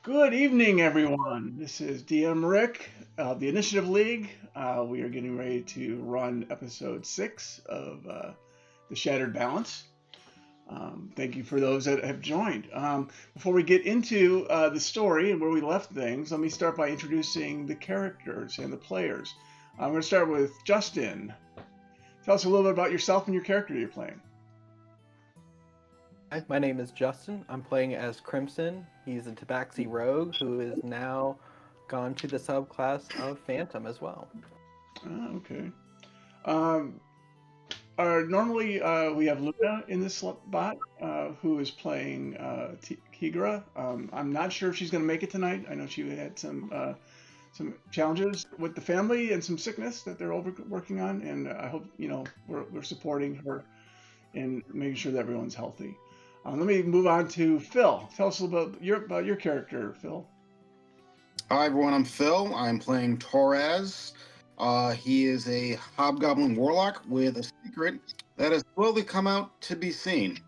Good evening, everyone. This is DM Rick of the Initiative League. We are getting ready to run episode 6 of The Shattered Balance. Thank you for those that have joined. Before we get into the story and where we left things, let me start by introducing the characters and the players. I'm going to start with Justin. Tell us a little bit about yourself and your character you're playing. Hi, my name is Justin. I'm playing as Crimson. He's a Tabaxi rogue who is now gone to the subclass of Phantom as well. Okay. Um, Normally, we have Luna in this spot, who is playing Kigra. I'm not sure if she's going to make it tonight. I know she had some challenges with the family and some sickness that they're working on, and I hope we're supporting her and making sure that everyone's healthy. Let me move on to Phil. Tell us a little about your character, Phil. Hi everyone, I'm Phil. I'm playing Torres. He is a hobgoblin warlock with a secret that has slowly come out to be seen.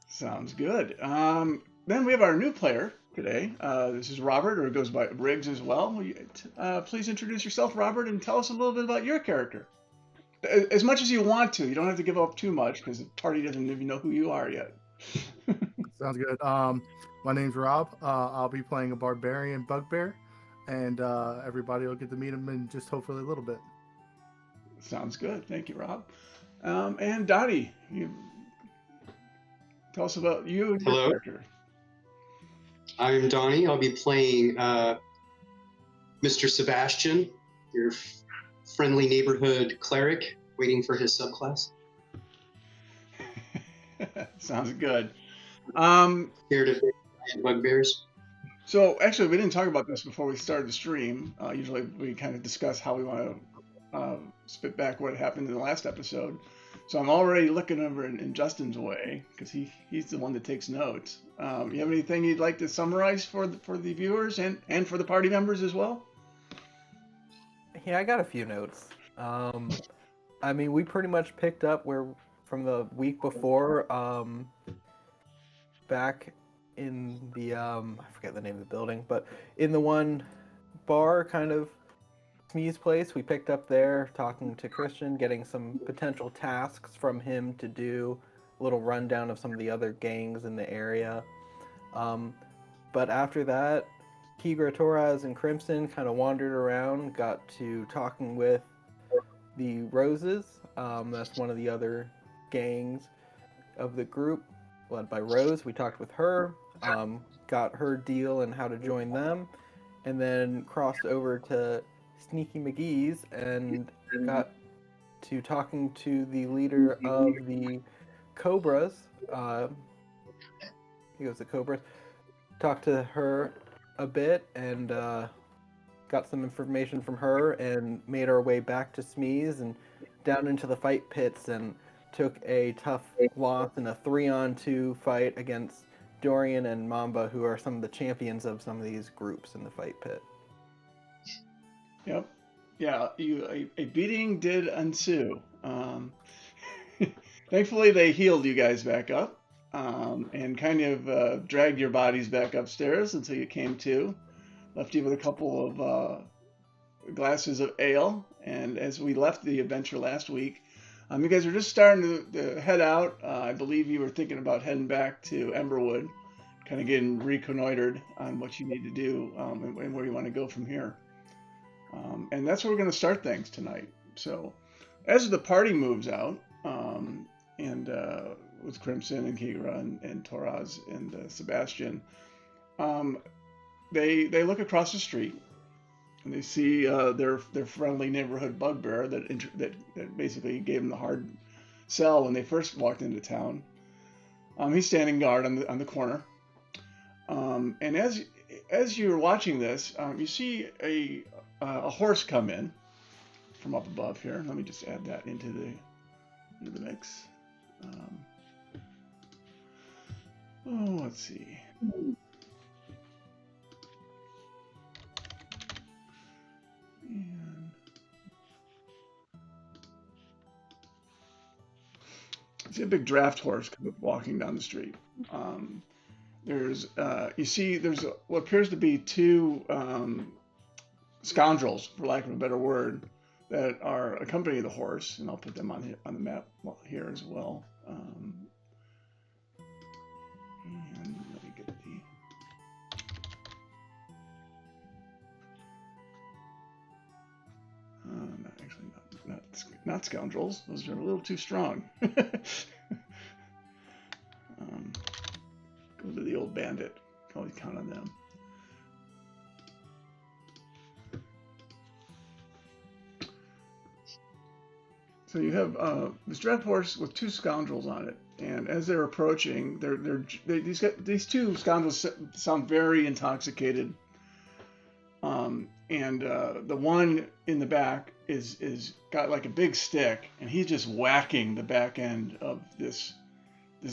Sounds good. Then we have our new player today. This is Robert, or it goes by Briggs as well. Please introduce yourself, Robert, and tell us a little bit about your character. As much as you want to. You don't have to give up too much because the party doesn't even know who you are yet. Sounds good. My name's Rob. I'll be playing a barbarian bugbear, and everybody will get to meet him in just hopefully a little bit. Sounds good. Thank you, Rob. And Dottie, you tell us about you and your Hello, character. I'm Donnie. I'll be playing Mr. Sebastian, your friendly neighborhood cleric waiting for his subclass. Sounds good. Scared of giant bugbears. So actually, we didn't talk about this before we started the stream. Usually, we kind of discuss how we want to spit back what happened in the last episode. So I'm already looking over in Justin's way because he's the one that takes notes. You have anything you'd like to summarize for the viewers and for the party members as well? Yeah, I got a few notes. We pretty much picked up where from the week before, back in the I forget the name of the building, but in the one bar kind of Smee's place, we picked up there talking to Christian, getting some potential tasks from him to do, a little rundown of some of the other gangs in the area. But after that, Kigra, Torres, and Crimson kind of wandered around, got to talking with the Roses. That's one of the other gangs of the group, led by Rose. We talked with her, got her deal and how to join them, and then crossed over to Sneaky McGee's and got to talking to the leader of the Cobras. He goes the Cobras. Talked to her a bit and got some information from her and made our way back to Smee's and down into the fight pits and took a tough loss in a 3-on-2 fight against Dorian and Mamba, who are some of the champions of some of these groups in the fight pit. Yep. Yeah, a beating did ensue. Thankfully, they healed you guys back up and kind of dragged your bodies back upstairs until you came to. Left you with a couple of glasses of ale. And as we left the adventure last week, you guys were just starting to head out. I believe you were thinking about heading back to Emberwood, kind of getting reconnoitered on what you need to do and where you want to go from here. And that's where we're going to start things tonight. So, as the party moves out, and with Crimson and Kigra and Toraz and Sebastian, they look across the street and they see their friendly neighborhood bugbear that basically gave them the hard sell when they first walked into town. He's standing guard on the corner, and as you're watching this, you see a horse come in from up above here. Let me just add that into the mix. Let's see. And I see a big draft horse walking down the street. there's you see there's what appears to be two scoundrels, for lack of a better word, that are accompanying the horse, and I'll put them on the map here as well. And let me get the. Not scoundrels. Those are a little too strong. Go to the old bandit. Always count on them. So you have this draft horse with two scoundrels on it, and as they're approaching, these two scoundrels sound very intoxicated. And the one in the back is got like a big stick, and he's just whacking the back end of this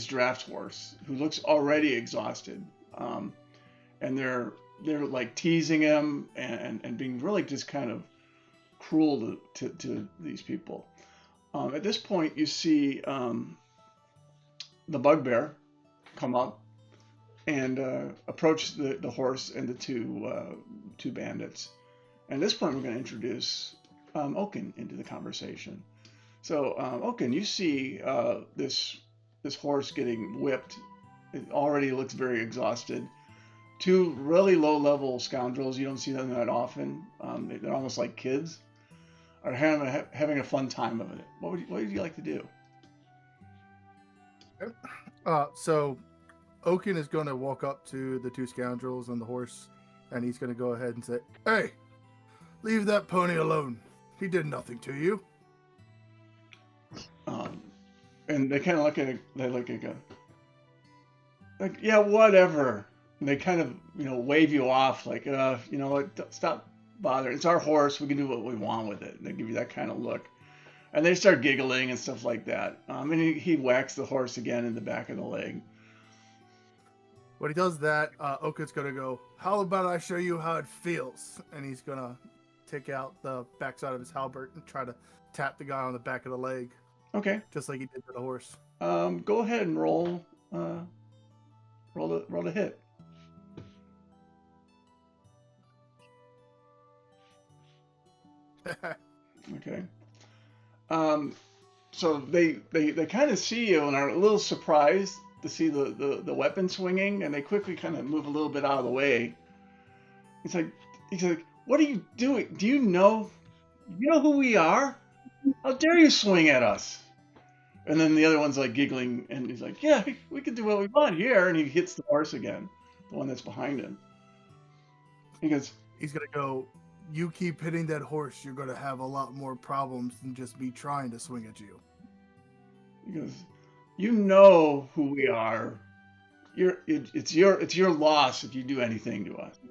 draft horse, who looks already exhausted. And they're like teasing him and being really just kind of cruel to these people. At this point, you see the bugbear come up and approach the horse and the two bandits. And at this point, we're going to introduce Oaken into the conversation. So, Oaken, you see this horse getting whipped. It already looks very exhausted. Two really low-level scoundrels, you don't see them that often. They're almost like kids, are having a fun time of it. What would you like to do? So Oaken is going to walk up to the two scoundrels on the horse, and he's going to go ahead and say, "Hey, leave that pony alone. He did nothing to you." And they kind of look at it. They look at it, like, yeah, whatever. And they kind of, wave you off, like, what? Stop bothering. It's our horse. We can do what we want with it. And they give you that kind of look, and they start giggling and stuff like that. And he whacks the horse again in the back of the leg. When he does that, Oaken's going to go, "How about I show you how it feels?" And he's going to take out the backside of his halberd and try to tap the guy on the back of the leg. Okay. Just like he did to the horse. Go ahead and roll the hit. Okay. So they kind of see you and are a little surprised to see the weapon swinging, and they quickly kind of move a little bit out of the way. He's like, "What are you doing? Do you know who we are? How dare you swing at us?" And then the other one's like giggling, and he's like, "Yeah, we can do what we want here." And he hits the horse again, the one that's behind him. He goes, he's going to go, "You keep hitting that horse, you're going to have a lot more problems than just me trying to swing at you." He goes, "You know who we are. It's your loss if you do anything to us."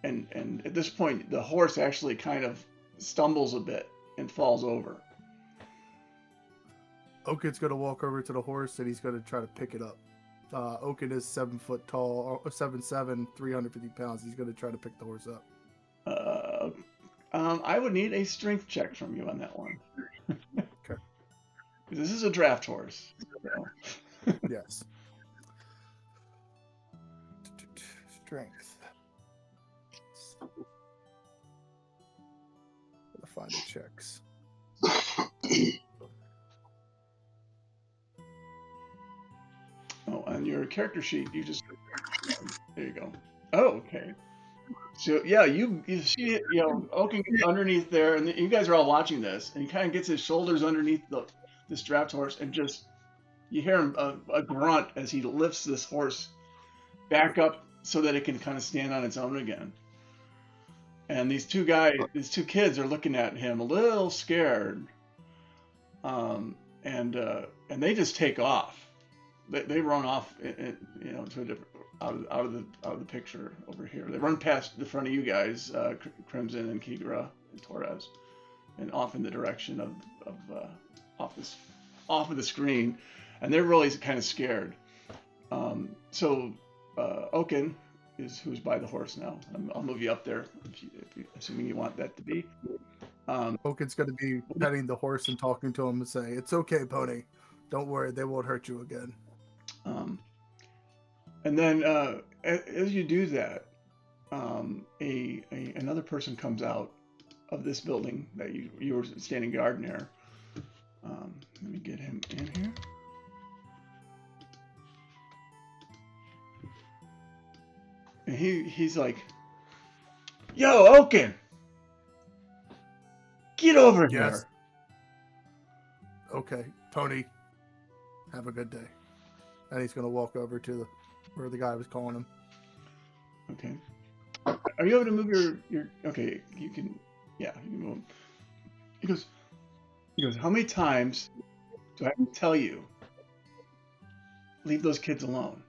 And at this point, the horse actually kind of stumbles a bit and falls over. Oaken's going to walk over to the horse, and he's going to try to pick it up. Oaken is 7 foot tall, 7'7", 350 pounds. He's going to try to pick the horse up. I would need a strength check from you on that one. Okay. This is a draft horse. So. Yes. Strength. Gotta find the checks. Oh, on your character sheet, you just there you go. Oh, okay. So yeah, you see it, Oaken gets underneath there, and you guys are all watching this, and he kind of gets his shoulders underneath this draft horse, and just you hear him a grunt as he lifts this horse back up so that it can kind of stand on its own again. And these two kids are looking at him a little scared, and they just take off. They run off, to a different out of the picture over here. They run past the front of you guys, Crimson and Kigra and Torres, and off in the direction of off of the screen, and they're really kind of scared. So Oaken is who's by the horse now. I'll move you up there, assuming you want that to be. Oaken's going to be petting the horse and talking to him and saying, "It's okay, pony. Don't worry, they won't hurt you again." And then as you do that, another person comes out of this building that you were standing guard near. Let me get him in here. And he's like, "Yo, Oaken, get over Yes. here." Okay, Tony, have a good day. And he's gonna walk over to where the guy was calling him. Okay. Are you able to move your? Okay, you can. Yeah, you can move. He goes. How many times do I have to tell you? Leave those kids alone.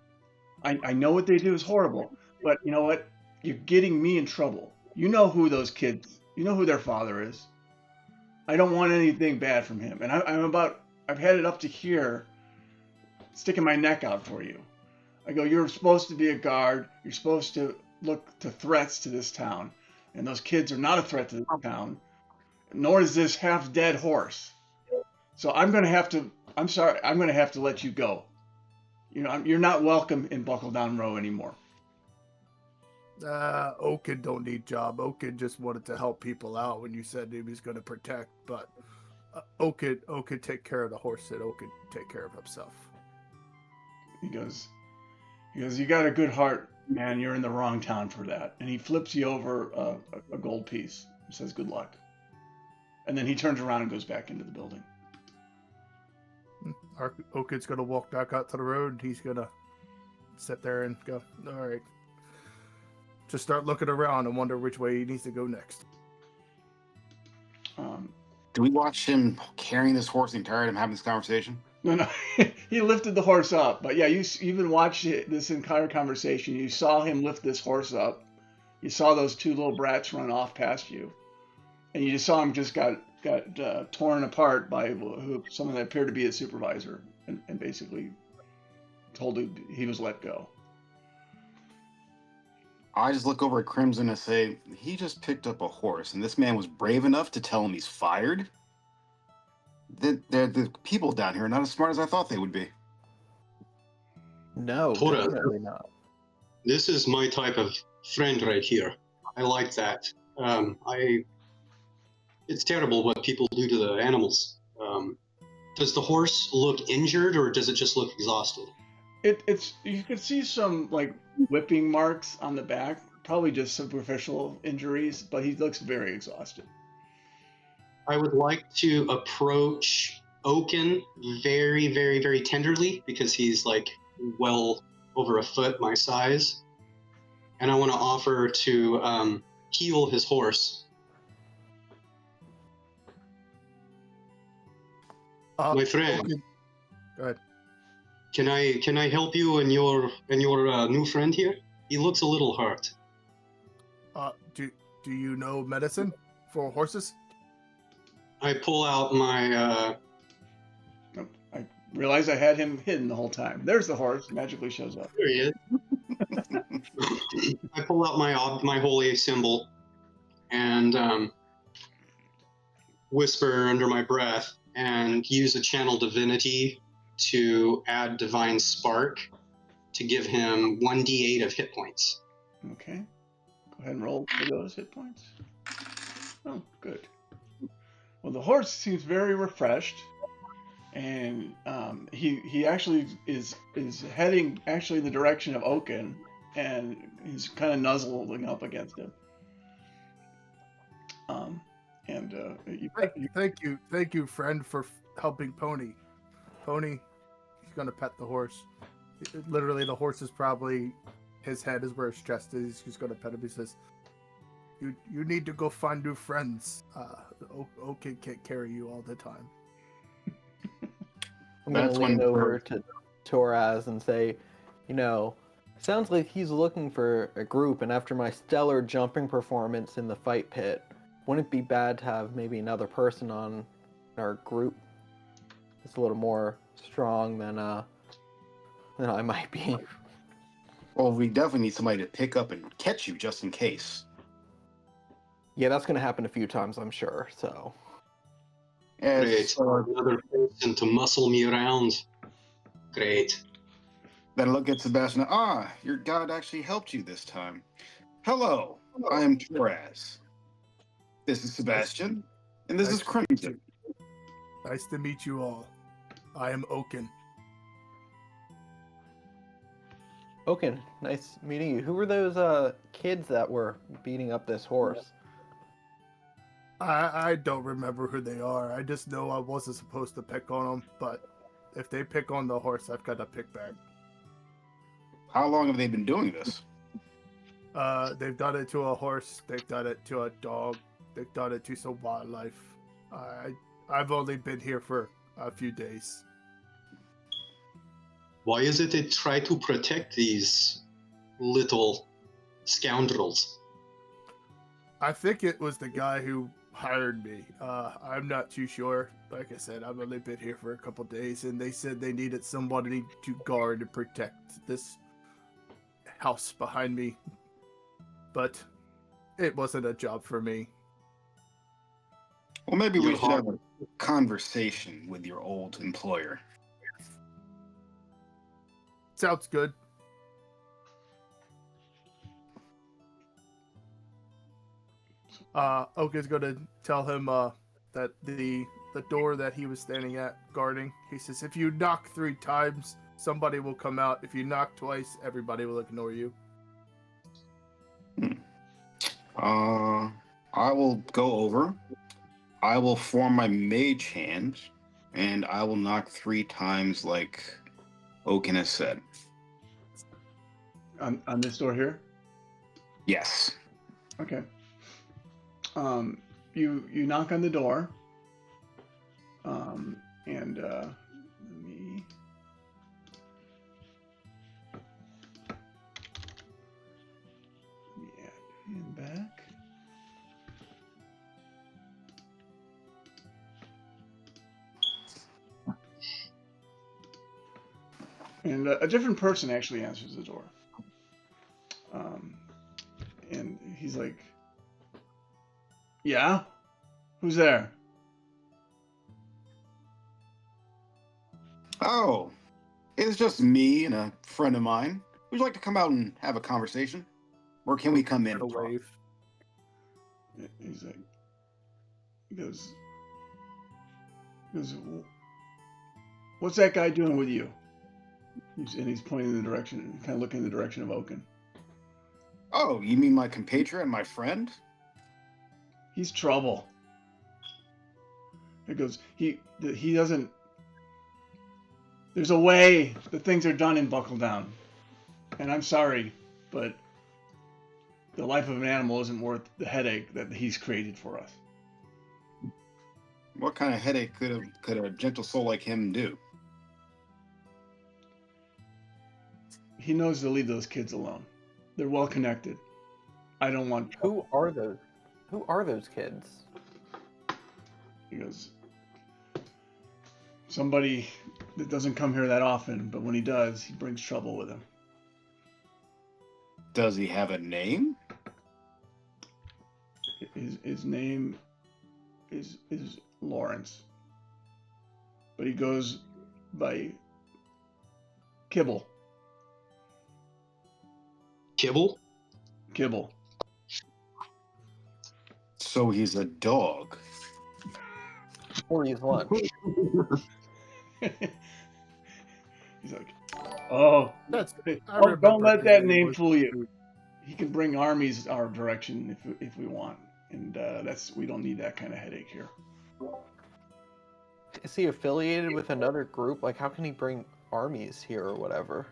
I know what they do is horrible, but you know what? You're getting me in trouble. You know who those kids. You know who their father is. I don't want anything bad from him, and I've had it up to here, sticking my neck out for you. I go. You're supposed to be a guard. You're supposed to look to threats to this town, and those kids are not a threat to this town, nor is this half-dead horse. So I'm going to have to. I'm sorry. I'm going to have to let you go. You know, you're not welcome in Buckle Down Row anymore. Oaken don't need job. Oaken just wanted to help people out when you said he was going to protect, but Oaken take care of the horse and Oaken take care of himself. He goes, you got a good heart, man. You're in the wrong town for that. And he flips you over a gold piece. He says, good luck. And then he turns around and goes back into the building. Oaken's going to walk back out to the road. And he's going to sit there and go, all right. Just start looking around and wonder which way he needs to go next. Do we watch him carrying this horse the entire time having this conversation? No. He lifted the horse up. But yeah, you've been watching this entire conversation. You saw him lift this horse up. You saw those two little brats run off past you. And you just saw him just got torn apart by someone that appeared to be a supervisor and basically told him he was let go. I just look over at Crimson and say, he just picked up a horse, and this man was brave enough to tell him he's fired? The people down here are not as smart as I thought they would be. No, Tora, definitely not. This is my type of friend right here. I like that. It's terrible what people do to the animals. Does the horse look injured, or does it just look exhausted? It's you can see some like whipping marks on the back, probably just superficial injuries, but he looks very exhausted. I would like to approach Oaken very, very, very tenderly because he's like well over a foot my size, and I want to offer to heal his horse. My friend, Oaken, go ahead. can I help you and your new friend here? He looks a little hurt. Do you know medicine for horses? I pull out my I realized I had him hidden the whole time. There's the horse, magically shows up. there he is. I pull out my holy symbol and whisper under my breath and use a channel divinity to add divine spark to give him 1d8 of hit points. Okay. Go ahead and roll for those hit points. Oh, good. Well, the horse seems very refreshed, and he actually is heading actually in the direction of Oaken, and he's kind of nuzzling up against him. Thank you, friend, for helping Pony. Pony, he's gonna pet the horse. Literally, the horse is probably his head is where his chest is. He's just gonna pet him. He says, "You need to go find new friends. Oaken can't carry you all the time." I'm going That's to lean when- over to Toraz and say, sounds like he's looking for a group, and after my stellar jumping performance in the fight pit, wouldn't it be bad to have maybe another person on our group that's a little more strong than I might be? Well, we definitely need somebody to pick up and catch you just in case. Yeah, that's going to happen a few times, I'm sure, so... Yeah, Great. Another person to muscle me around. Great. Then I look at Sebastian. Ah, your god actually helped you this time. Hello, I am Toraz. This is Sebastian, and this Nice is to meet Crimson. you. Nice to meet you all. I am Oaken. Oaken, nice meeting you. Who were those kids that were beating up this horse? I don't remember who they are. I just know I wasn't supposed to pick on them, but if they pick on the horse, I've got to pick back. How long have they been doing this? They've done it to a horse. They've done it to a dog. They've done it to some wildlife. I've only been here for a few days. Why is it they try to protect these little scoundrels? I think it was the guy who hired me. I'm not too sure. Like I said, I've only been here for a couple days, and they said they needed somebody to guard and protect this house behind me. But it wasn't a job for me. Well, maybe we You're should have hard. a conversation with your old employer. Sounds good. Oka's gonna tell him that the door that he was standing at guarding, he says, if you knock 3 times, somebody will come out. If you knock twice, everybody will ignore you. I will go over. I will form my mage hand, and I will knock 3 times like Oaken has said. On this door here? Yes. Okay. You knock on the door. And let me add him back. And a different person actually answers the door. And he's like, yeah? Who's there? Oh, it's just me and a friend of mine. Would you like to come out and have a conversation? Or can we come in? A and talk? wave. He's like, he goes, what's that guy doing with you? And he's pointing in the direction, kind of looking in the direction of Oaken. Oh, you mean my compatriot and my friend? He's trouble. It goes, he doesn't, there's a way that things are done in Buckle Down. And I'm sorry, but the life of an animal isn't worth the headache that he's created for us. What kind of headache could a gentle soul like him do? He knows to leave those kids alone. They're well connected. I don't want. Who are those? Who are those kids? He goes, somebody that doesn't come here that often, but when he does, he brings trouble with him. Does he have a name? His name is Lawrence, but he goes by Kibble. Kibble? Kibble. So he's a dog. Or he's lunch. He's like, oh, That's. don't let that name fool you. He can bring armies our direction if we want, and we don't need that kind of headache here. Is he affiliated with another group? Like, how can he bring armies here or whatever?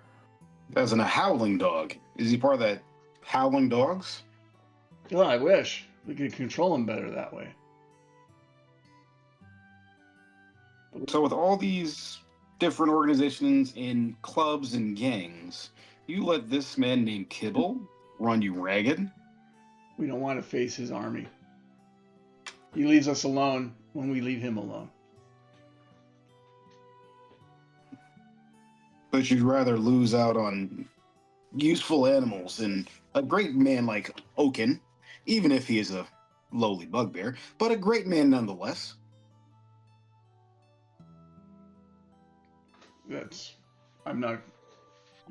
As in a howling dog. Is he part of that howling dogs? Well, I wish we could control him better that way. So with all these different organizations and clubs and gangs, you let this man named Kibble run you ragged? We don't want to face his army. He leaves us alone when we leave him alone. But you'd rather lose out on useful animals than a great man like Oaken, even if he is a lowly bugbear, but a great man nonetheless. I'm not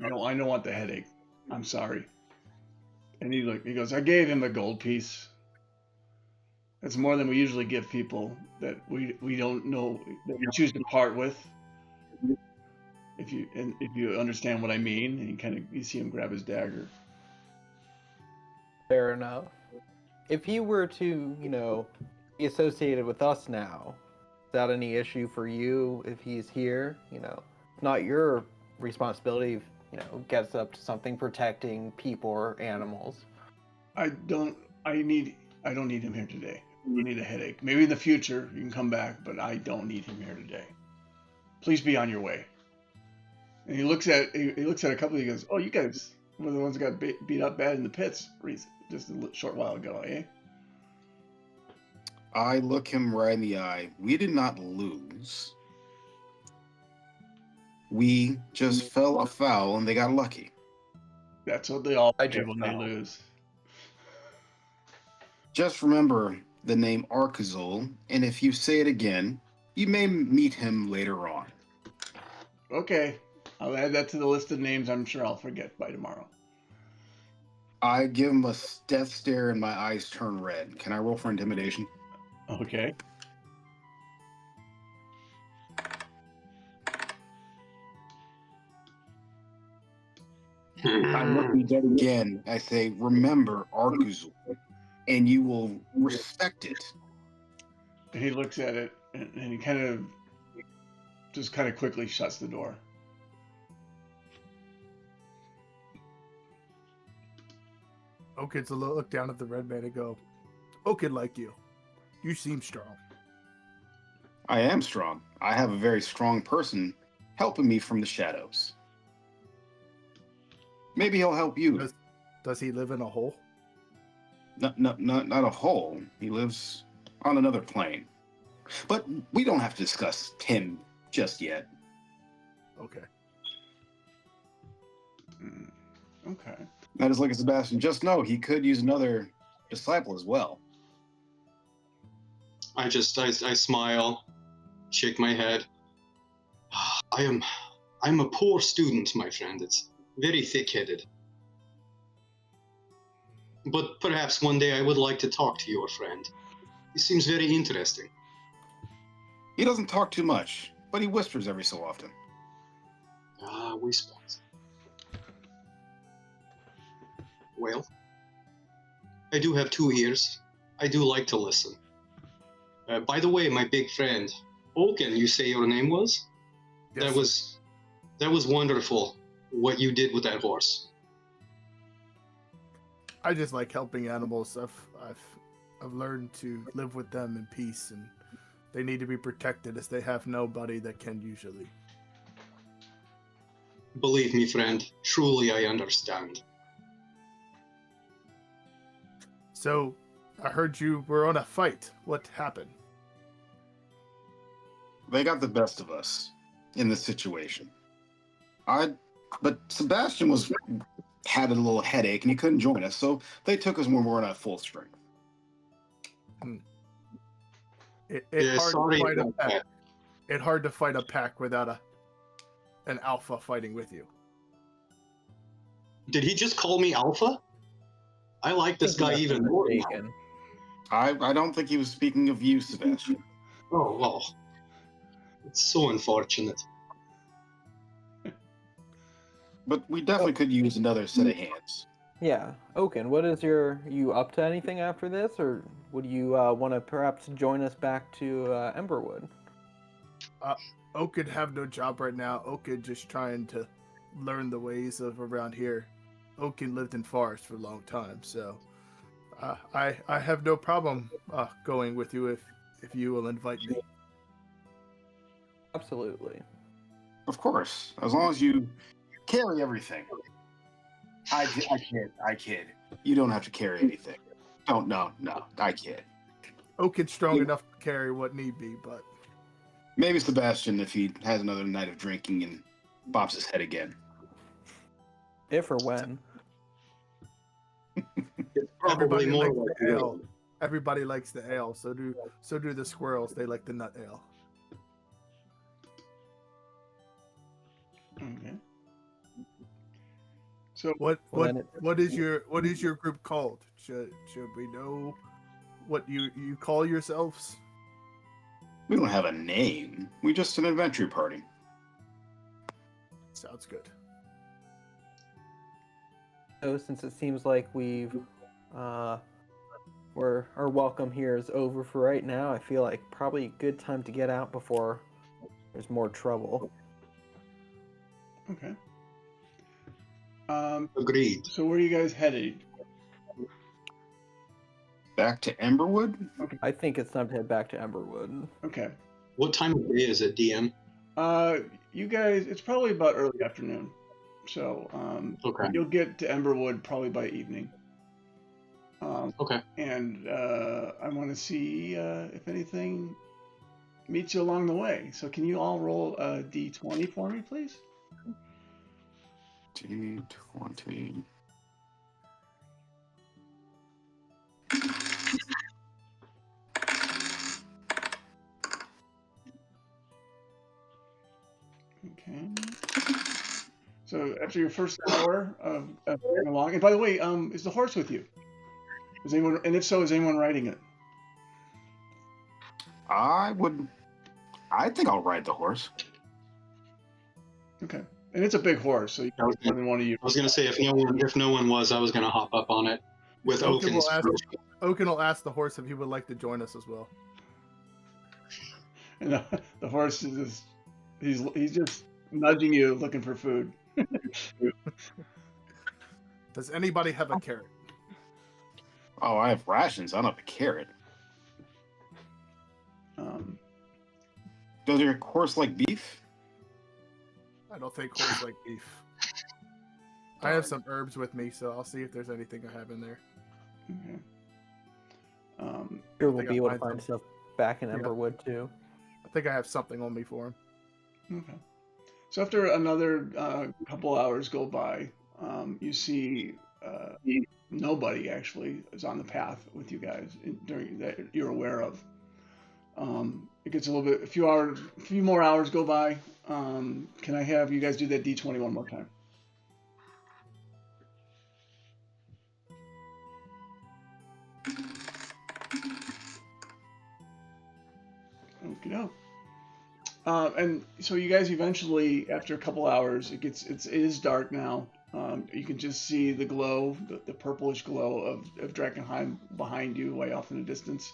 I don't want the headache. I'm sorry. And he goes, I gave him a gold piece. That's more than we usually give people that we don't know that we choose to part with. If you understand what I mean, and you see him grab his dagger. Fair enough. If he were to, be associated with us now, is that any issue for you if he's here? Not your responsibility if, gets up to something protecting people or animals. I don't need him here today. I need a headache. Maybe in the future you can come back, but I don't need him here today. Please be on your way. And he looks at a couple. He goes, "Oh, you guys were the ones that got beat up bad in the pits just a short while ago, eh?" I look him right in the eye. We did not lose. We just fell afoul and they got lucky. That's what they all I do just when they fell. lose. Just remember the name Arkazul, and if you say it again, you may meet him later on. Okay, I'll add that to the list of names I'm sure I'll forget by tomorrow. I give him a death stare and my eyes turn red. Can I roll for intimidation? Okay. I look at that again. I say, remember Arkazul, and you will respect it. And he looks at it and he just quickly shuts the door. Okid's a look down at the red man and go, Okid like you. You seem strong. I am strong. I have a very strong person helping me from the shadows. Maybe he'll help you. Does he live in a hole? Not a hole. He lives on another plane. But we don't have to discuss him just yet. Okay. Okay. I just look at Sebastian. Just know he could use another disciple as well. I smile, shake my head. I'm a poor student, my friend. It's very thick-headed. But perhaps one day I would like to talk to your friend. He seems very interesting. He doesn't talk too much, but he whispers every so often. Whispers. Well, I do have 2 ears. I do like to listen. By the way, my big friend, Oaken, you say your name was? Yes, That was wonderful, what you did with that horse. I just like helping animals. I've learned to live with them in peace, and they need to be protected as they have nobody that can usually. Believe me, friend, truly I understand. So, I heard you were on a fight. What happened? They got the best of us in this situation. But Sebastian had a little headache and he couldn't join us, so they took us when we weren't at full strength. It's hard sorry to fight a about pack. that. It's hard to fight a pack without an alpha fighting with you. Did he just call me Alpha? I like this guy even more now. Mistaken. I don't think he was speaking of you, Sebastian. Oh, well. It's so unfortunate. But we definitely could use another set of hands. Yeah, Oaken, you up to anything after this, or would you want to perhaps join us back to Emberwood? Okid have no job right now. Okid just trying to learn the ways of around here. Okid lived in forest for a long time, so I have no problem going with you if you will invite me. Absolutely. Of course, as long as you carry everything. I kid. You don't have to carry anything. No, I kid. Okid's strong enough to carry what need be, but Maybe Sebastian if he has another night of drinking and bops his head again. If or when. It's probably everybody more likes like the will. ale. Everybody likes the ale. So do the squirrels. They like the nut ale. Okay. So What is your group called? Should we know what you call yourselves? We don't have a name. We're just an adventure party. Sounds good. So since it seems like our welcome here is over for right now, I feel like probably a good time to get out before there's more trouble. okay. Agreed. So where are you guys headed? Back to Emberwood? I think it's time to head back to Emberwood. Okay. What time of day is it, DM? You guys, it's probably about early afternoon. So Okay. you'll get to Emberwood probably by evening. Okay. And I want to see if anything meets you along the way. So can you all roll a d20 for me, please? D20. Okay. So after your first hour of going along, and by the way, is the horse with you? Is anyone? And if so, is anyone riding it? I think I'll ride the horse. Okay. And it's a big horse, so you I was more than one of you. gonna say if no one was, I was gonna hop up on it with Oaken Oaken's. will ask the horse if he would like to join us as well. And the horse is he's just nudging you, looking for food. Does anybody have a carrot? Oh, I have rations. I don't have a carrot. Does your horse like beef? I don't think horse like beef. I have some herbs with me, so I'll see if there's anything I have in there. Okay. Sure, I we'll think be I'll able to find find stuff back in Yeah. Emberwood too. I think I have something on me for him. Okay. So after another couple hours go by, you see nobody actually is on the path with you guys during that you're aware of. It gets a few more hours go by. Can I have you guys do that D20 one more time? Okay. And so you guys eventually, after a couple hours, it is dark now. You can just see the glow, the purplish glow of Drakenheim behind you, way off in the distance.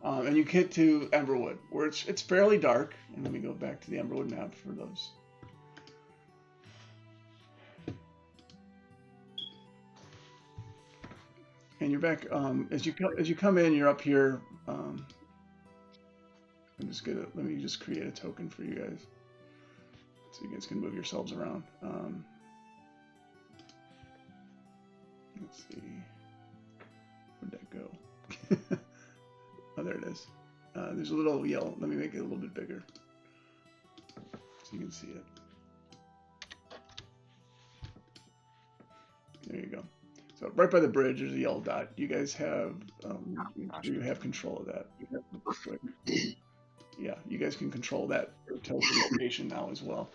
And you get to Emberwood, where it's fairly dark. And let me go back to the Emberwood map for those. And you're back. As you come in, you're up here. Let me just create a token for you guys, so you guys can move yourselves around. Let's see, where'd that go? Oh, there it is. There's a little yellow. Let me make it a little bit bigger, so you can see it. There you go. So right by the bridge, there's a yellow dot. You guys have you have control of that. Yeah, you guys can control that token location now as well.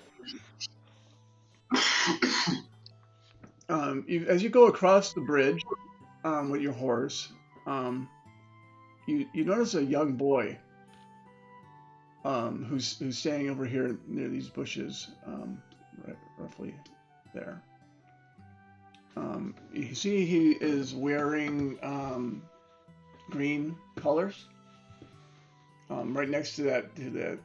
As you go across the bridge with your horse, you notice a young boy who's standing over here near these bushes, right, roughly there. You see he is wearing green colors. Right next to the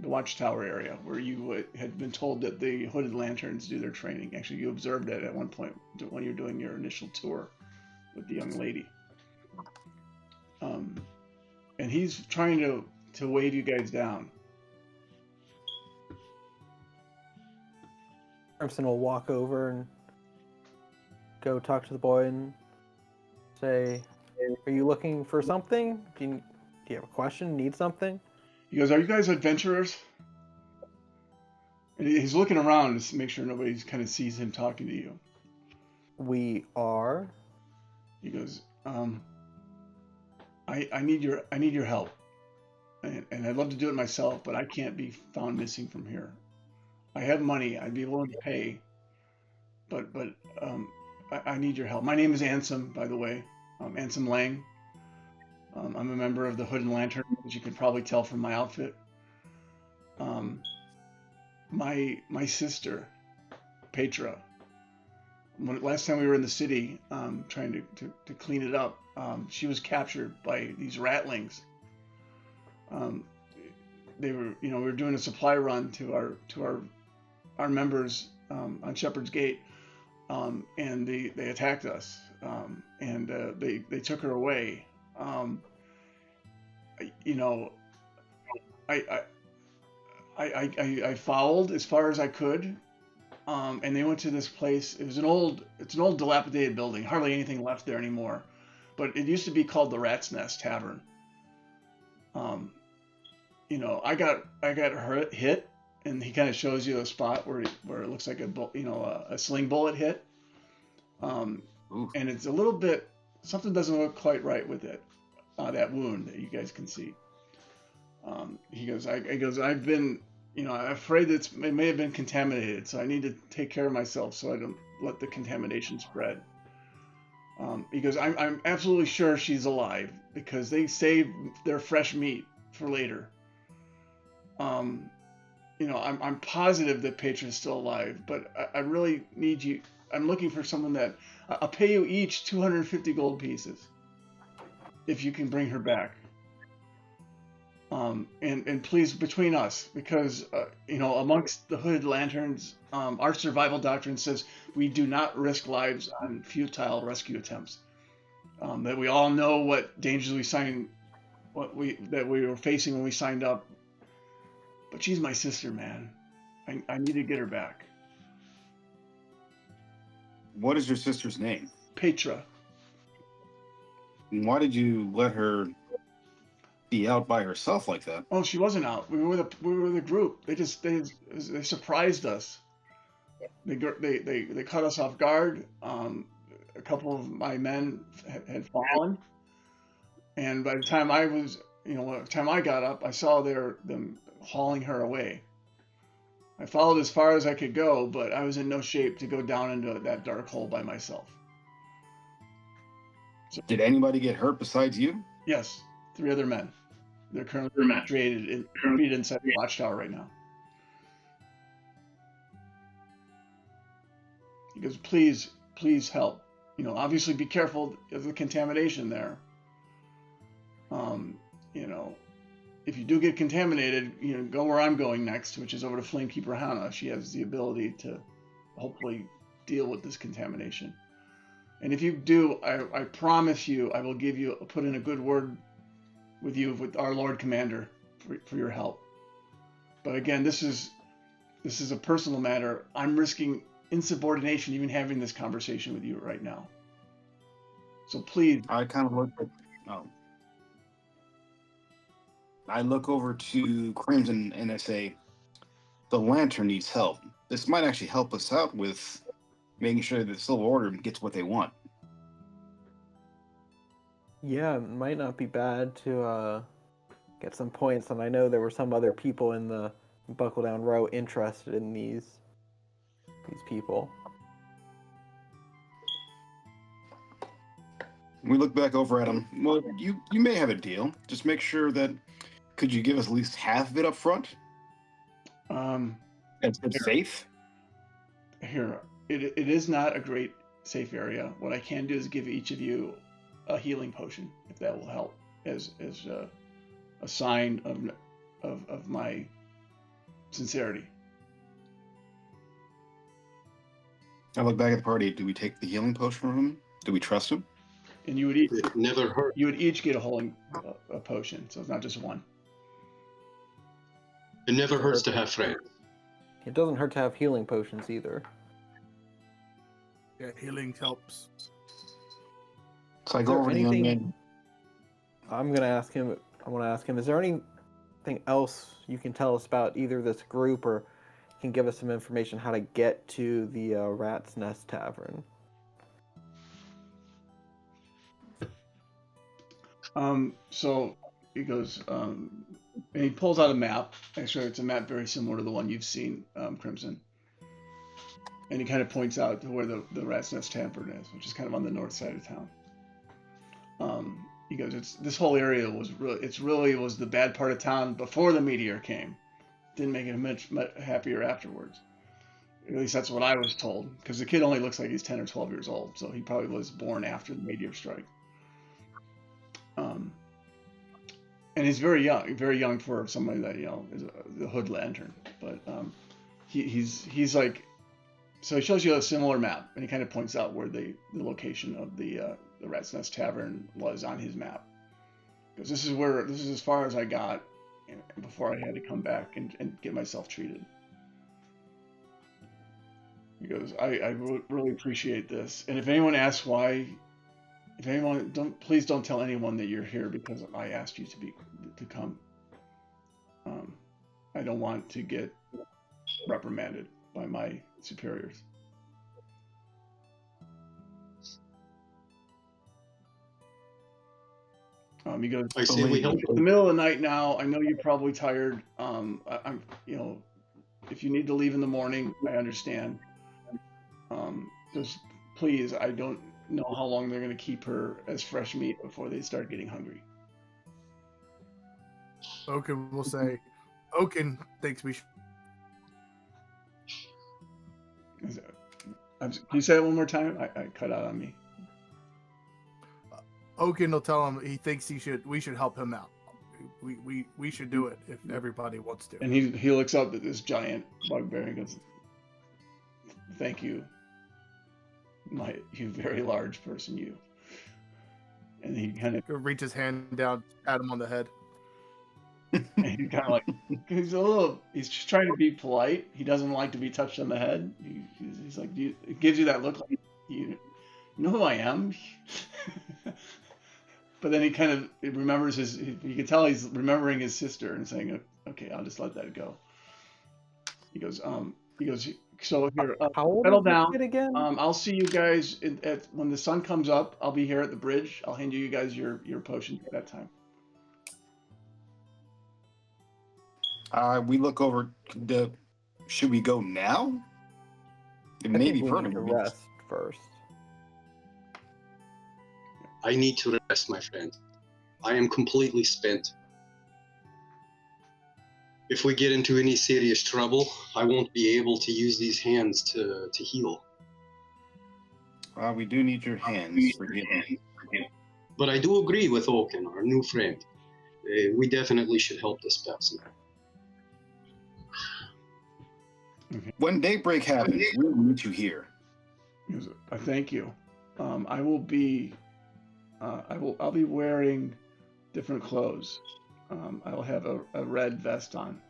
watchtower area where you had been told that the Hooded Lanterns do their training. Actually, you observed it at one point when you're doing your initial tour with the young lady. And he's trying to wave you guys down. Crimson will walk over and go talk to the boy and say, "Are you looking for something? Do you have a question? Need something?" He goes, "Are you guys adventurers?" And he's looking around to make sure nobody kind of sees him talking to you. "We are." He goes, I need your help, and I'd love to do it myself, but I can't be found missing from here. I have money. I'd be willing to pay but I need your help. My name is Ansem, by the way. Ansem Lang. I'm a member of the Hood and Lantern, as you can probably tell from my outfit. My sister, Petra. Last time we were in the city, trying to clean it up, she was captured by these ratlings. They were, we were doing a supply run to our members on Shepherd's Gate, and they attacked us, and they took her away. I followed as far as I could, and they went to this place. It's an old dilapidated building, hardly anything left there anymore, but it used to be called the Rat's Nest Tavern. I got hit, and he kind of shows you a spot where it looks like a sling bullet hit, and it's a little bit, something doesn't look quite right with it, that wound that you guys can see. He goes, I've been, I'm afraid that it may have been contaminated, so I need to take care of myself so I don't let the contamination spread. He goes, I'm absolutely sure she's alive because they saved their fresh meat for later. I'm positive that Petra's still alive, but I really need you. I'm looking for someone that I'll pay you each 250 gold pieces if you can bring her back. And please, between us, because amongst the Hooded Lanterns, our survival doctrine says we do not risk lives on futile rescue attempts. That we all know what dangers that we were facing when we signed up. But she's my sister, man. I need to get her back. What is your sister's name? Petra. And why did you let her be out by herself like that? Oh, she wasn't out. We were the group. They surprised us. They caught us off guard. A couple of my men had fallen, and by the time I got up, I saw them hauling her away. I followed as far as I could go, but I was in no shape to go down into that dark hole by myself. So, did anybody get hurt besides you? Yes, 3 other men. They're currently treated inside the watchtower right now. He goes, please help. Obviously be careful of the contamination there. If you do get contaminated, go where I'm going next, which is over to Flamekeeper Hannah. She has the ability to hopefully deal with this contamination. And if you do, I promise you, I will put in a good word with our Lord Commander for your help. But again, this is a personal matter. I'm risking insubordination even having this conversation with you right now. So please. I kind of I look over to Crimson and I say, the Lantern needs help. This might actually help us out with making sure that the Silver Order gets what they want. Yeah, it might not be bad to get some points, and I know there were some other people in the Buckle Down Row interested in these people. We look back over at him. Well, you may have a deal. Just make sure that, could you give us at least half of it up front? It's safe? Here, it is not a great safe area. What I can do is give each of you a healing potion, if that will help, as a sign of my sincerity. I look back at the party. Do we take the healing potion from him? Do we trust him? And you would each, It never hurt. you would each get a potion, so it's not just one. It never hurts to have friends. It doesn't hurt to have healing potions either. Yeah, healing helps. So I go over to the young man. I want to ask him, is there anything else you can tell us about either this group, or can give us some information how to get to the Rat's Nest Tavern? So he goes, and he pulls out a map. Actually, it's a map very similar to the one you've seen, Crimson. And he kind of points out to where the Rat's Nest Tavern is, which is kind of on the north side of town. He goes, this whole area was really was the bad part of town before the meteor came. Didn't make it much happier afterwards. At least that's what I was told, because the kid only looks like he's 10 or 12 years old, so he probably was born after the meteor strike. And he's very young for somebody that is the hood lantern. But he's like, so he shows you a similar map, and he kind of points out where the location of the Rat's Nest Tavern was on his map, because this is as far as I got before I had to come back and get myself treated. He goes, I really appreciate this, and if anyone asks why, please don't tell anyone that you're here because I asked you to come. I don't want to get reprimanded by my superiors. He goes, I say we help. it's the middle of the night now. I know you're probably tired. I'm if you need to leave in the morning, I understand. Just please, I don't know how long they're going to keep her as fresh meat before they start getting hungry. Oaken will say, Oaken thinks we should. Can you say that one more time? I cut out on me. Oaken will tell him he thinks we should help him out. We should do it if everybody wants to. And he looks up at this giant bugbear and goes, "Thank you, you very large person, you." And he kind of Reach his hand down, pat him on the head. he's kind of like he's just trying to be polite. He doesn't like to be touched on the head. He's like, it gives you that look like you know who I am. But then he kind of remembers you can tell he's remembering his sister and saying, "Okay, I'll just let that go." He goes, so here, How old settle is this down. kid again? I'll see you guys when the sun comes up. I'll be here at the bridge. I'll hand you guys your potions at that time. We look over. Should we go now? It I may think be we further. need to rest first. I need to rest, my friend. I am completely spent. If we get into any serious trouble, I won't be able to use these hands to heal. We do need your hands. Forgive me. But I do agree with Oaken, our new friend. We definitely should help this person. When daybreak happens, we'll meet you here. He goes, I thank you. I will be. I'll be wearing different clothes. I'll have a red vest on.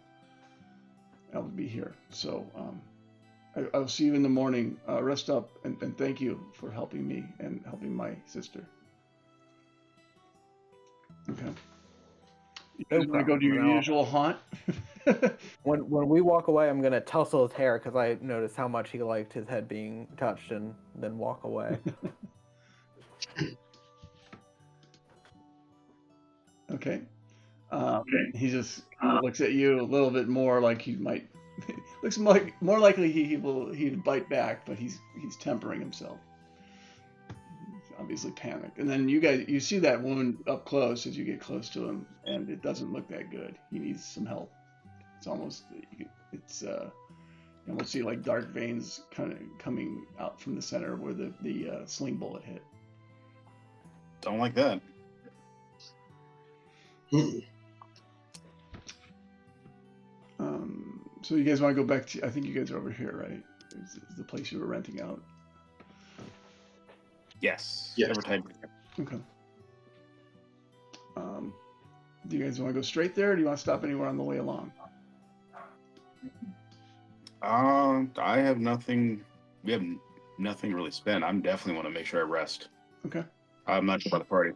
I'll be here. So I'll see you in the morning. Rest up and thank you for helping me and helping my sister. Okay. You guys want to go to your usual haunt? When we walk away, I'm gonna tussle his hair because I noticed how much he liked his head being touched, and then walk away. Okay. He just looks at you a little bit more like he might. Looks more likely he'd bite back, but he's tempering himself. He's obviously panicked. And then you see that wound up close as you get close to him, and it doesn't look that good. He needs some help. It's almost you almost see like dark veins kind of coming out from the center where the sling bullet hit. Don't like that. So you guys want to go back to? I think you guys are over here, right? Is the place you were renting out? Yes. Yes. Every time. Okay. Do you guys want to go straight there, or do you want to stop anywhere on the way along? I have nothing. We have nothing really spent. I'm definitely want to make sure I rest. Okay. I'm not sure about the party.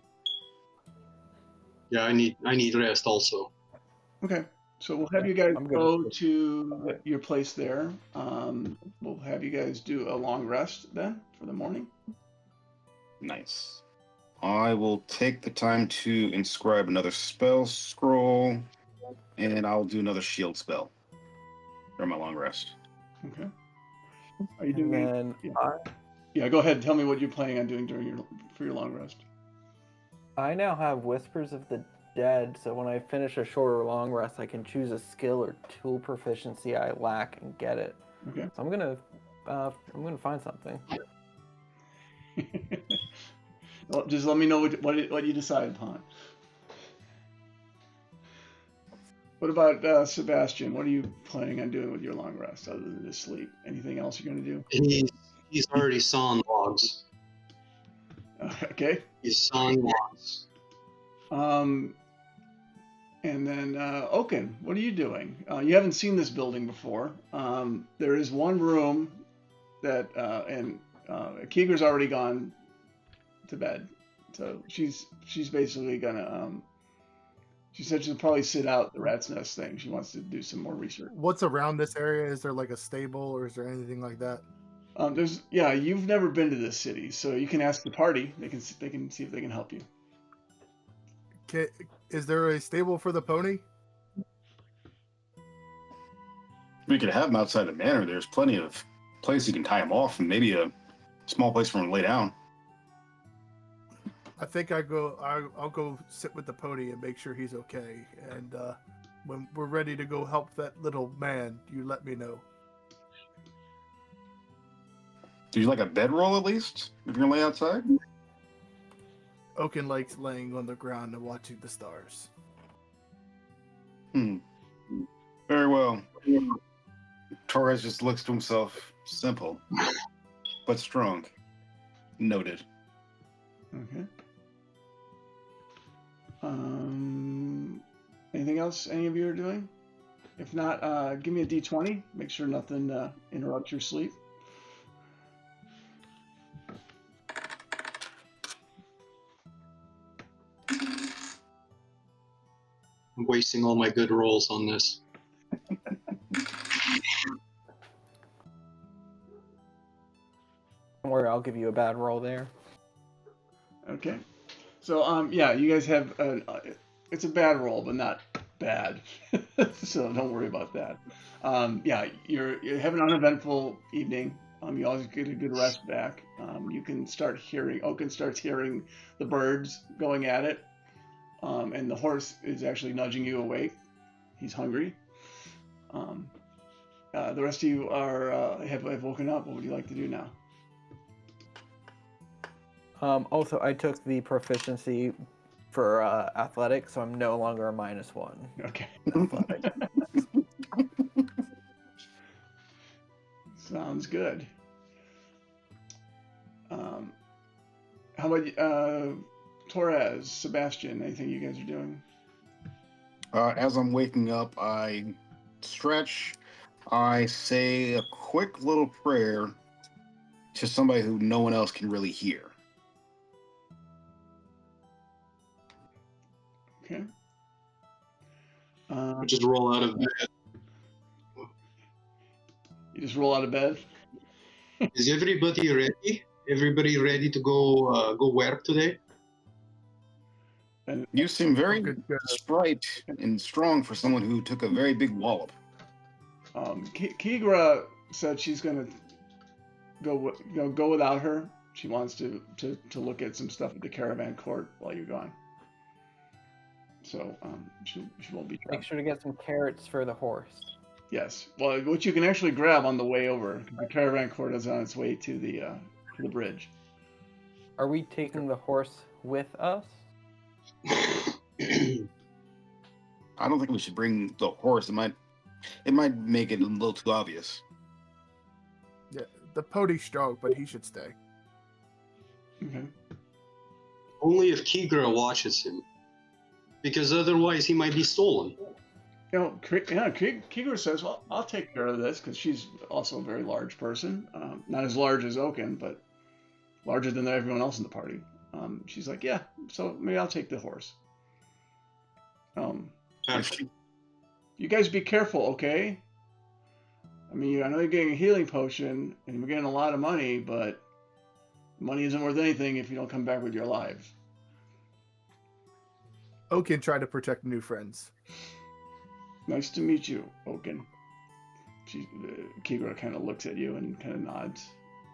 Yeah, I need rest also. Okay. So we'll have you guys I'm good. go to your place there. We'll have you guys do a long rest then for the morning. Nice. I will take the time to inscribe another spell scroll, and I'll do another shield spell for my long rest. Okay. Are you And doing? then Yeah. Yeah, go ahead. Tell me what you're planning on doing for your long rest. I now have Whispers of the Dead, so when I finish a short or long rest, I can choose a skill or tool proficiency I lack and get it. Okay. So I'm gonna find something. Well, just let me know what you decide upon. What about Sebastian? What are you planning on doing with your long rest other than just sleep? Anything else you're going to do? He's already sawing logs. Okay. He's sawing logs. And then Oaken, what are you doing? You haven't seen this building before. There is one room that, and Keeger's already gone to bed, so she's basically gonna. She said she'll probably sit out the rat's nest thing. She wants to do some more research. What's around this area? Is there like a stable or is there anything like that? You've never been to this city, so you can ask the party. They can see if they can help you. Is there a stable for the pony? We could have him outside the manor. There's plenty of place you can tie him off, and maybe a small place for him to lay down. I think I'll go sit with the pony and make sure he's okay. And when we're ready to go help that little man, you let me know. Do you like a bedroll at least if you're gonna lay outside? Oaken likes laying on the ground and watching the stars. Very well. Torres just looks to himself. Simple, but strong. Noted. Okay. Anything else any of you are doing? If not, give me a d20. Make sure nothing interrupts your sleep. I'm wasting all my good rolls on this. Don't worry, I'll give you a bad roll there. Okay. So yeah, you guys have it's a bad roll, but not bad. So don't worry about that. Yeah, you have an uneventful evening. You always get a good rest back. You can start hearing. Oaken starts hearing the birds going at it, and the horse is actually nudging you awake. He's hungry. The rest of you are have woken up. What would you like to do now? Also, I took the proficiency for athletics, so I'm no longer a -1. Okay. Athletics. Sounds good. How about Torres, Sebastian? Anything you guys are doing? As I'm waking up, I stretch. I say a quick little prayer to somebody who no one else can really hear. Okay. Just roll out of bed. You just roll out of bed. Is everybody ready? Everybody ready to go work today? And You seem very Good. sprite and strong for someone who took a very big wallop. Kigra said she's gonna go without her. She wants to look at some stuff at the caravan court while you're gone. So she won't be Make trapped. sure to get some carrots for the horse. Yes. Well, what you can actually grab on the way over. The caravan court is on its way to the bridge. Are we taking the horse with us? I don't think we should bring the horse. It might make it a little too obvious. Yeah, the pony's strong, but he should stay. Okay. Only if Kigra watches him, because otherwise he might be stolen. You know, Kigra says, "Well, I'll take care of this," because she's also a very large person. Not as large as Oaken, but larger than everyone else in the party. She's like, "Yeah, so maybe I'll take the horse." You guys be careful, okay? I mean, I know you're getting a healing potion, and we're getting a lot of money, but money isn't worth anything if you don't come back with your lives. Oaken tried to protect new friends. Nice to meet you, Oaken. Kira kind of looks at you and kind of nods,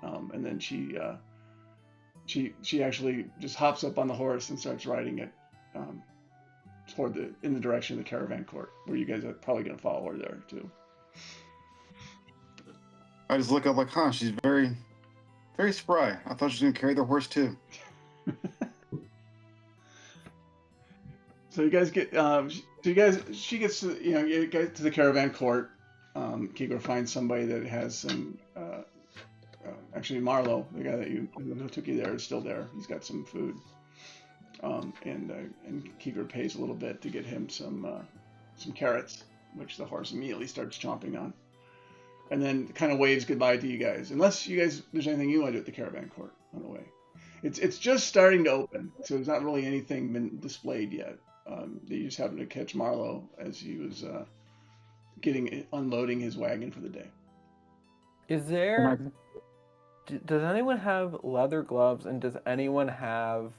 and then she actually just hops up on the horse and starts riding it in the direction of the caravan court, where you guys are probably going to follow her there too. I just look up like, huh? She's very, very spry. I thought she was gonna carry the horse too. So you guys get, she gets to, you get to the caravan court. Kigor finds somebody that has some, actually Marlo, the guy who took you there, is still there. He's got some food. And Kigor pays a little bit to get him some carrots, which the horse immediately starts chomping on. And then kind of waves goodbye to you guys, unless there's anything you want to do at the caravan court on the way. It's just starting to open, so there's not really anything been displayed yet. You just happened to catch Marlo as he was unloading his wagon for the day. Is there? Does anyone have leather gloves, and does anyone have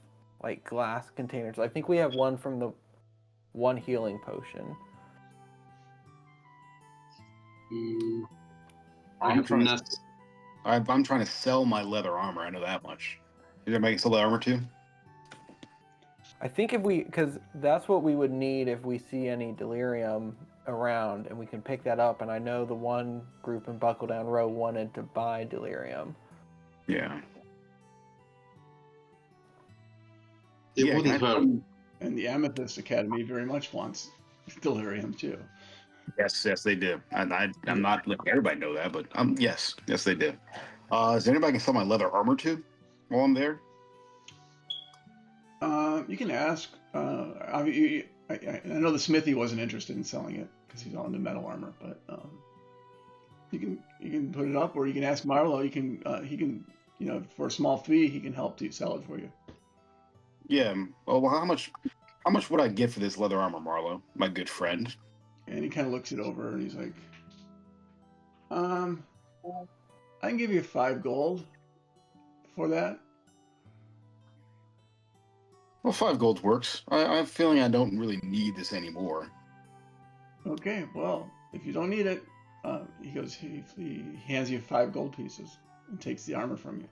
like glass containers? I think we have one from the one healing potion. I'm trying to sell my leather armor. I know that much. Is everybody sell leather armor too? I think because that's what we would need if we see any delirium around, and we can pick that up. And I know the one group in Buckle Down Row wanted to buy delirium. Yeah. It wouldn't hurt. And the Amethyst Academy very much wants delirium too. Yes, they do. I'm not letting everybody know that, but yes, they do. Is there anybody I can sell my leather armor to while I'm there? You can ask. I know the smithy wasn't interested in selling it because he's all into metal armor, but you can put it up, or you can ask Marlo. He can for a small fee he can help to sell it for you. Yeah. Well, how much would I get for this leather armor, Marlo, my good friend? And he kind of looks it over and he's like, I can give you 5 gold for that. Well, 5 gold works. I have a feeling I don't really need this anymore. Okay, well, if you don't need it, he goes, he hands you 5 gold pieces and takes the armor from you.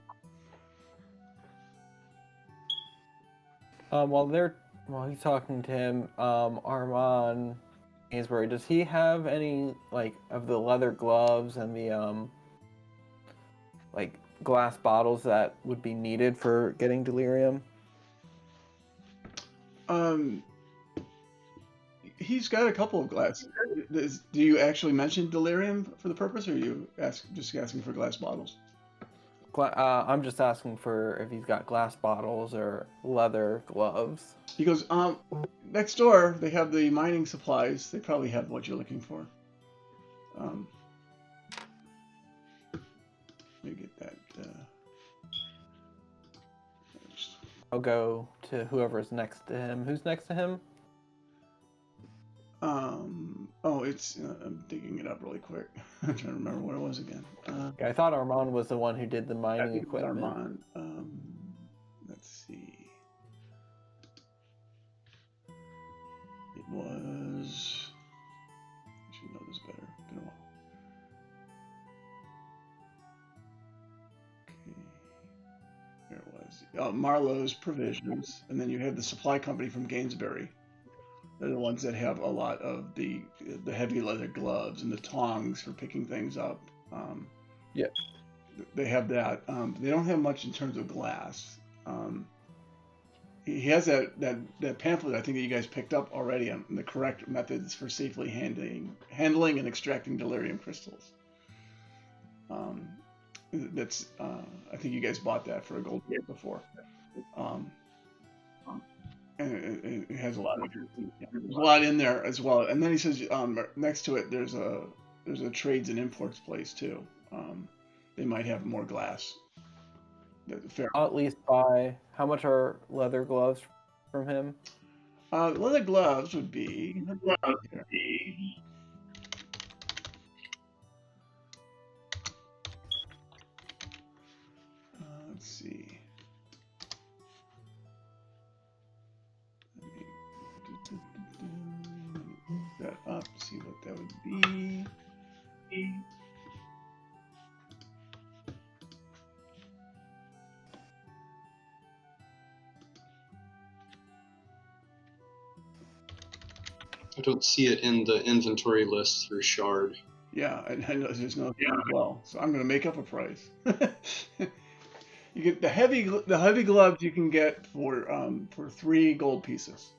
While he's talking to him, Armand Ainsbury, does he have any of the leather gloves and the glass bottles that would be needed for getting delirium? He's got a couple of glasses. Do you actually mention delirium for the purpose, or are you just asking for glass bottles? I'm just asking for if he's got glass bottles or leather gloves. He goes, next door they have the mining supplies. They probably have what you're looking for. Let me get that. I'll go to whoever's next to him. Who's next to him? It's I'm digging it up really quick. I'm trying to remember what it was again. I thought Armand was the one who did the mining equipment. Armand. Let's see. It was. I should know this better. Been a while. Okay. There it was. Marlowe's Provisions, and then you have the supply company from Gainsbury. They're the ones that have a lot of the heavy leather gloves and the tongs for picking things up. Yeah. They have that. They don't have much in terms of glass. He has that pamphlet I think that you guys picked up already on the correct methods for safely handling and extracting delirium crystals. That's I think you guys bought that for a gold plate before. And it has a lot in there as well. And then he says next to it there's a trades and imports place too. They might have more glass. I'll at least buy. How much are leather gloves from him? Leather gloves would be. Let's see. That up, see what that would be. I don't see it in the inventory list through Shard. Yeah, I know there's no as well, so I'm gonna make up a price. You get the heavy gloves you can get for 3 gold pieces.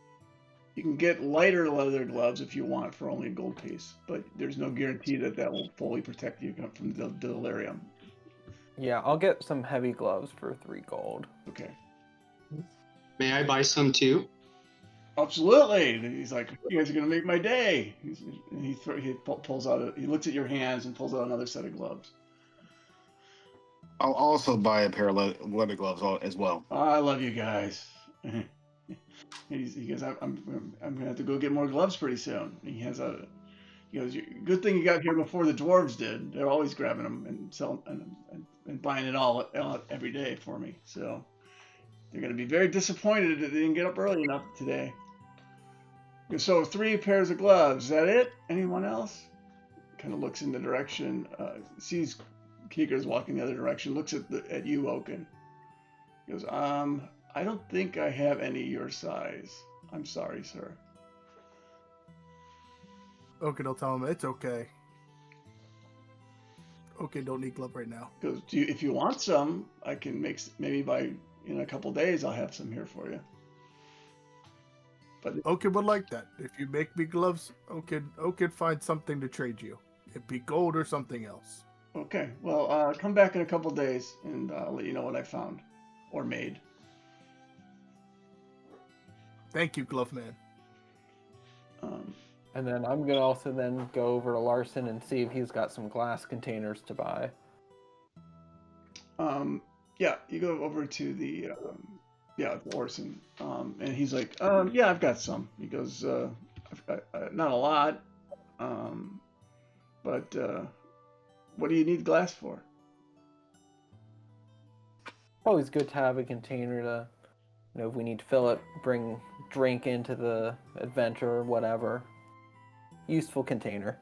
You can get lighter leather gloves if you want for only a gold piece, but there's no guarantee that that will fully protect you from the delirium. Yeah, I'll get some heavy gloves for 3 gold. Okay. May I buy some too? Absolutely. He's like, you guys are gonna make my day. He pulls out he looks at your hands and pulls out another set of gloves. I'll also buy a pair of leather gloves as well. I love you guys. He goes, I'm gonna have to go get more gloves pretty soon. He goes, good thing you got here before the dwarves did. They're always grabbing them and selling and buying it all out every day for me. So they're gonna be very disappointed that they didn't get up early enough today. So 3 pairs of gloves. Is that it? Anyone else? Kind of looks in the direction, sees Keeger's walking the other direction, looks at you, Oaken. He goes, I don't think I have any your size. I'm sorry, sir. Oaken will tell him it's okay. Oaken don't need glove right now. Goes, if you want some, I can make maybe in a couple days I'll have some here for you. But Oaken would like that. If you make me gloves, Oaken find something to trade you. It'd be gold or something else. okay, well, come back in a couple days and I'll let you know what I found or made. Thank you, Glove Man. And then I'm gonna also then go over to Larson and see if he's got some glass containers to buy. Yeah, you go over to the Larson, and he's like, yeah, I've got some. He goes, not a lot, but what do you need glass for? Always good to have a container to, if we need to fill it, bring drink into the adventure or whatever. Useful container.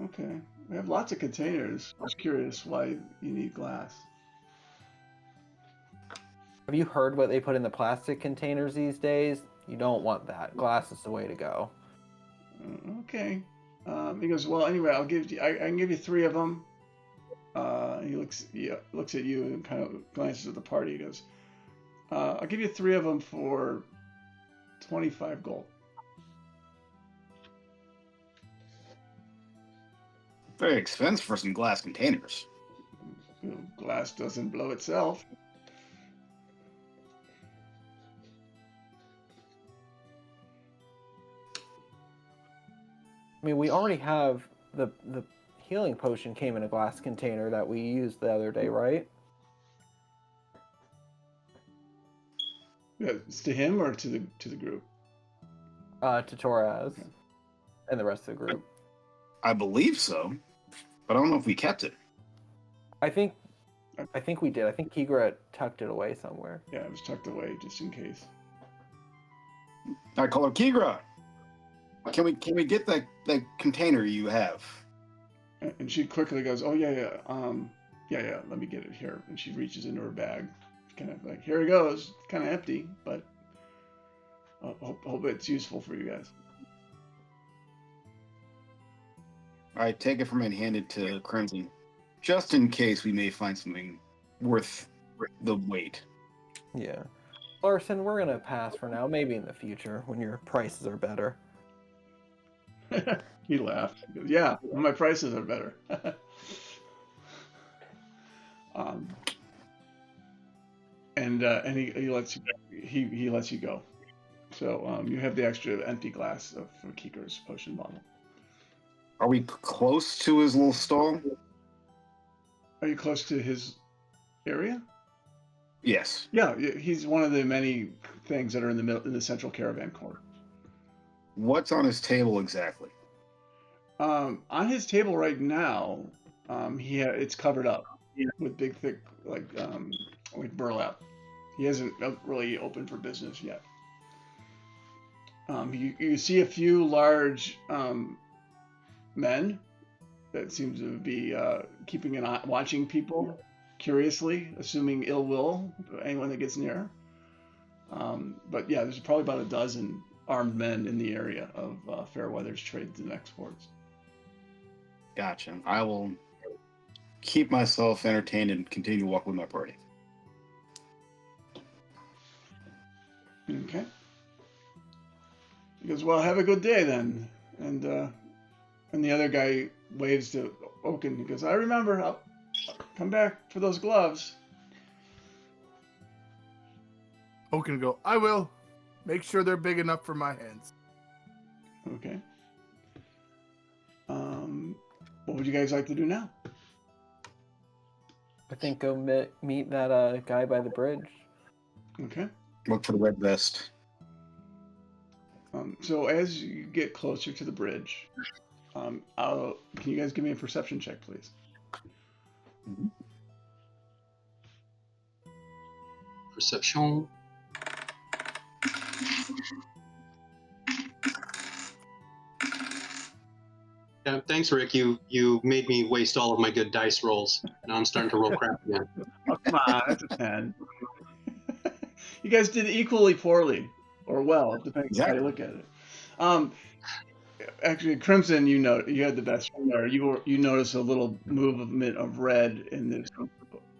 Okay, we have lots of containers. I was curious why you need glass. Have you heard what they put in the plastic containers these days? You don't want that. Glass is the way to go. Okay. He goes, well, anyway, I can give you 3 of them. He looks at you and kind of glances at the party. He goes, I'll give you 3 of them for 25 gold. Very expensive for some glass containers. Glass doesn't blow itself. I mean, we already have the healing potion came in a glass container that we used the other day, right? Yeah, it's to him or to the group? To Torres and the rest of the group. I believe so, but I don't know if we kept it. I think we did. I think Keegra tucked it away somewhere. Yeah, it was tucked away just in case. I call her Keegra. Can we get that container you have? And she quickly goes, "Oh yeah. Let me get it here." And she reaches into her bag, kind of like, "Here it goes." It's kind of empty, but I hope it's useful for you guys. I take it from it and hand it to Crimson, just in case we may find something worth the wait. Yeah. Larson, we're gonna pass for now. Maybe in the future when your prices are better. He laughed. He goes, yeah, my prices are better. And he lets you go. So you have the extra empty glass for Keeker's potion bottle. Are we close to his little stall? Are you close to his area? Yes. Yeah, he's one of the many things that are in the central caravan court. What's on his table exactly? On his table right now, it's covered up with big, thick, like burlap. He hasn't really opened for business yet. You see a few large men that seem to be keeping an eye, watching people curiously, assuming ill will for anyone that gets near. But yeah, there's probably about a dozen armed men in the area of Fairweather's trades and exports. Gotcha. I will keep myself entertained and continue to walk with my party. Okay. He goes, well, have a good day then. And the other guy waves to Oaken. He goes, I remember. I'll come back for those gloves. Oaken go, I will. Make sure they're big enough for my hands. Okay. What would you guys like to do now? I think go meet that guy by the bridge. Okay. Look for the red vest. So as you get closer to the bridge, can you guys give me a perception check, please? Perception. Yeah, thanks, Rick. You made me waste all of my good dice rolls. Now I'm starting to roll crap again. Oh, come on, that's a 10. You guys did equally poorly, or well, depending on how you look at it. Actually, Crimson, you had the best one there. You notice a little movement of red in this,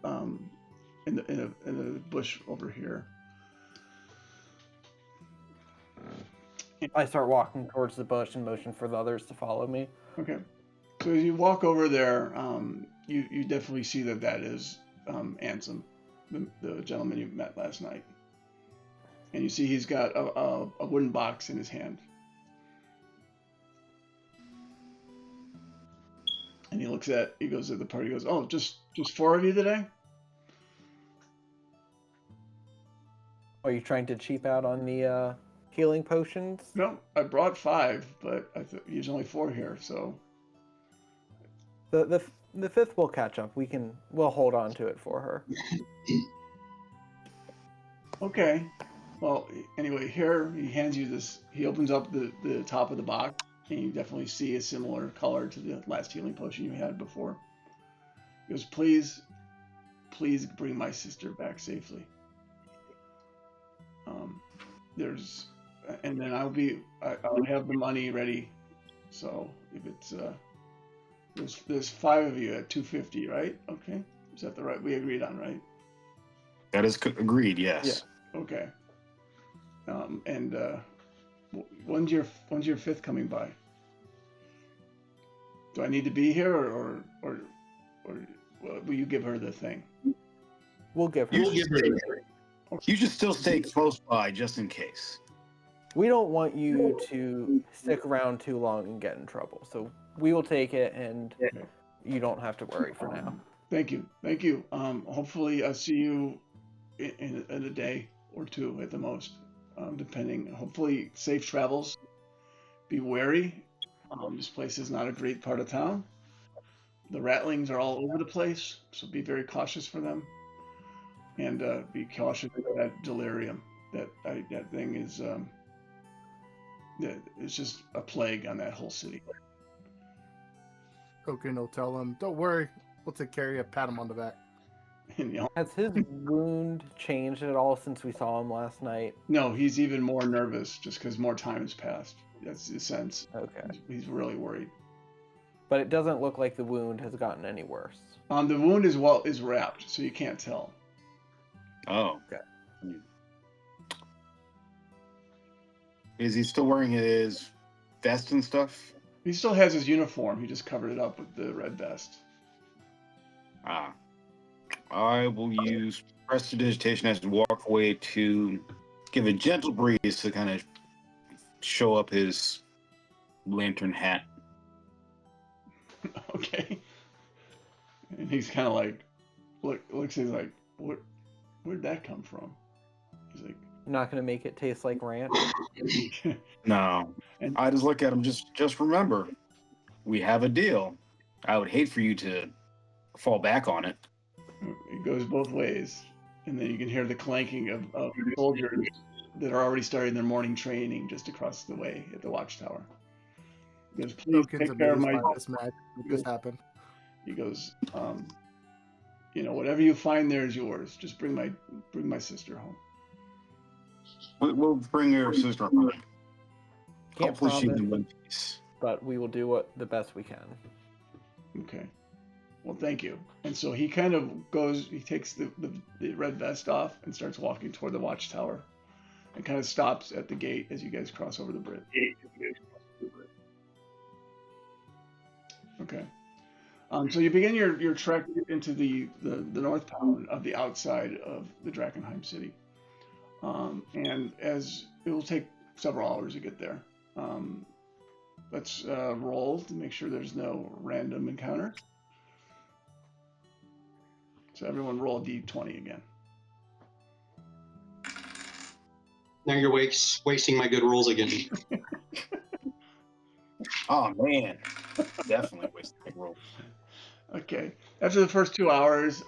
in the bush over here. I start walking towards the bush and motion for the others to follow me. Okay. So as you walk over there, you definitely see that is Ansem, the gentleman you met last night. And you see he's got a wooden box in his hand. And he goes at the party, he goes, oh, just 4 of you today? Are you trying to cheap out on the healing potions? No, I brought 5, but there's only 4 here, so. The fifth will catch up. We'll hold on to it for her. Okay. Well, anyway, here he hands you this. He opens up the top of the box, and you definitely see a similar color to the last healing potion you had before. He goes, please bring my sister back safely. And then I'll have the money ready. So if it's there's 5 of you at 250, right? Okay, is that the right we agreed on, right? That is agreed. Yes. Yeah. Okay. When's your 5th coming by? Do I need to be here, or will you give her the thing? We'll give her. You should still stay close by just in case. We don't want you to stick around too long and get in trouble. So we will take it, and you don't have to worry for now. Thank you. Hopefully I'll see you in a day or 2 at the most, depending. Hopefully safe travels. Be wary. This place is not a great part of town. The rattlings are all over the place, so be very cautious for them. And be cautious of that delirium. That thing is it's just a plague on that whole city. Oaken will tell him, don't worry, we'll take care of you. Pat him on the back. And, Has his wound changed at all since we saw him last night? no, he's even more nervous just because more time has passed. That's the sense. Okay. He's really worried. But it doesn't look like the wound has gotten any worse. The wound is wrapped, so you can't tell. Oh. Okay. Is he still wearing his vest and stuff? He still has his uniform. He just covered it up with the red vest. Ah. I will use prestidigitation as a walkway to give a gentle breeze to kind of show up his lantern hat. Okay. And he's kind of like, looks. He's like, where'd that come from? He's like, I'm not going to make it taste like ranch. No. And- I just look at him, just remember, we have a deal. I would hate for you to fall back on it. it goes both ways. And then you can hear the clanking of soldiers that are already starting their morning training just across the way at the watchtower. He goes, please Oaken's take care of amazed my... by this magic that just happened. He goes, whatever you find there is yours. Just bring my sister home. We'll bring your sister home. Can't Hopefully she's promise, in one piece. but we will do the best we can. Okay. Well, thank you. And so he kind of goes, he takes the red vest off and starts walking toward the watchtower and kind of stops at the gate as you guys cross over the bridge. Okay. So you begin your trek into the north town of the outside of the Drakenheim city. And as it will take several hours to get there. Let's roll to make sure there's no random encounters. So everyone roll a d20 again. Now you're wasting my good rolls again. Oh man, definitely wasted a roll. Okay. After the first 2 hours,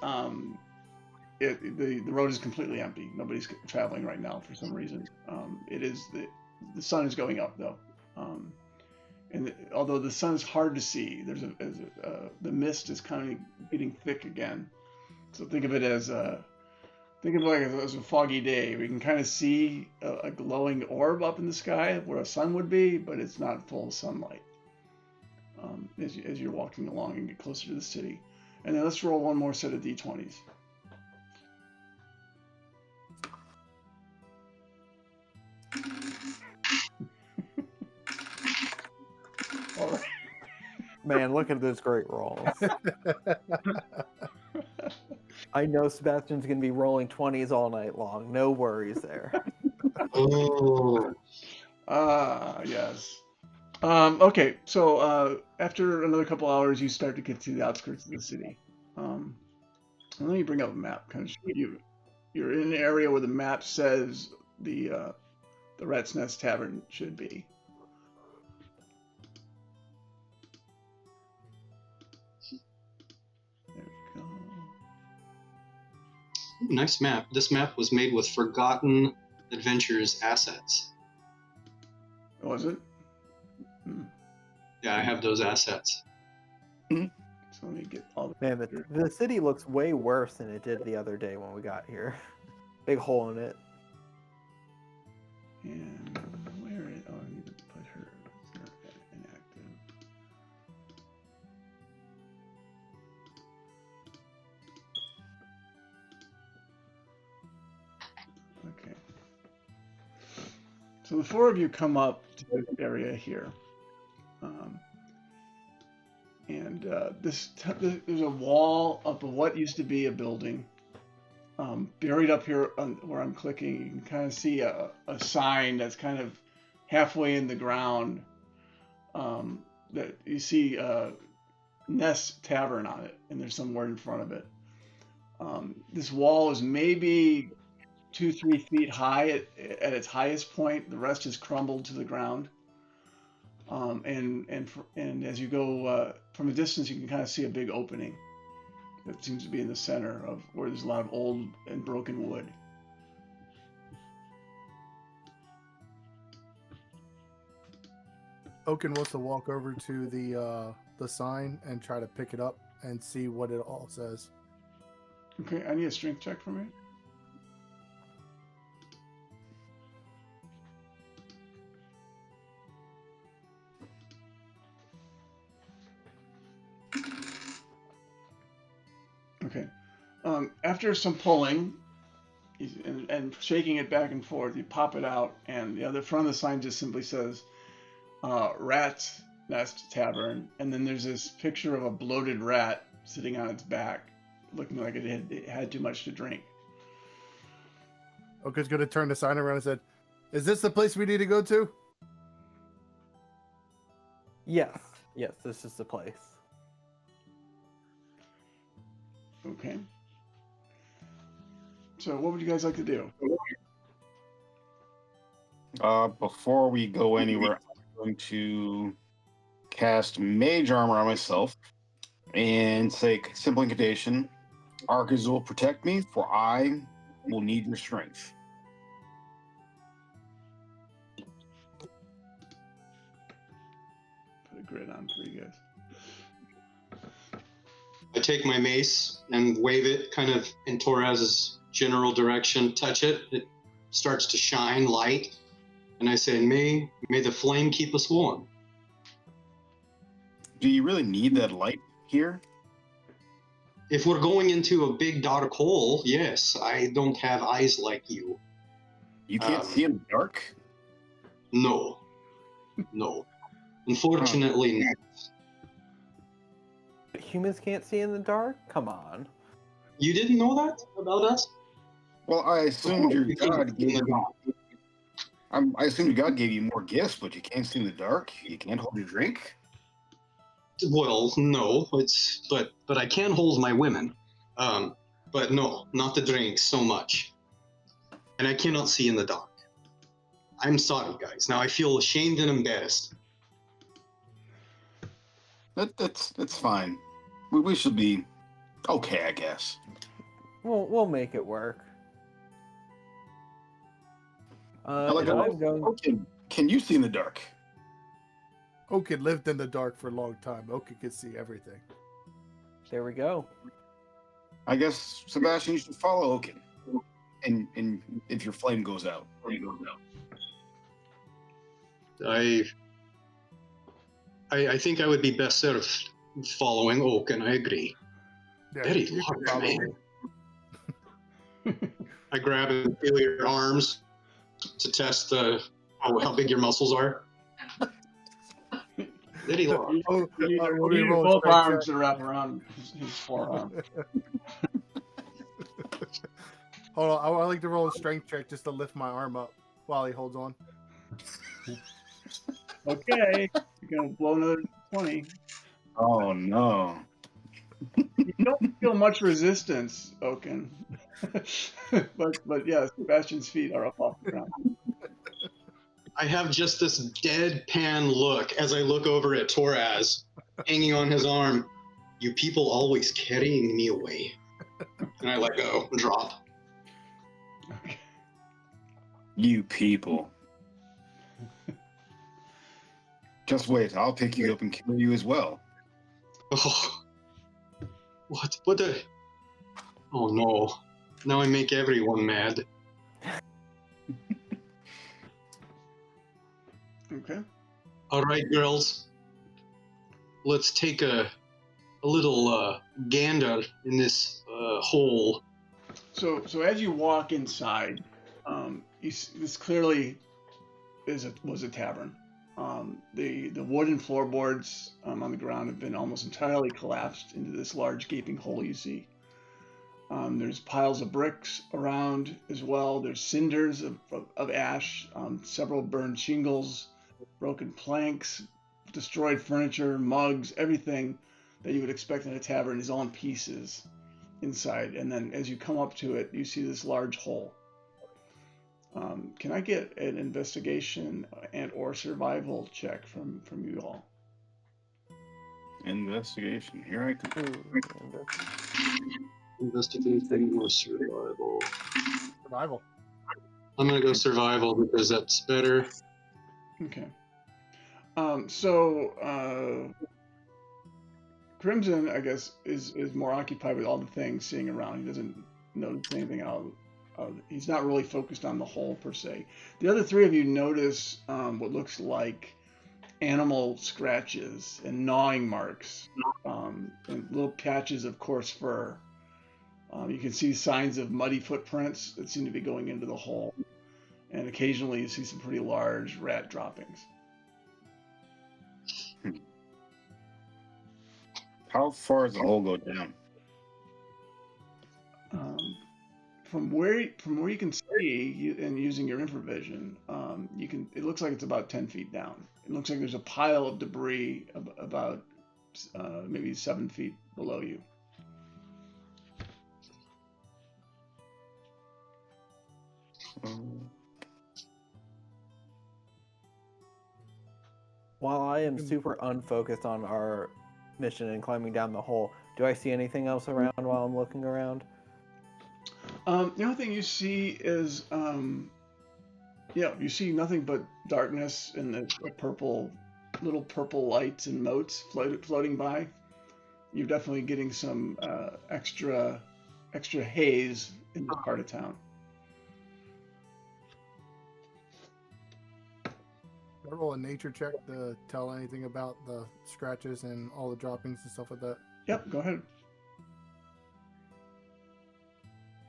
the road is completely empty. Nobody's traveling right now for some reason. It is the sun is going up though, and although the sun is hard to see, the mist is kind of getting thick again. So think of it as a foggy day. We can kind of see a glowing orb up in the sky where a sun would be, but it's not full sunlight. As you're walking along and get closer to the city. And then let's roll one more set of d20s. All right. Man, look at those great rolls. I know Sebastian's going to be rolling 20s all night long. No worries there. Oh, Yes. Okay, so after another couple hours, you start to get to the outskirts of the city. Let me bring up a map, kind of show you. You're in an area where the map says the Rat's Nest Tavern should be. There we go. nice map. This map was made with Forgotten Adventures assets. Was it? Hmm. Yeah, I have those assets. So let me get all the. Man, the city looks way worse than it did the other day when we got here. Big hole in it. And where is? Oh, I need to put her inactive. Okay. So the four of you come up to this area here. There's a wall up of what used to be a building. Buried up here where I'm clicking, you can kind of see a sign that's kind of halfway in the ground. That you see Nest Tavern on it, and there's some word in front of it. This wall is maybe 2-3 feet high at its highest point. The rest is crumbled to the ground. And as you go from a distance, you can kind of see a big opening that seems to be in the center of where there's a lot of old and broken wood. Oaken wants to walk over to the sign and try to pick it up and see what it all says. Okay, I need a strength check from you. Okay. After some pulling and shaking it back and forth, you pop it out, and the front of the sign just simply says Rat's Nest Tavern, and then there's this picture of a bloated rat sitting on its back, looking like it had too much to drink. Oaken's going to turn the sign around and said, "Is this the place we need to go to?" Yes, this is the place. Okay. So what would you guys like to do? Before we go anywhere, I'm going to cast Mage Armor on myself and say simple incantation. Archers will protect me, for I will need your strength. Put a grid on for you guys. I take my mace and wave it kind of in Torraz's general direction, touch it. It starts to shine light. and I say, may the flame keep us warm. Do you really need that light here? If we're going into a big dark hole, yes, I don't have eyes like you. You can't see in the dark? No. Unfortunately, not. Humans can't see in the dark? Come on. You didn't know that about us? Well, I assumed your You can't God see in gave the you. dark. I assumed your God gave you more gifts, but you can't see in the dark. You can't hold your drink. Well, no, but I can hold my women. But no, not the drinks so much. And I cannot see in the dark. I'm sorry, guys. Now I feel ashamed and embarrassed. That's fine. We should be okay, I guess. We'll make it work. Like, and I'm going. okay, can you see in the dark? Oaken lived in the dark for a long time. Oaken could see everything. There we go. I guess Sebastian, you should follow Oaken. And if your flame goes out. I think I would be best served following Oak, and I agree. Yeah, Very you can large, follow man. me. I grab and feel your arms to test how big your muscles are. Very large. Oh, You need, when you we need roll both strength arms check- to wrap around his forearm. Hold on, I would like to roll a strength check just to lift my arm up while he holds on. Okay, you're gonna blow another 20. Oh no. You don't feel much resistance, Oaken. but yeah, Sebastian's feet are up off the ground. I have just this deadpan look as I look over at Toraz, hanging on his arm. You people always carrying me away. And I let go and drop. Okay. You people. Just wait, I'll pick you up and kill you as well. Oh, what? What the? Oh no! Now I make everyone mad. Okay. All right, girls. Let's take a little gander in this hole. So as you walk inside, this clearly was a tavern. The wooden floorboards on the ground have been almost entirely collapsed into this large gaping hole you see. There's piles of bricks around as well. There's cinders of ash, several burned shingles, broken planks, destroyed furniture, mugs, everything that you would expect in a tavern is all in pieces inside. And then as you come up to it, you see this large hole. Can I get an investigation and or survival check from you all? Investigation. Here I come. Investigation or survival? Survival. I'm gonna go survival because that's better. Okay. Crimson, I guess, is more occupied with all the things seeing around. He doesn't notice anything out. He's not really focused on the hole per se. The other three of you notice what looks like animal scratches and gnawing marks, and little patches of coarse fur. You can see signs of muddy footprints that seem to be going into the hole, and occasionally you see some pretty large rat droppings. How far does the hole go down? From where you can see, and using your infravision, it looks like it's about 10 feet down. It looks like there's a pile of debris about maybe 7 feet below you. While I am super unfocused on our mission and climbing down the hole, do I see anything else around while I'm looking around? The only thing you see is, you see nothing but darkness and the little purple lights and motes floating by. You're definitely getting some extra haze in this part of town. Can I roll a nature check to tell anything about the scratches and all the droppings and stuff like that? Yep, go ahead.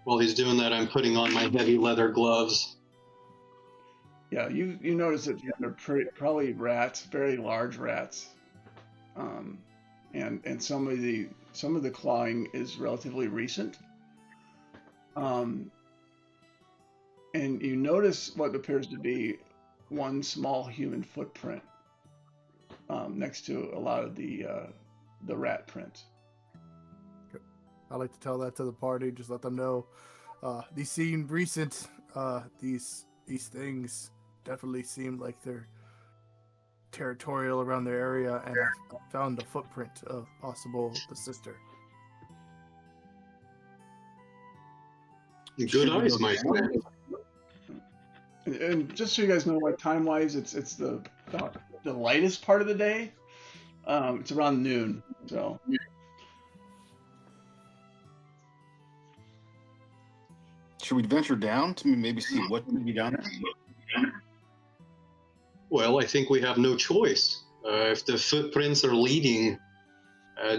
While he's doing that, I'm putting on my heavy leather gloves. Yeah, you notice that they're probably rats, very large rats, and some of the clawing is relatively recent. And you notice what appears to be one small human footprint next to a lot of the rat prints. I like to tell that to the party. Just let them know these seem recent. These things definitely seem like they're territorial around their area, and I found a footprint of possible the sister. Good eyes, my friend. And just so you guys know, like time-wise, it's the lightest part of the day. It's around noon, so. Should we venture down to maybe see what can be down there? Well, I think we have no choice. If the footprints are leading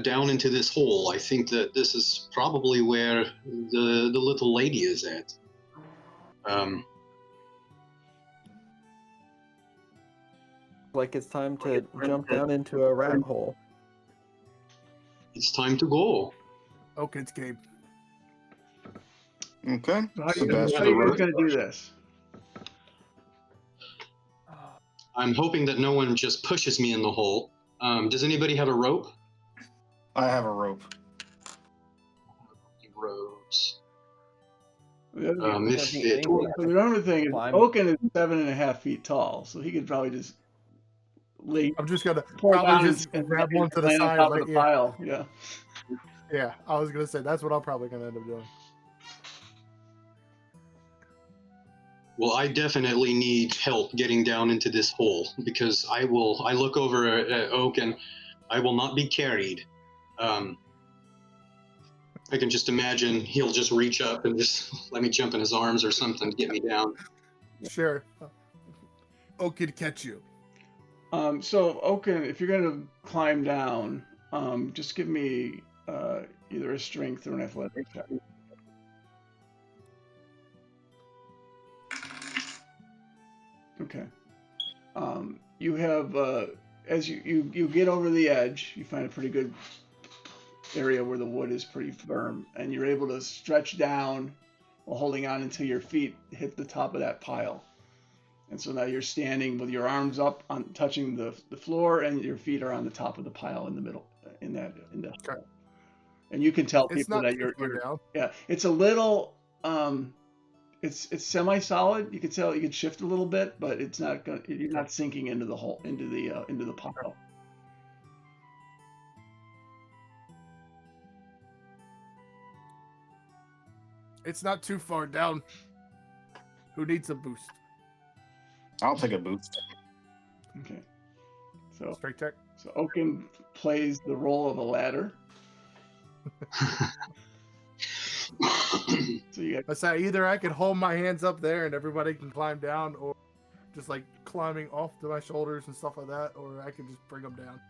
down into this hole, I think that this is probably where the little lady is at. Like it's time to jump down into a rat hole. It's time to go. Okay, it's game. Okay. So how Sebastian, are you guys going to do this? I'm hoping that no one just pushes me in the hole. Does anybody have a rope? I have a rope. Ropes. The other, If it, the other thing is, Climb. Oaken is 7.5 feet tall, so he could probably just lay I'm just gonna pull probably down just and grab one to the land on side. top Like, of the yeah, pile. Yeah. yeah, I was gonna say that's what I'm probably gonna end up doing. well, I definitely need help getting down into this hole because I look over at Oak and I will not be carried. I can just imagine he'll just reach up and just let me jump in his arms or something to get me down. Sure. Okay, to catch you. So Oaken, if you're going to climb down, just give me either a strength or an athletics check. Okay. You have as you get over the edge, you find a pretty good area where the wood is pretty firm, and you're able to stretch down while holding on until your feet hit the top of that pile. And so now you're standing with your arms up, on touching the floor, and your feet are on the top of the pile in the middle, in that. Okay. And you can tell It's people not that too far down. yeah, it's a little it's semi-solid. You can tell you can shift a little bit, but it's not going. You're not sinking into the hole, into the pile. It's not too far down. Who needs a boost? I'll take a boost. Okay. So Straight tech. Oaken plays the role of a ladder. So you got I say either I can hold my hands up there and everybody can climb down, or just like climbing off to my shoulders and stuff like that, or I can just bring them down.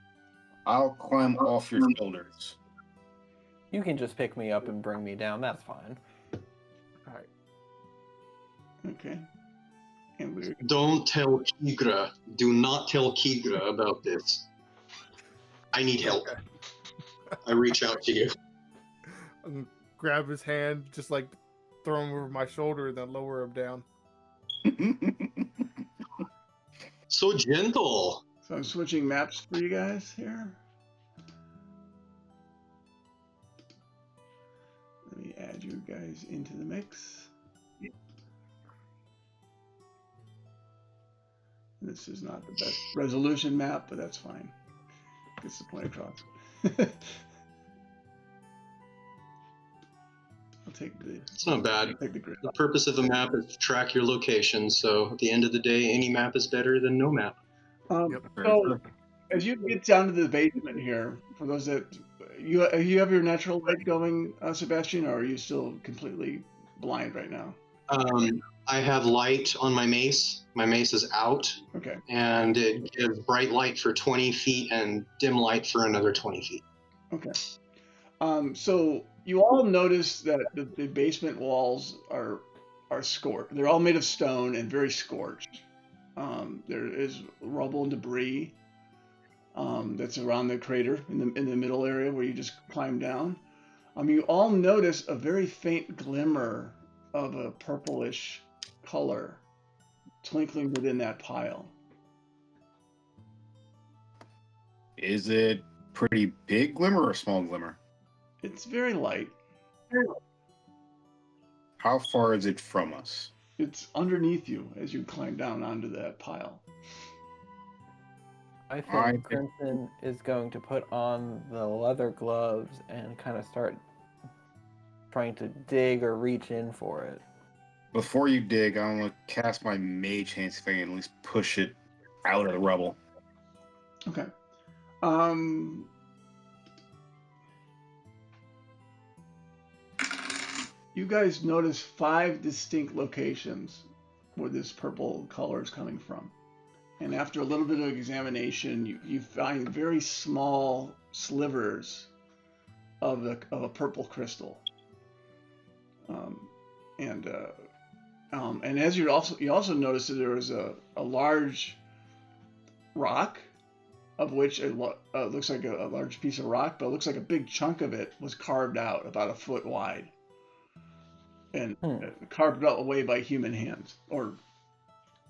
I'll climb off your shoulders. You can just pick me up and bring me down. That's fine. All right. okay. And we're Don't tell Kigra. Do not tell Kigra about this. I need help. I reach out to you. I'm gonna grab his hand, just like throw him over my shoulder, and then lower him down. So gentle. So I'm switching maps for you guys here. Let me add you guys into the mix. This is not the best resolution map, but that's fine. Gets the point across. I'll take the It's not bad. grid. The purpose of the map is to track your location. So at the end of the day, any map is better than no map. Yep. So as you get down to the basement here, for those that you have your natural light going, Sebastian, or are you still completely blind right now? I have light on my mace. My mace is out, Okay. and it gives bright light for 20 feet and dim light for another 20 feet. Okay. So you all notice that the basement walls are scorched. They're all made of stone and very scorched. There is rubble and debris that's around the crater in the middle area where you just climbed down. You all notice a very faint glimmer of a purplish color twinkling within that pile. Is it pretty big glimmer or small glimmer? It's very light. How far is it from us? It's underneath you as you climb down onto that pile. I think I- Crimson is going to put on the leather gloves and kind of start trying to dig or reach in for it. Before you dig, I want to cast my mage hand so I can at least push it out of the rubble. Okay. You guys notice 5 distinct locations where this purple color is coming from. And after a little bit of examination, you find very small slivers of a purple crystal. And as you also notice that there was a large rock, of which it looks like a large piece of rock, but it looks like a big chunk of it was carved out about a foot wide, and carved out away by human hands or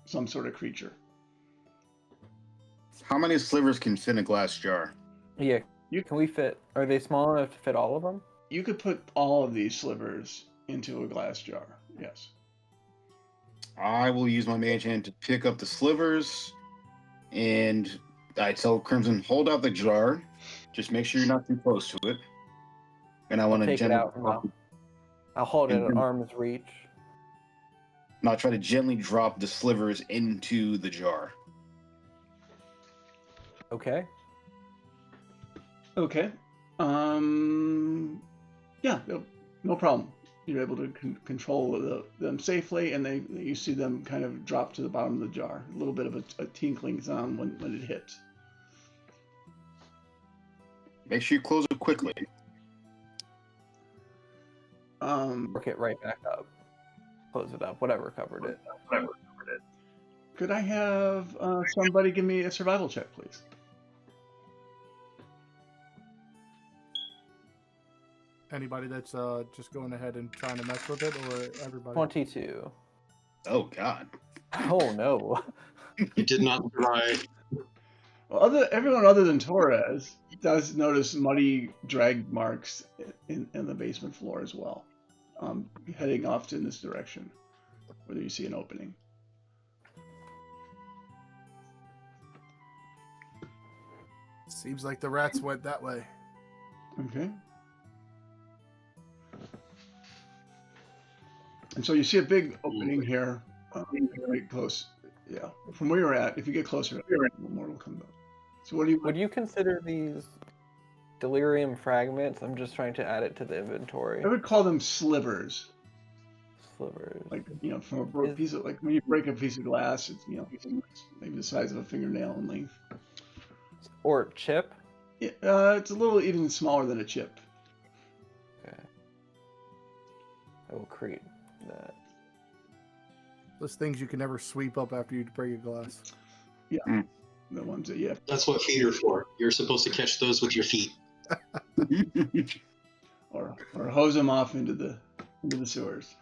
some sort of creature. How many slivers can fit in a glass jar? Yeah, can we fit? Are they small enough to fit all of them? You could put all of these slivers into a glass jar. Yes. I will use my mage hand to pick up the slivers, and I tell Crimson, hold out the jar. Just make sure you're not too close to it. And I want to Take it gently out. I'll hold it at And- arm's reach. and I'll try to gently drop the slivers into the jar. Okay. Okay. Yeah, no problem. You're able to control them safely, and you see them kind of drop to the bottom of the jar. A little bit of a tinkling sound when it hits. Make sure you close it quickly. Work it right back up. Close it up. Whatever covered it. Could I have somebody give me a survival check, please? Anybody that's just going ahead and trying to mess with it, or everybody? 22. Oh, God. Oh no. You did not try. Well, everyone other than Torres does notice muddy drag marks in the basement floor as well, heading off in this direction, where you see an opening. Seems like the rats went that way. Okay. And so you see a big opening here, very close. Yeah, from where you're at, if you get closer, more will come up. So what do you? Would you consider these delirium fragments? I'm just trying to add it to the inventory. I would call them slivers. Slivers. Like, from a broken piece of, like when you break a piece of glass, it's, it's maybe the size of a fingernail in length. Or chip? Yeah, it's a little even smaller than a chip. Okay. I will create that. Those things you can never sweep up after you break a glass. The ones that you have, That's what feet are for. You're supposed to catch those with your feet. or hose them off into the sewers.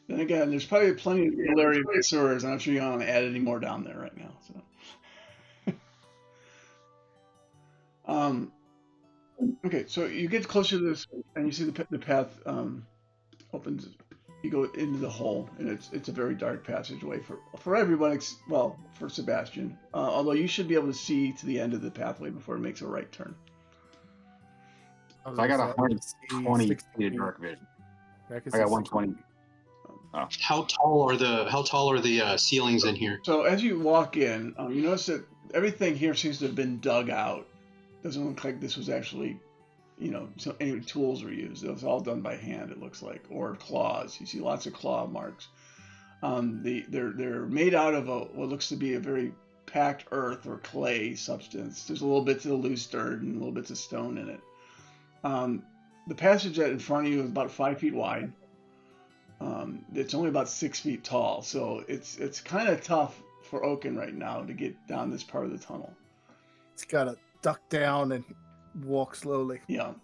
Then again, there's probably plenty of delirium sewers. I'm not sure you want to add any more down there right now. So, okay, so you get closer to this, and you see the path opens. You go into the hole, and it's a very dark passageway for everyone. Well, for Sebastian, although you should be able to see to the end of the pathway before it makes a right turn. I got 120 feet of dark vision. I got 120. How tall are the ceilings in here? So as you walk in, you notice that everything here seems to have been dug out. Doesn't look like this was actually so any tools were used. It was all done by hand, it looks like, or claws. You see lots of claw marks. They're made out of what looks to be a very packed earth or clay substance. There's a little bits of loose dirt and little bits of stone in it. The passage in front of you is about 5 feet wide. It's only about 6 feet tall, so it's kind of tough for Oaken right now to get down this part of the tunnel. It's got to duck down and walk slowly. Yeah.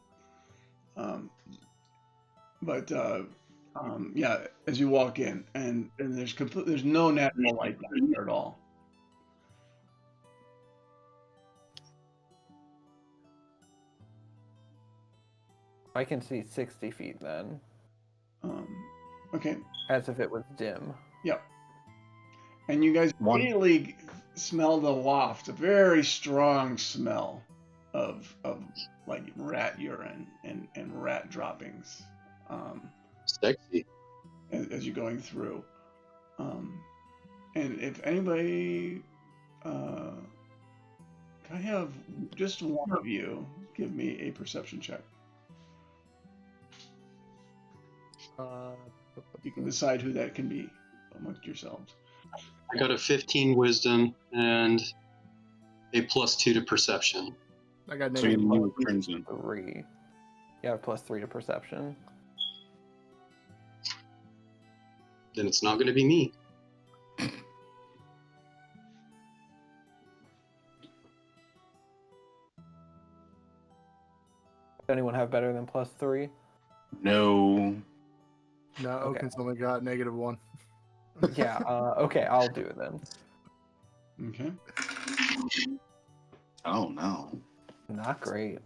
Yeah, as you walk in, and there's no natural light down here at all. I can see 60 feet then, Okay. as if it was dim. Yep. And you guys immediately smell the waft, a very strong smell of like rat urine and rat droppings. Sexy. As you're going through. And if anybody, can I have just one of you give me a perception check? You can decide who that can be amongst yourselves. I got a 15 wisdom and a +2 to perception. I got So you negative knew 1. Crimson. 3. You have +3 to perception. Then it's not going to be me. Does anyone have better than +3? No. No, Okay. Oaken's only got negative 1. Yeah, okay, I'll do it then. Okay. Oh no. Not great.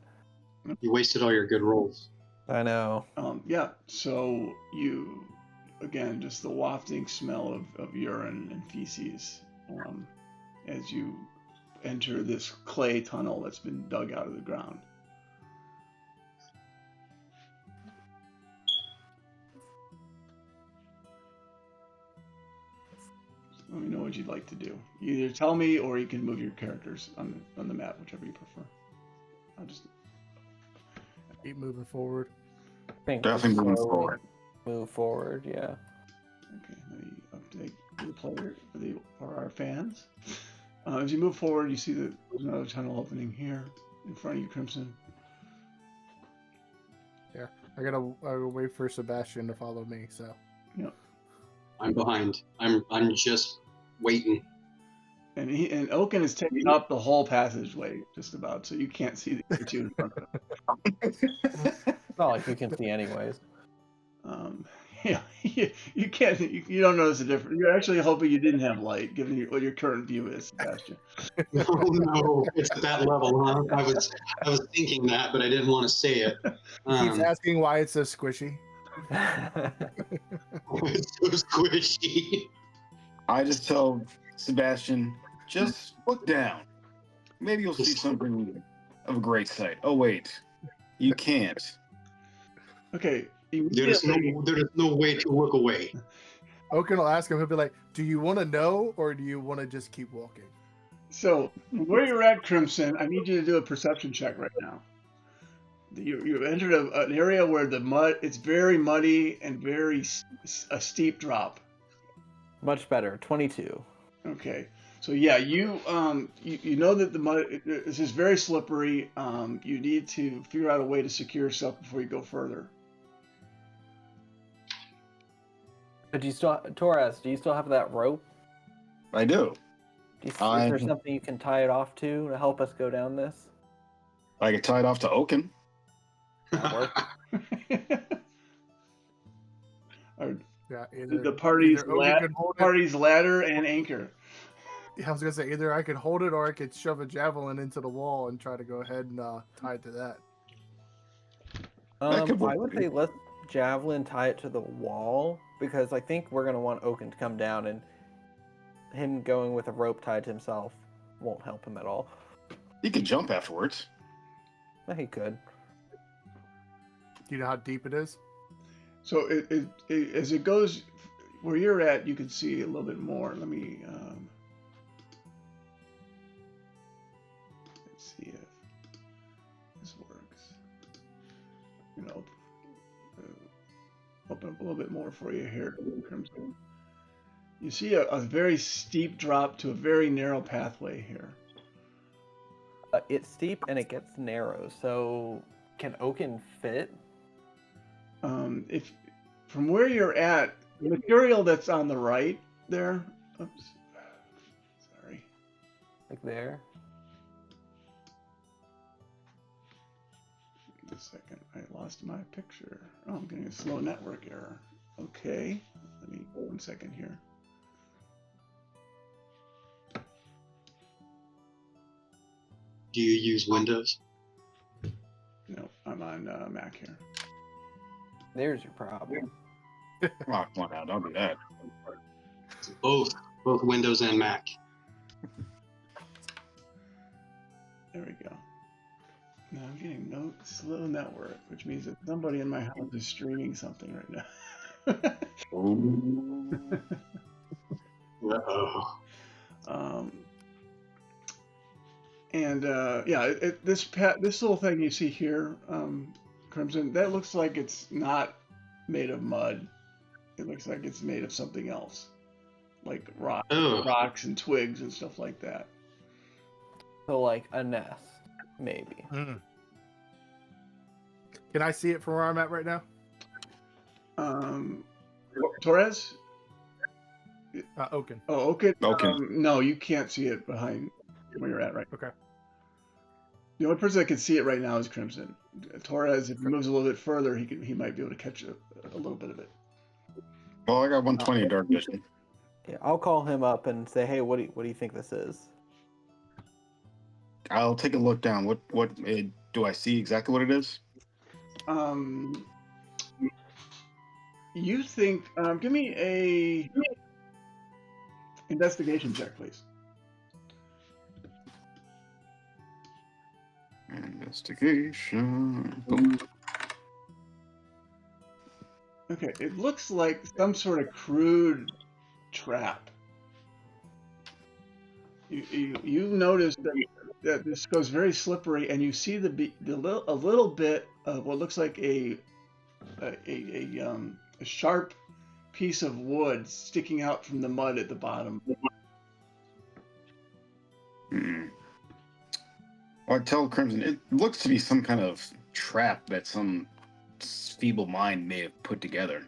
You wasted all your good rolls. I know. Yeah, so you, again, just the wafting smell of urine and feces as you enter this clay tunnel that's been dug out of the ground. Let me know what you'd like to do. You either tell me or you can move your characters on the map, whichever you prefer. I'll just Keep moving forward. I think Definitely moving slowly forward. Move forward, yeah. Okay, let me update the player for our fans. As you move forward, you see that there's another tunnel opening here in front of you, Crimson. I gotta wait for Sebastian to follow me. So I'm behind. I'm just waiting. And Oaken is taking up the whole passageway, just about, so you can't see the two in front of him. It's not like you can see anyways. Yeah, you can't. You don't notice the difference. You're actually hoping you didn't have light, given what your current view is, Sebastian. Oh no, it's at that level, huh? I was thinking that, but I didn't want to say it. he keeps asking why it's so squishy. It's so squishy. I just tell Sebastian, just look down. Maybe you'll see something of a great sight. Oh wait, you can't. Okay. There's no way to look away. Oaken will ask him. He'll be like, "Do you want to know, or do you want to just keep walking?" So, where you're at, Crimson, I need you to do a perception check right now. You entered an area where it's very muddy and a steep drop. Much better. 22. Okay. So yeah, you know that the mud is just very slippery. You need to figure out a way to secure yourself before you go further. But do you still, Torres, do you still have that rope? I do. Is there something you can tie it off to help us go down this? I get tied off to Oaken. That work? Yeah, The party's Oaken can hold it. party's ladder and anchor. I was gonna say either I could hold it or I could shove a javelin into the wall and try to go ahead and tie it to that. That could work, I would too. say let Javelin tie it to the wall, because I think we're going to want Oaken to come down, and him going with a rope tied to himself won't help him at all. He could jump afterwards. He could. Do you know how deep it is? So as it goes where you're at, you can see a little bit more. Let me let's see if this works. you know, open up a little bit more for you here, Crimson. You see a very steep drop to a very narrow pathway here. It's steep and it gets narrow, so can Oaken fit? If from where you're at, the material that's on the right there. Oops. Sorry. Like there? Wait a second. I lost my picture. Oh, I'm getting a slow network error. Okay. Let me 1 second here. Do you use Windows? No, I'm on Mac here. There's your problem. Oh, come on now, don't do that. Both Windows and Mac. There we go. Now I'm getting no slow network, which means that somebody in my house is streaming something right now. Uh-oh. Yeah, this little thing you see here, Crimson, that looks like it's not made of mud. It looks like it's made of something else, like rocks and twigs and stuff like that. So like a nest, maybe. Mm. Can I see it from where I'm at right now? Torres? Oaken. Oh, okay. Okay. No, you can't see it behind where you're at right. Okay. The only person that can see it right now is Crimson. Torres, if he moves a little bit further, he might be able to catch a little bit of it. Well, I got 120 dark vision. Yeah, I'll call him up and say, hey, what do you think this is? I'll take a look down. What do I see exactly what it is? You think? Give me a investigation check, please. Investigation. Boom. Okay, it looks like some sort of crude trap. You notice that this goes very slippery, and you see a little bit of what looks like a sharp piece of wood sticking out from the mud at the bottom. Well, I tell Crimson, it looks to be some kind of trap that some feeble mind may have put together.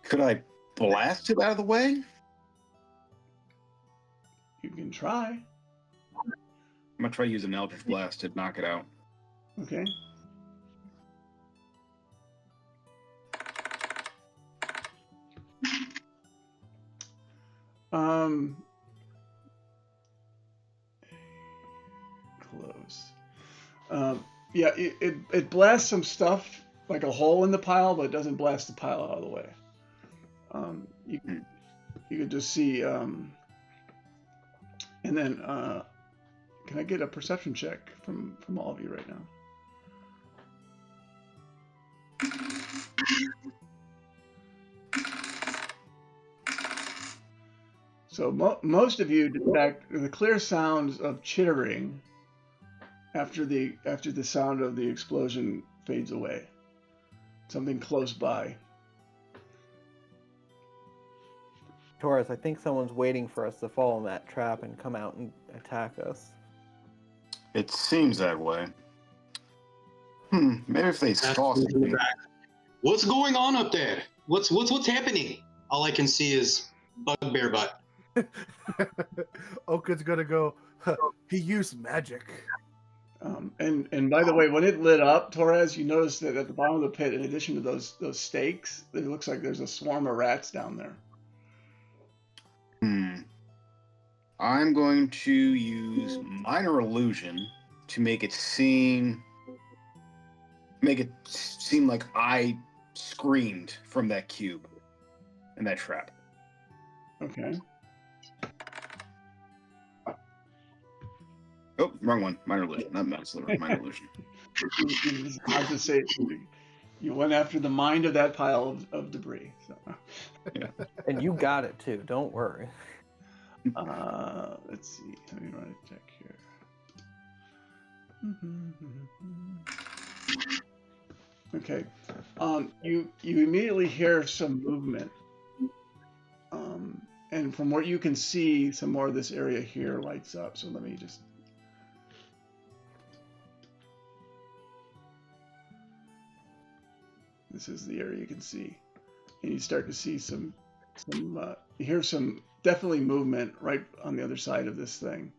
Could I blast it out of the way? You can try. I'm gonna try using Eldritch Blast to knock it out. Okay. Close. Yeah, it blasts some stuff like a hole in the pile, but it doesn't blast the pile out of the way. You can just see. And then, can I get a perception check from all of you right now? So most of you detect the clear sounds of chittering after the sound of the explosion fades away. Something close by. Torres, I think someone's waiting for us to fall in that trap and come out and attack us. It seems that way. Maybe if they saw something. What's going on up there? What's happening? All I can see is Bugbear Butt. Oaken's gonna go. He used magic. And by the way, when it lit up, Torres, you notice that at the bottom of the pit, in addition to those stakes, it looks like there's a swarm of rats down there. I'm going to use Minor Illusion to make it seem like I screamed from that cube and that trap. Okay. Oh, wrong one. Minor Illusion, not Minor Illusion. I have to say, you went after the mind of that pile of debris. So. Yeah. And you got it too. Don't worry. Let's see. Let me run a check here. Okay. You immediately hear some movement. And from what you can see, some more of this area here lights up. So let me just. This is the area you can see, and you start to see some. You hear some definitely movement right on the other side of this thing.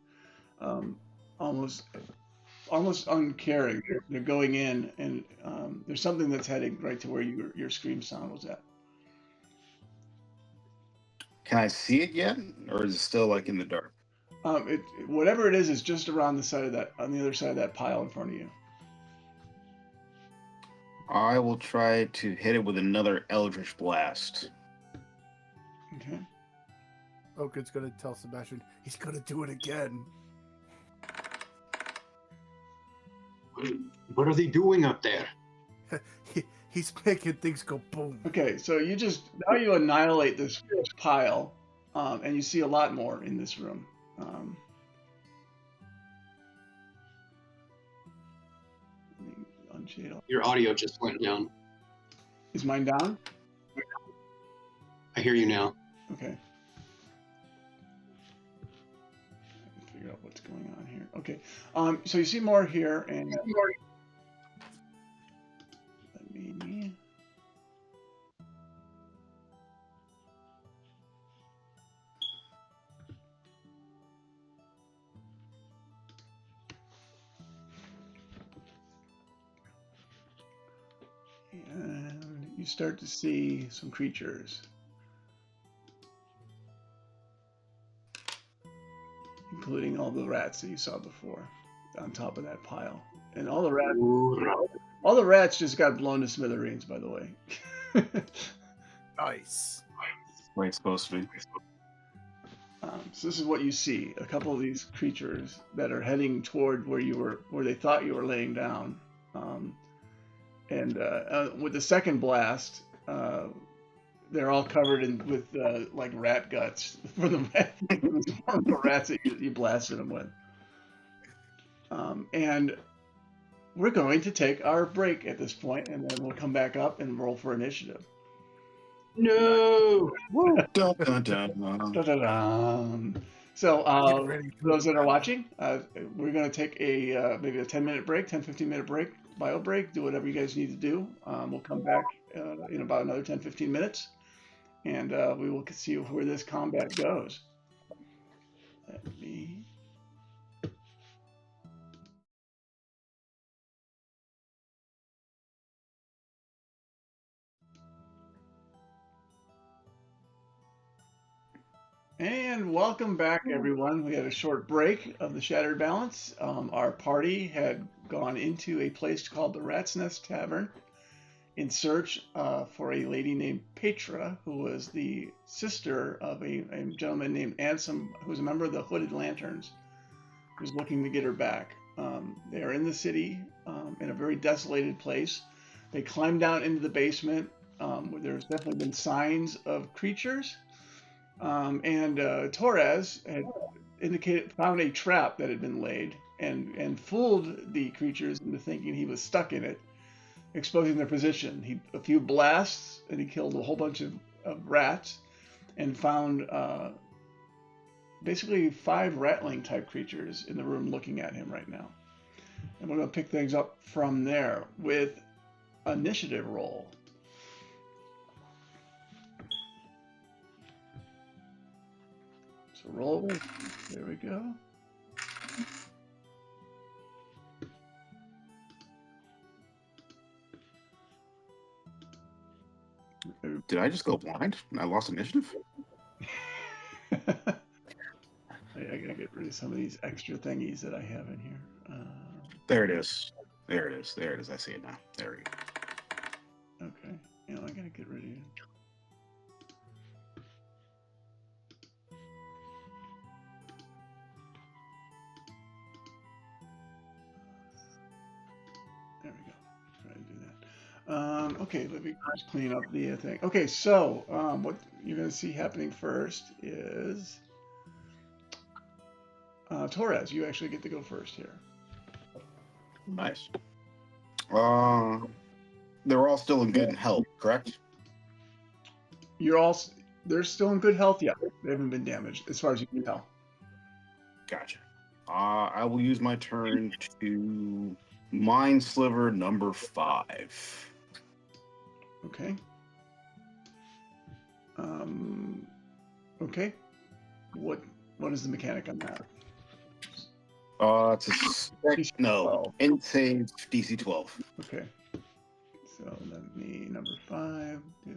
Almost uncaring. They're going in, and there's something that's heading right to where your scream sound was at. Can I see it yet, or is it still like in the dark? Whatever it is just around the side of that, on the other side of that pile in front of you. I will try to hit it with another Eldritch Blast. Okay. Okin's gonna tell Sebastian he's gonna do it again. What are they doing up there? He's making things go boom. Okay, so now you annihilate this first pile, and you see a lot more in this room. Let me unshade all. Your audio just went down. Is mine down? I hear you now. Okay. I can figure out what's going on here. Okay. So you see more here, and let me. And you start to see some creatures, including all the rats that you saw before on top of that pile. And all the rats just got blown to smithereens, by the way. Nice. Where it's supposed to be. So this is what you see: a couple of these creatures that are heading toward where they thought you were laying down. And with the second blast, they're all covered with like rat guts for the rats that you blasted them with. And we're going to take our break at this point, and then we'll come back up and roll for initiative. No. Dun, dun, dun. Da-da-dum. So for those that are watching, we're going to take a maybe a 10-minute break, 10-15-minute break, bio break, do whatever you guys need to do. We'll come back in about another 10-15 minutes, and we will see where this combat goes. Let me... And welcome back, everyone. We had a short break of the Shattered Balance. Our party had gone into a place called the Rat's Nest Tavern in search for a lady named Petra, who was the sister of a gentleman named Ansem, who was a member of the Hooded Lanterns, who was looking to get her back. They are in the city, in a very desolated place. They climbed down into the basement, where there's definitely been signs of creatures. And Torres had found a trap that had been laid and fooled the creatures into thinking he was stuck in it, exposing their position. A few blasts, and he killed a whole bunch of rats, and found basically 5 ratling type creatures in the room looking at him right now. And we're going to pick things up from there with initiative roll. So roll. There we go. Did I just go blind? I lost initiative? I gotta get rid of some of these extra thingies that I have in here. There it is. There it is. There it is. I see it now. There we go. Okay. I gotta get rid of you. There we go. Try to do that. Okay, let me just clean up the thing. Okay, so what you're going to see happening first is Torres. You actually get to go first here. Nice. They're all still in good health, correct? You're all they're still in good health. Yeah, they haven't been damaged as far as you can tell. Gotcha. I will use my turn to Mind Sliver number 5. Okay. Okay. What is the mechanic on that? It's a no. Int save DC 12. Okay. So let me number 5 do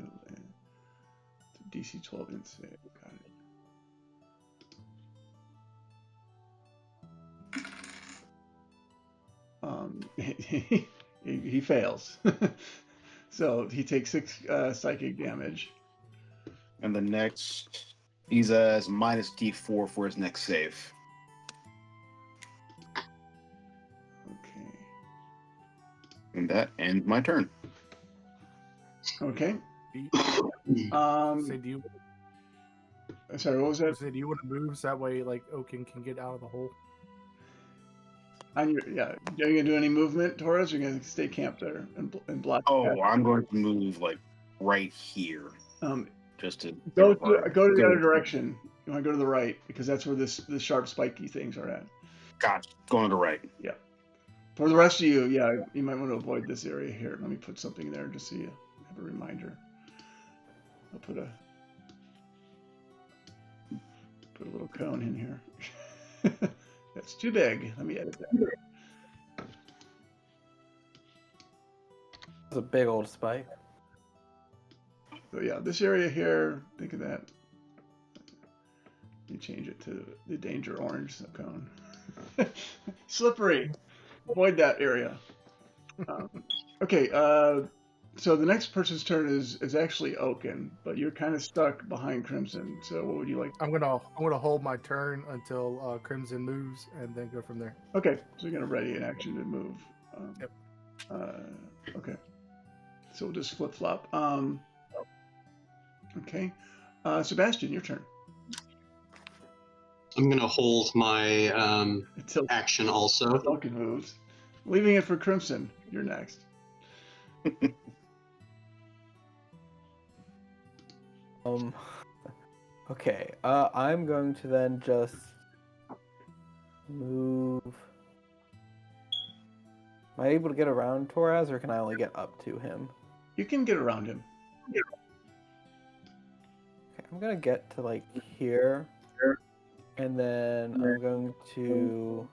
DC 12 int save. Got it. He fails. So he takes 6 psychic damage. And the next, he's as minus D4 for his next save. Okay. And that ends my turn. Okay. Say, do you Sorry, what was that? say, do you want to move so that way like Oaken can get out of the hole? On your, yeah. Are you gonna do any movement, Torres? Or are you gonna stay camped there and block? Oh, I'm going to move like right here, just to Go to the other direction. You want to go to the right because that's where the sharp spiky things are at. Gotcha. Going to the right. Yeah. For the rest of you, yeah, you might want to avoid this area here. Let me put something there just so you have a reminder. I'll put a little cone in here. That's too big. Let me edit that. It's a big old spike. So yeah, this area here, think of that. You change it to the danger orange cone. Slippery. Avoid that area. Okay, so the next person's turn is actually Oaken, but you're kind of stuck behind Crimson. So what would you like? I'm gonna hold my turn until Crimson moves and then go from there. Okay, so you're gonna ready an action to move. Yep. Okay. So we'll just flip flop. Okay. Sebastian, your turn. I'm gonna hold my Until action also. Oaken moves. Leaving it for Crimson. You're next. Okay. I'm going to then just move. Am I able to get around Torres, or can I only get up to him? You can get around him. Okay, I'm gonna get to like here, and then I'm going to.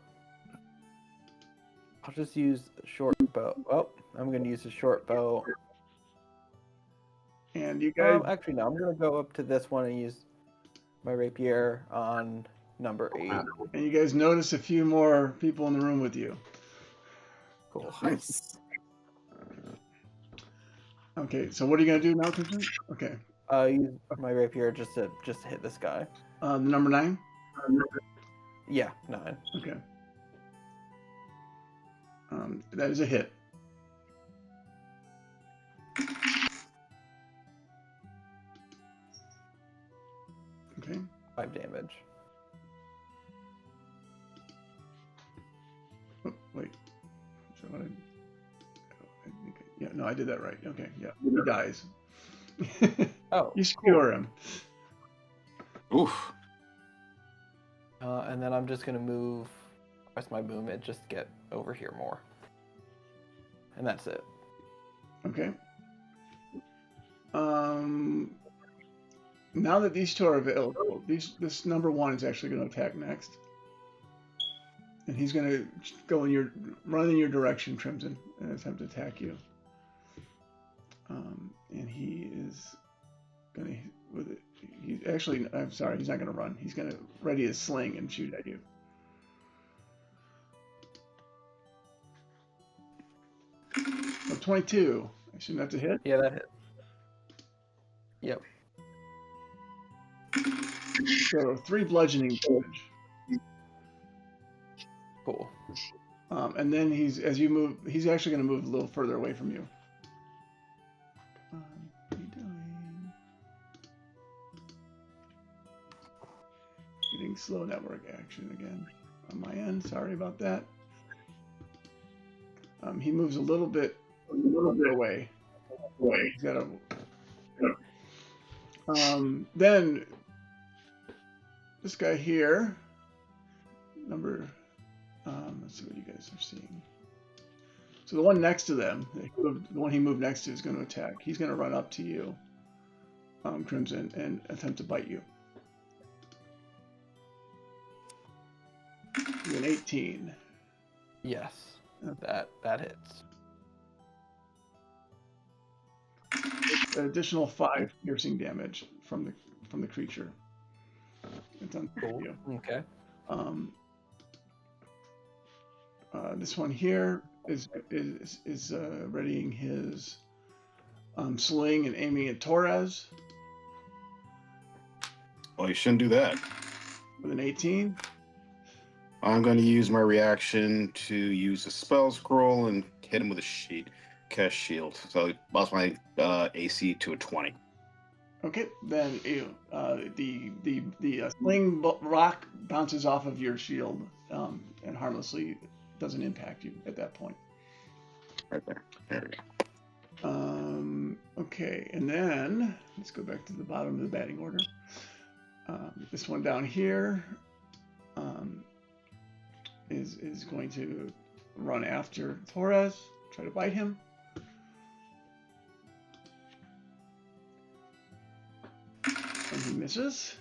I'll just use a short bow. Oh, I'm gonna use a short bow. And you guys. Actually, no. I'm gonna go up to this one and use my rapier on number 8. And you guys notice a few more people in the room with you. Cool. Nice. Okay, so what are you gonna do now, Crimson? Okay. Use my rapier just to hit this guy. The number 9. Yeah, 9. Okay. That is a hit. Okay. 5 damage. Oh, wait. Is that what yeah, no, I did that right. Okay, yeah. He dies. Oh. You skewer him. Oof. And then I'm just gonna move rest my movement, just get over here more. And that's it. Okay. Now that these two are available, this number 1 is actually going to attack next, and he's going to go run in your direction, Crimson, and attempt to attack you. And he is going to with it. I'm sorry, he's not going to run. He's going to ready his sling and shoot at you. So 22. I assume that's a hit. Yeah, that hit. Yep. So 3 bludgeoning damage. Cool. And then as you move, he's actually going to move a little further away from you. What are you doing? Getting slow network action again on my end. Sorry about that. He moves a little bit away. He's got a. Then this guy here, number. Let's see what you guys are seeing. So the one next to them, the one he moved next to, is going to attack. He's going to run up to you, Crimson, and attempt to bite you. You're an 18. Yes, that hits. An additional 5 piercing damage from the creature. It's on Cool. you. Okay. This one here is readying his sling and aiming at Torres Well, you shouldn't do that. with an 18. I'm going to use my reaction to use a spell scroll and hit him with a cast shield. So I lost my AC to a 20. Okay, then the sling rock bounces off of your shield and harmlessly doesn't impact you at that point. Right there. There we go. Okay, and then let's go back to the bottom of the batting order. This one down here is going to run after Torres, try to bite him. And he misses,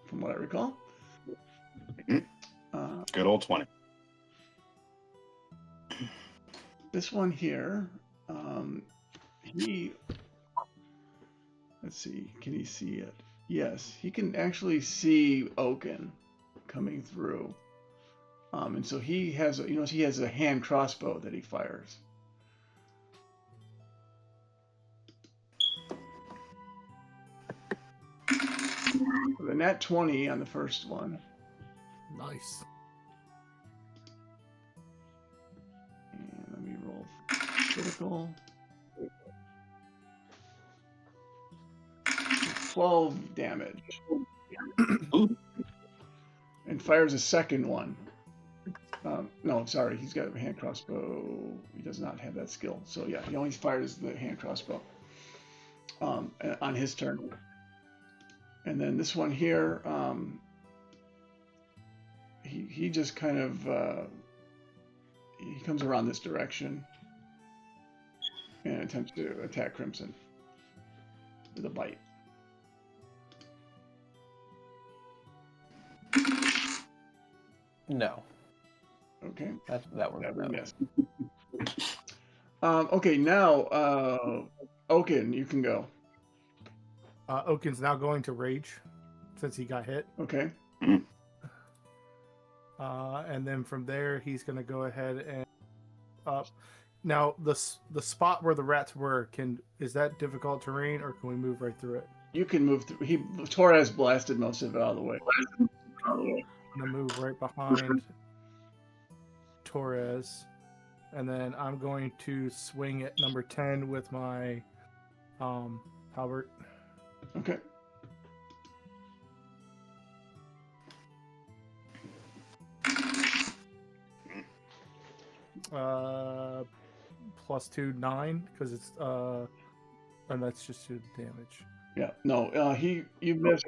from what I recall. Good old 20. This one here, let's see, can he see it? Yes, he can actually see Oaken coming through. And so he has a hand crossbow that he fires. The nat 20 on the first one. Nice. And let me roll critical. 12 damage. Ooh. And fires a second one. No, sorry, he's got a hand crossbow. He does not have that skill. So yeah, he only fires the hand crossbow on his turn. And then this one here, he just kind of he comes around this direction and attempts to attack Crimson with a bite. No, Okay, that one. that No. would miss. Okay, now Oaken, you can go. Oaken's now going to rage since he got hit. Okay. And then from there, he's going to go ahead and up. Now, the spot where the rats were, is that difficult terrain, or can we move right through it? You can move through. Torres blasted most of it out of the way. I'm going to move right behind Torres. And then I'm going to swing at number 10 with my halberd. Okay. +2, 9, because it's and that's just 2 damage. Yeah. No. You missed.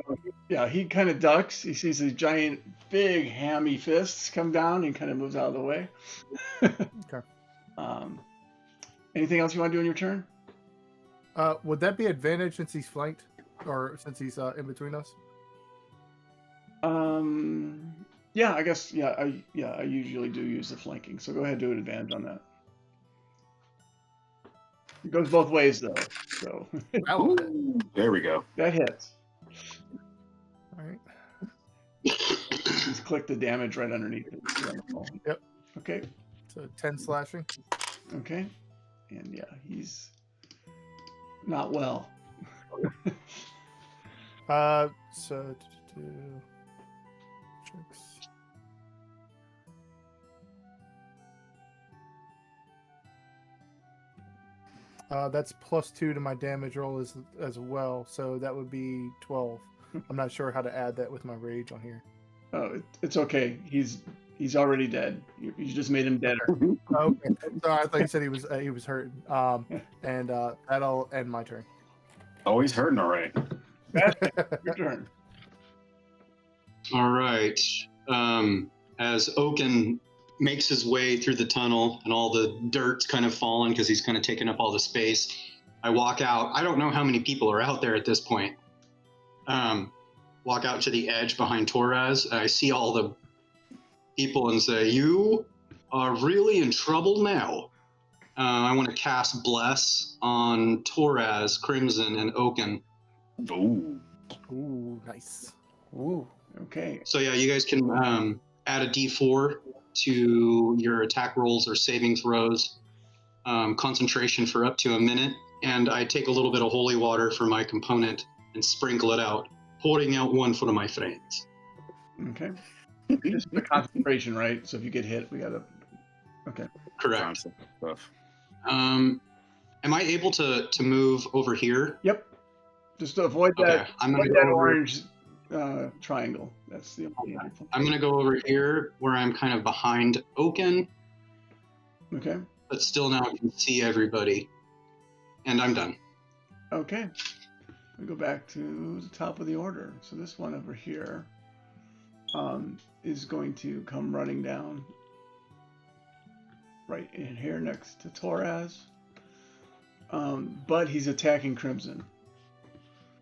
Yeah. He kind of ducks. He sees these giant, big, hammy fists come down and kind of moves out of the way. Okay. Anything else you want to do on your turn? Would that be advantage since he's flanked, or since he's in between us? Yeah. I guess. Yeah. I usually do use the flanking. So go ahead and do an advantage on that. It goes both ways though. So That will hit. There we go. that hits. All right. Just click the damage right underneath it. Yep. Okay. So 10 slashing. Okay. And yeah, he's not well. So checks. That's +2 to my damage roll as well, so that would be 12. I'm not sure how to add that with my rage on here. Oh, it's okay. He's He's already dead. You just made him deader. Okay. Sorry, I thought you said he was hurting. And that'll end my turn. Oh, he's hurting already. Your turn. All right. As Oaken makes his way through the tunnel and all the dirt's kind of fallen because he's kind of taking up all the space, I walk out. I don't know how many people are out there at this point. Walk out to the edge behind Torres. And I see all the people and say, "You are really in trouble now." I want to cast Bless on Torres, Crimson, and Oaken. Ooh. Ooh, nice. Ooh. Okay. So yeah, you guys can add a D4 to your attack rolls or saving throws. Concentration for up to a minute, and I take a little bit of holy water for my component and sprinkle it out, pouring out one for my friends. Okay. Just the concentration, right? So if you get hit, we gotta. Okay. Correct. Stuff. Am I able to move over here? Yep. Just to avoid that. Okay, I'm gonna Avoid go that over. orange triangle. That's the. I'm gonna go over here where I'm kind of behind Oaken, Okay. but still now I can see everybody. And I'm done. Okay. We go back to the top of the order. So this one over here is going to come running down right in here next to Torres. But he's attacking Crimson.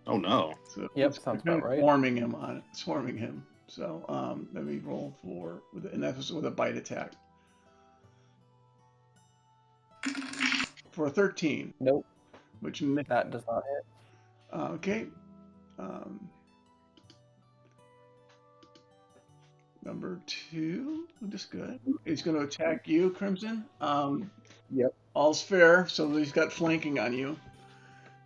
Oh no. So Yep, it's sounds been about right. Swarming him. So let me roll and that was with a bite attack. For a 13. Nope, Which that does not hit. okay. Number 2, just good. He's going to attack you, Crimson. Yep. All's fair, so he's got flanking on you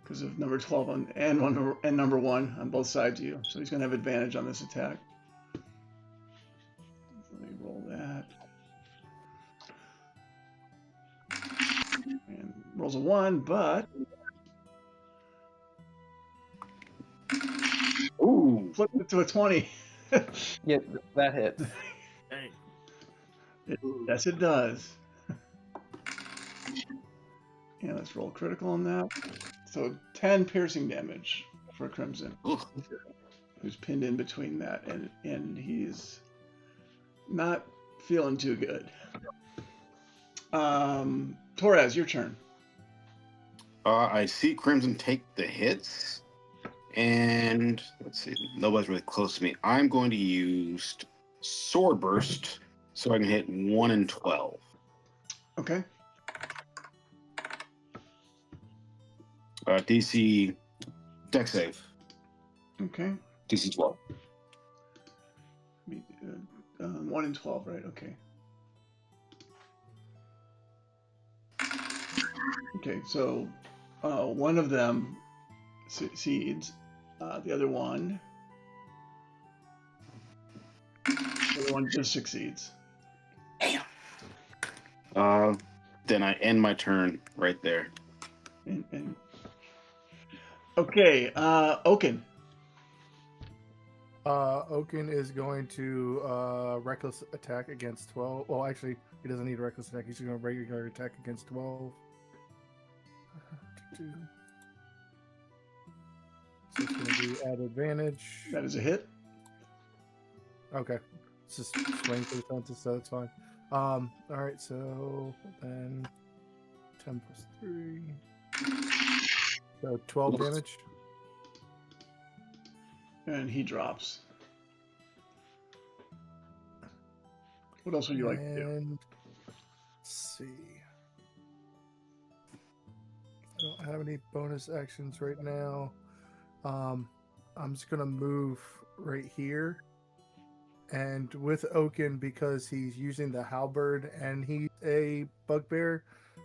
because of number 12 and number 1 on both sides of you. So he's going to have advantage on this attack. Let me roll that. And rolls a 1, but Ooh. flipped it to a 20. Yeah, that hits. Yes, it does. Yeah, let's roll critical on that. So 10 piercing damage for Crimson, Ooh. who's pinned in between that, and he's not feeling too good. Torres, your turn. I see Crimson take the hits, and let's see, nobody's really close to me. I'm going to use Sword Burst so I can hit 1 and 12. Okay. DC Dex save. Okay. DC 12. 1 and 12, right? Okay. Okay, so one of them succeeds. The other one just succeeds. Then I end my turn right there. And okay, Oaken. Oaken is going to reckless attack against 12. Well, actually, he doesn't need reckless attack. He's going to regular attack against 12. So it's going to be at advantage. That is a hit. Okay. It's just swing for the fences, so that's fine. All right, so then 10 plus 3. So 12 damage. And he drops. What else would you like to do? And let's see. I don't have any bonus actions right now. I'm just gonna move right here. And with Oaken, because he's using the halberd and he's a bugbear,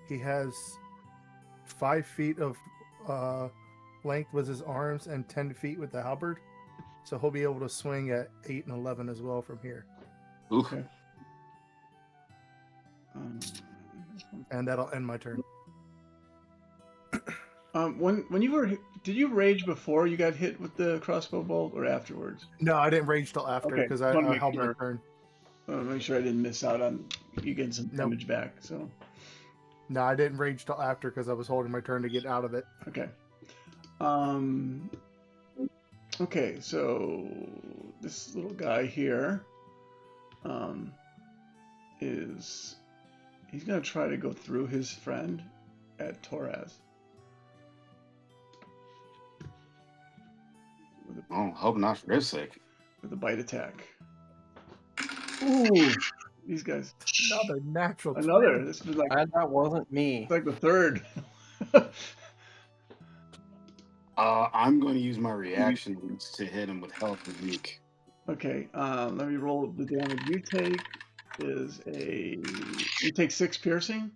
he has 5 feet of length with his arms and 10 feet with the halberd. So he'll be able to swing at 8 and 11 as well from here. Ooh. Okay. And that'll end my turn. When you were, did you rage before you got hit with the crossbow bolt or afterwards? No, I didn't rage till after Okay, because just wanna I make held sure. my turn. Make sure I didn't miss out on you getting some Nope. damage back. So No, I didn't rage till after because I was holding my turn to get out of it. okay. Okay, so this little guy here is he's gonna try to go through his friend at Torres. Oh, hope not for his sake. With a bite attack. Ooh, these guys. Another natural. Another. 20. This was like That wasn't me. it's like the third. I'm going to use my reactions to hit him with Health Rebuke. Okay, let me roll the damage you take. You take 6 piercing,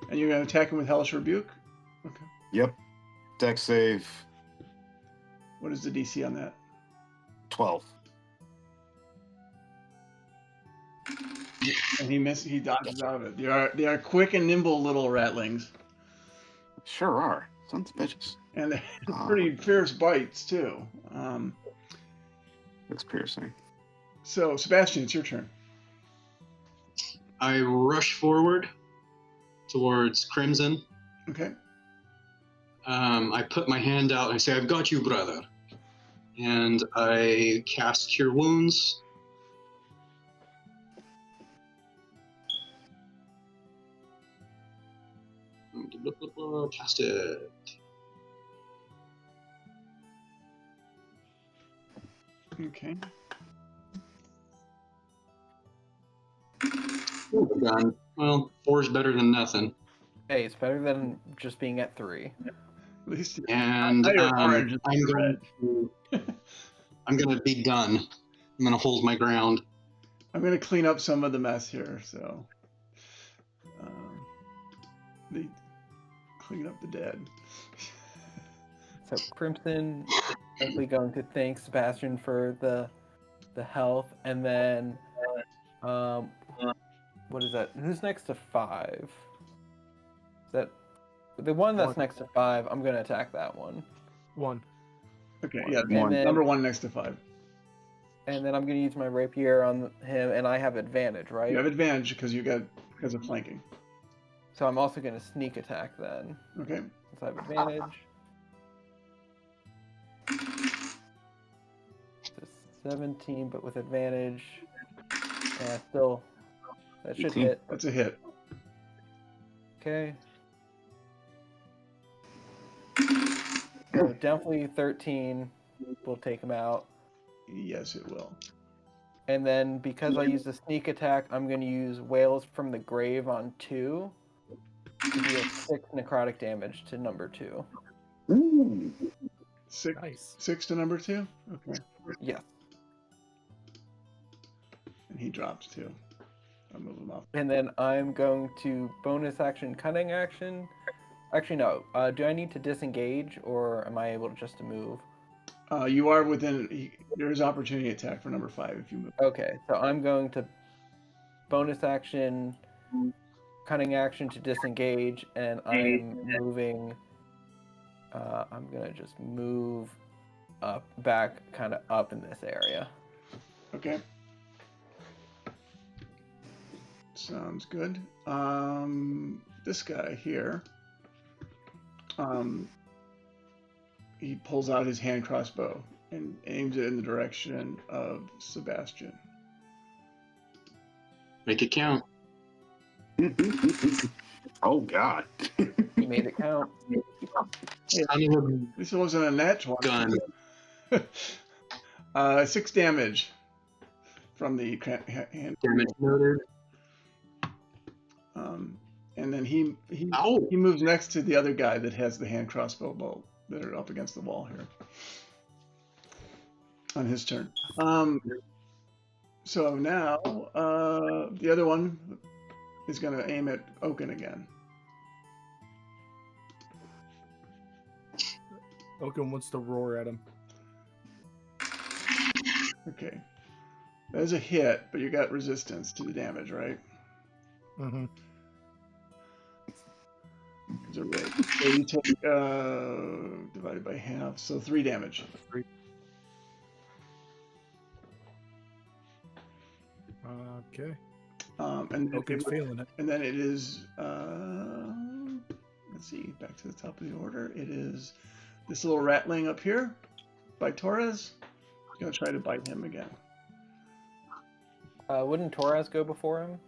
and you're gonna attack him with Hellish Rebuke. Okay. Yep. Dex save What is the DC on that? 12. And he dodges out of it. They are quick and nimble little ratlings, Sure are. Sons of bitches. and they're pretty fierce bites too. That's piercing. So Sebastian, it's your turn. I rush forward towards Crimson. Okay. I put my hand out and I say, "I've got you, brother." And I cast Cure Wounds. Cast it. Okay. Done. Well, 4 is better than nothing. Hey, it's better than just being at 3. At least And Higher orange is I'm going to. I'm going to be done. I'm going to hold my ground. I'm gonna clean up some of the mess here. So, they clean up the dead. So Crimson definitely going to thank Sebastian for the health, and then what is that? Who's next to 5? Is that the one that's One. next to 5? I'm gonna attack that one, 1. Okay, yeah, And then- number 1 next to 5. and then I'm gonna use my rapier on him, and I have advantage, right? You have advantage because of flanking. So I'm also gonna sneak attack then, Okay. since I have advantage. So 17, but with advantage. Yeah, still, that should 18. hit. That's a hit. Okay. So definitely 13 will take him out. Yes, it will. And then because I used the sneak attack, I'm going to use Wails from the Grave on 2 to deal 6 necrotic damage to number 2. Ooh. 6 Nice. to number 2. Okay. Yes. And he drops 2. I'll move him up. And then I'm going to bonus action, cunning action. Actually, no. Do I need to disengage, or am I able just to move? You are within. There is opportunity attack for number 5 if you move. Okay, so I'm going to bonus action, cunning action to disengage, and I'm moving. I'm gonna just move back, kind of up in this area. Okay. Sounds good. This guy here. He pulls out his hand crossbow and aims it in the direction of Sebastian. Make it count. Oh, God. He made it count. Son of a At least it wasn't a natural. gun. 6 damage from the hand. Damage noted. And then he Ow! moves next to the other guy that has the hand crossbow bolt that are up against the wall here. On his turn. So now the other one is going to aim at Oaken again. Oaken wants to roar at him. Okay. That is a hit, but you got resistance to the damage, right? Mm-hmm. It's a rate. So you take divided by half, so 3 damage. Okay. And then Oaken's feeling it. and then it is. Let's see. Back to the top of the order. It is this little ratling up here by Torres. He's gonna try to bite him again. Wouldn't Torres go before him?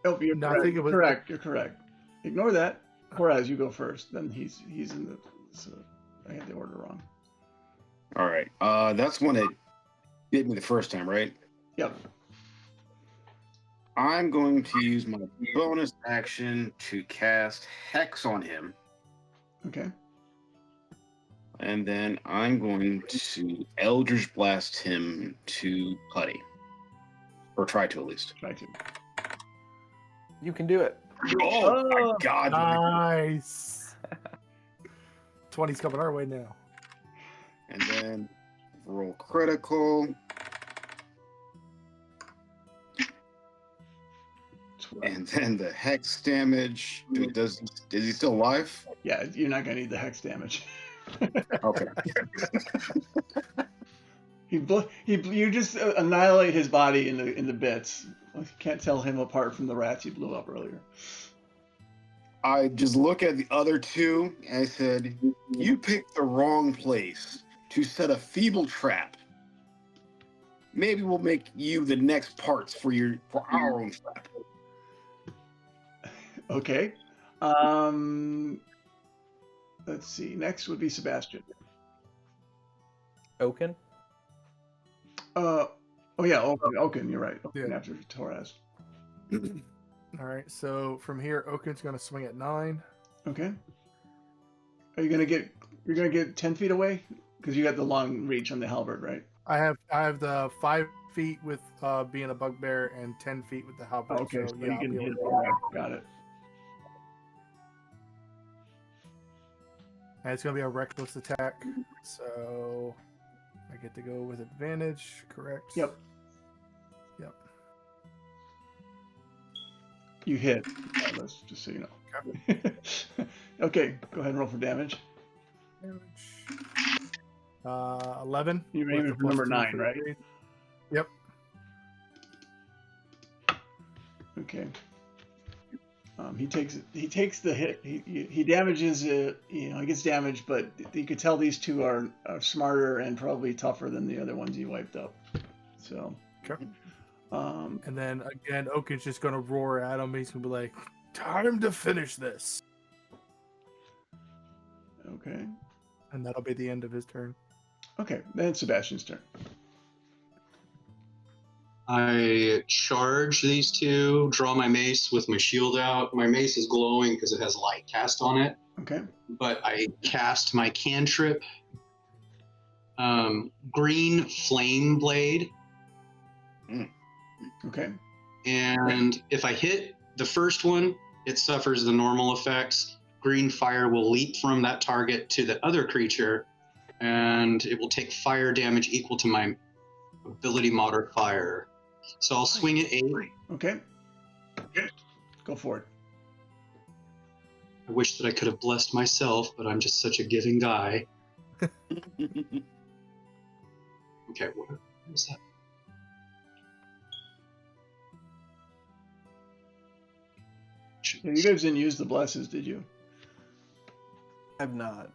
Oh, you're No, I correct. think it was- Correct. You're correct. Ignore that. Torres, you go first. Then he's in the. So I had the order wrong. All right. That's one that bit me the first time, right? Yep. I'm going to use my bonus action to cast Hex on him, Okay. and then I'm going to Eldritch Blast him to Putty. Or try to, at least. Try to. You can do it. Oh, my God. Nice. 20's coming our way now. And then roll critical. 12. And then the Hex damage. Is he still alive? Yeah, you're not gonna need the hex damage. Okay. You just annihilate his body in the bits. You can't tell him apart from the rats you blew up earlier. I just look at the other two and I said, "You picked the wrong place to set a feeble trap. Maybe we'll make you the next parts for our own trap." Okay. Let's see. Next would be Sebastian. Oaken? Oh yeah, Oaken. You're right. Oaken Yeah. after Torres. All right. So from here, Oaken's going to swing at 9. Okay. Are you gonna get? You're gonna get 10 feet away because you got the long reach on the halberd, right? I have the 5 feet with being a bugbear and 10 feet with the halberd. Okay, so you I'll can be hit. able to- Got it. And it's going to be a reckless attack. So I get to go with advantage, correct? Yep. Yep. You hit. Regardless, just so you know. Okay, go ahead and roll for damage. Damage. 11. You're with aiming the for number +2 9, the right? grade. Yep. Okay. He takes the hit. He damages it. He gets damaged, but you could tell these two are smarter and probably tougher than the other ones you wiped up. So. Okay. Um, And then again, Oaken's just going to roar at him. He's going to be like, "Time to finish this." okay. And that'll be the end of his turn. Okay. Then it's Sebastian's turn. I charge these two, draw my mace with my shield out. My mace is glowing because it has light cast on it, Okay. but I cast my cantrip, Green Flame Blade, Okay. and if I hit the first one, it suffers the normal effects. Green fire will leap from that target to the other creature, and it will take fire damage equal to my ability modifier. So I'll swing at 8. Okay. Go for it. I wish that I could have blessed myself, but I'm just such a giving guy. Okay, what was that? Yeah, you guys didn't use the blesses, did you? I've not.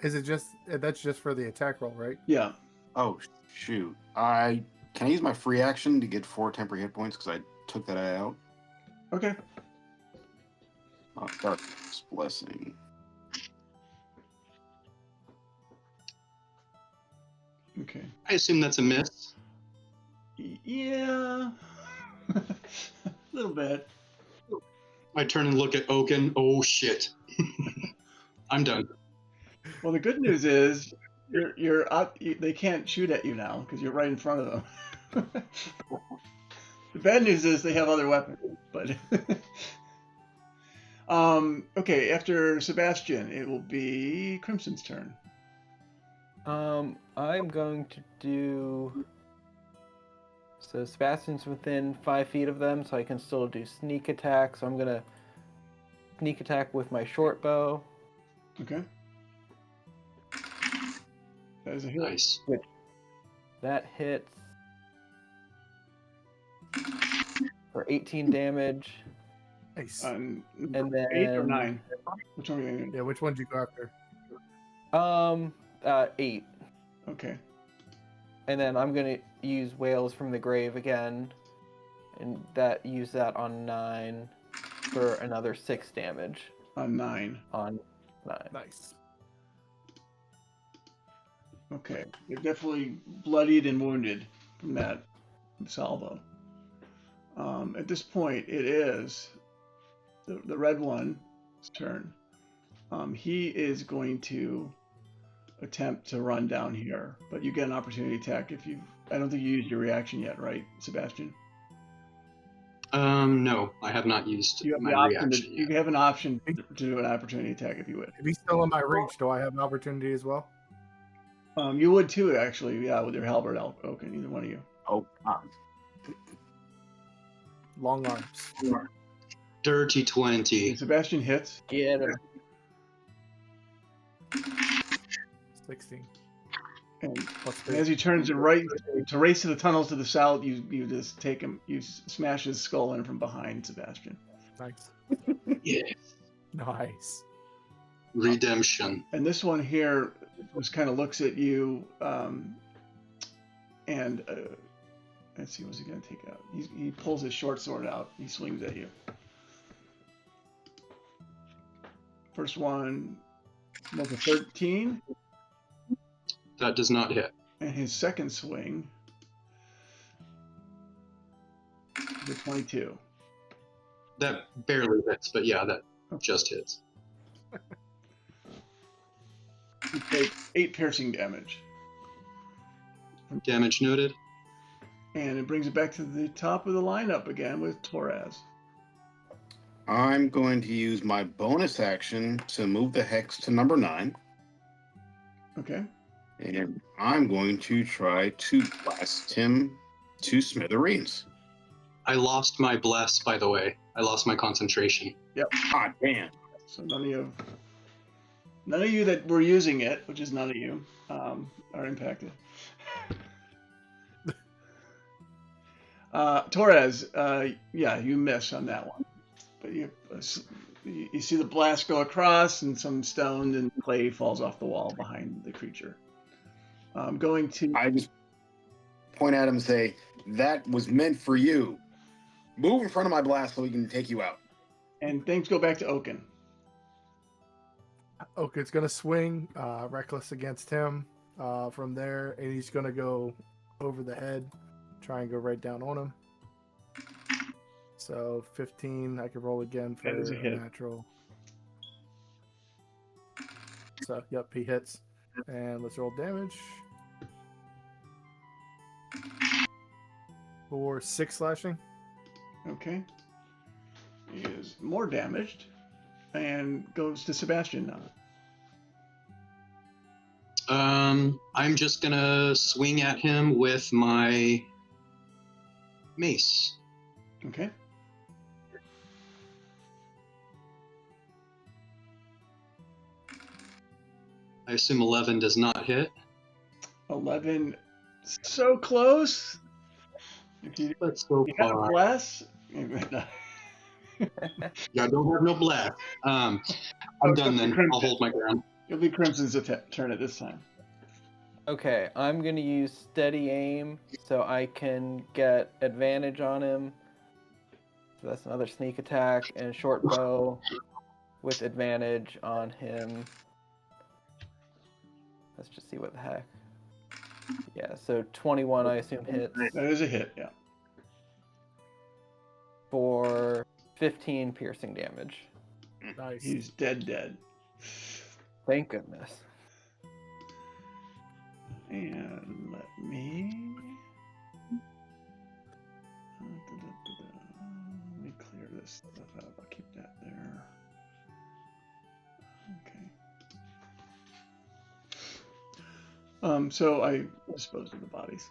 Is it just that's just for the attack roll, right? Yeah. Oh, shoot. Can I use my free action to get 4 temporary hit points because I took that out? Okay. Darkness Blessing. Okay. I assume that's a miss. Yeah. A little bit. I turn and look at Oaken. Oh shit. I'm done. Well, the good news is you're up. They can't shoot at you now because you're right in front of them. The bad news is they have other weapons, but okay. After Sebastian, it will be Crimson's turn. I'm going to do. So Sebastian's within 5 feet of them, so I can still do sneak attack. So I'm gonna sneak attack with my short bow. Okay. That is a hit. Nice. That hits for 18 damage. Nice. And 8 or then 9? Which one are you going Yeah, which one did you go after? 8. Okay. And then I'm gonna use Whales from the Grave again, and use that on 9 for another 6 damage On 9. on 9. Nice. Okay. You're definitely bloodied and wounded from that salvo. At this point, it is the red one's turn. He is going to attempt to run down here, but you get an opportunity attack if you. I don't think you used your reaction yet, right, Sebastian? No, I have not used You have my the option. reaction You yet. have an option to do an opportunity attack if you would. If he's still in my reach, do I have an opportunity as well? You would too, actually. Yeah, with your halberd, Oaken. Either one of you. Oh, God. Long arms. Dirty 20. Sebastian hits. Get him. 16. And Plus as he turns to race to the tunnels to the south, you just take him, you smash his skull in from behind, Sebastian. Nice. Yeah. Nice. Redemption. And this one here just kind of looks at you, and let's see, what's he gonna take out? He pulls his short sword out. He swings at you. First one was a 13. That does not hit. And his second swing is a 22. That barely hits, but yeah, that just hits. You take 8 piercing damage. Damage noted. And it brings it back to the top of the lineup again with Torres. I'm going to use my bonus action to move the hex to number 9. Okay. And I'm going to try to blast him to smithereens. I lost my bless, by the way. I lost my concentration. Ah, damn. So none of you that were using it, which is none of you, are impacted. Torres, yeah, you miss on that one, but you see the blast go across, and some stone and clay falls off the wall behind the creature. Going to. I just point at him and say, that was meant for you. Move in front of my blast so we can take you out. And things go back to Oaken. Okay, it's gonna swing reckless against him from there, and he's gonna go over the head, try and go right down on him. So 15, I can roll again for That is a hit. natural. So yep, he hits, and let's roll damage for 6 slashing. Okay. He is more damaged and goes to Sebastian now. I'm just gonna swing at him with my mace. Okay. I assume 11 does not hit. 11. So close. If you, Let's go you got a far. bless. Yeah, I don't have no blast. I'm done then. I'll hold my ground. It'll be Crimson's turn at this time. Okay, I'm gonna use steady aim so I can get advantage on him. So that's another sneak attack, and short bow with advantage on him. Let's just see what the heck. Yeah, so 21 I assume hits That is a hit, yeah. for 15 piercing damage. Nice. He's dead. Thank goodness. And let me... Let me clear this stuff out. I'll keep that there. Okay. So I disposed of the bodies.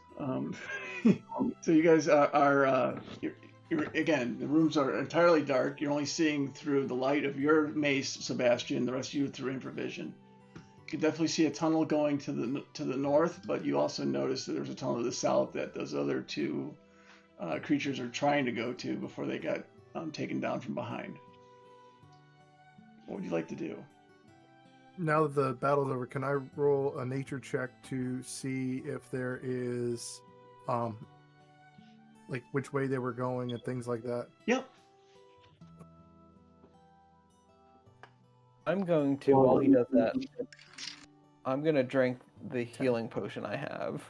So you guys are you're again, the rooms are entirely dark. You're only seeing through the light of your mace, Sebastian. The rest of you through infravision. You definitely see a tunnel going to the north, but you also notice that there's a tunnel to the south that those other two creatures are trying to go to before they got taken down from behind. What would you like to do? Now that the battle's over, can I roll a nature check to see if there is, like which way they were going and things like that? Yep. I'm going to, while he does that, I'm going to drink the healing potion I have.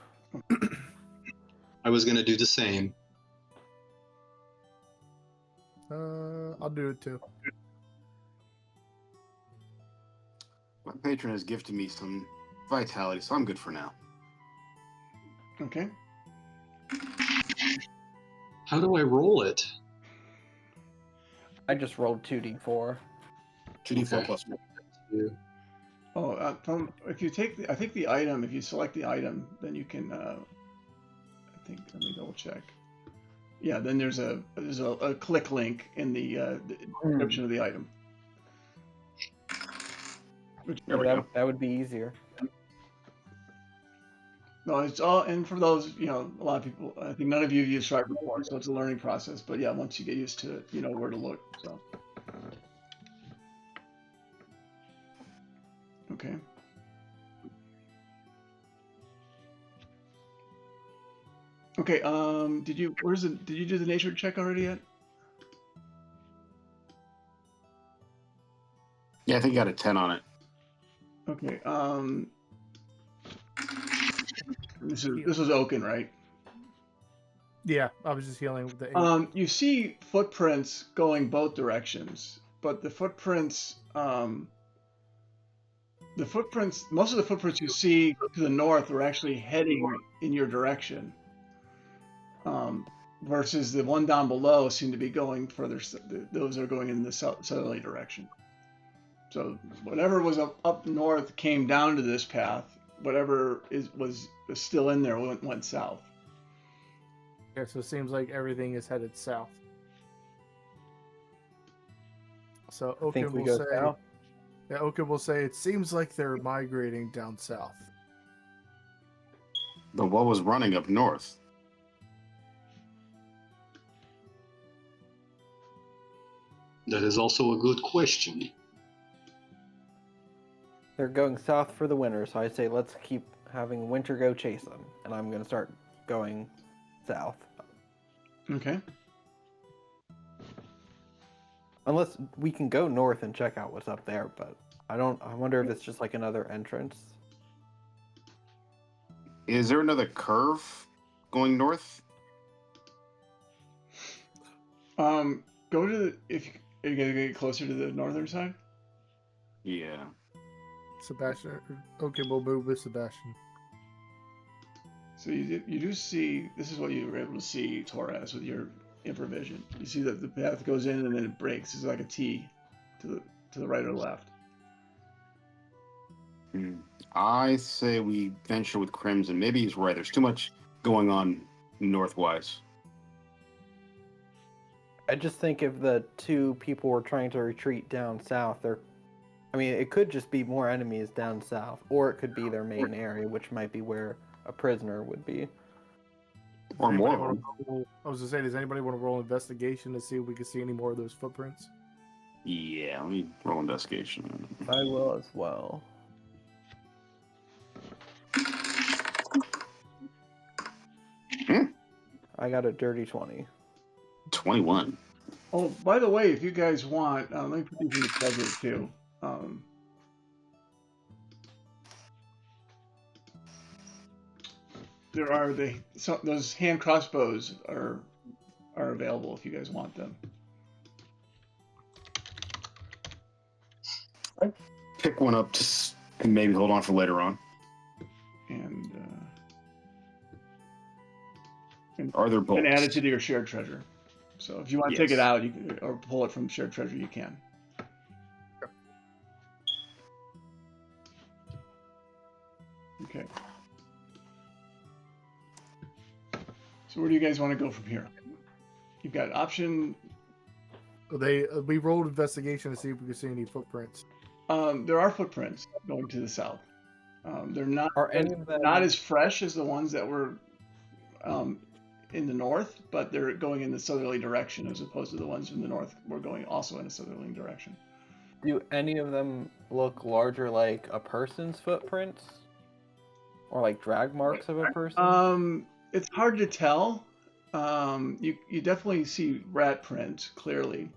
I was gonna do the same. I'll do it too. My patron has gifted me some vitality, so I'm good for now. Okay. How do I roll it? I just rolled 2d4. 2d4 Okay. plus 1. Oh, if you take I think the item, if you select the item, then you can. I think let me double check. Yeah, then there's a click link in the description of the item. There we go. That would be easier. No, it's all, and for those, a lot of people, I think none of you have used Stripe before, so it's a learning process. But yeah, once you get used to it, you know where to look. So, okay. Okay. Did you do the nature check already yet? Yeah, I think you got a 10 on it. Okay. This was Oaken, right? Yeah, I was just healing with the 8. You see footprints going both directions, but most of the footprints you see to the north are actually heading in your direction, versus the one down below seem to be going further. Those are going in the southerly direction. So whatever was up north came down to this path. Whatever was still in there went south. Okay, so it seems like everything is headed south. So I Oaken think we will go say, south. yeah, Oaken will say it seems like they're migrating down south. But what was running up north? That is also a good question. They're going south for the winter, so I say let's keep having winter go chase them. And I'm going to start going south. Okay. Unless we can go north and check out what's up there, but I wonder if it's just like another entrance. Is there another curve going north? Go to if you're gonna get closer to the northern side. Yeah. Sebastian, Oaken will move with Sebastian. So you do see, this is what you were able to see, Torres, with your infravision. You see that the path goes in and then it breaks. It's like a T to the right or left. I say we venture with Crimson. Maybe he's right. There's too much going on northwise. I just think if the two people were trying to retreat down south, it could just be more enemies down south, or it could be their main area, which might be where a prisoner would be. Or more of Anybody them. wanna roll- I was gonna say, does anybody want to roll investigation to see if we can see any more of those footprints? Yeah, let me roll investigation. I will as well. I got a dirty 20. 21. Oh, by the way, if you guys want, let me put these in the treasure too. There are those hand crossbows are available if you guys want them. Pick one up and maybe hold on for later on. And Are there bolts? and add it to your shared treasure. So if you want to take Yes. it out, or pull it from shared treasure, you can. Okay. So where do you guys want to go from here? You've got option. We rolled investigation to see if we could see any footprints. There are footprints going to the south. They're not Are any of them not as fresh as the ones that were um, in the north, but they're going in the southerly direction as opposed to the ones in the north were going also in a southerly direction. Do any of them look larger like a person's footprints? Or like drag marks of a person? It's hard to tell. You definitely see rat print clearly,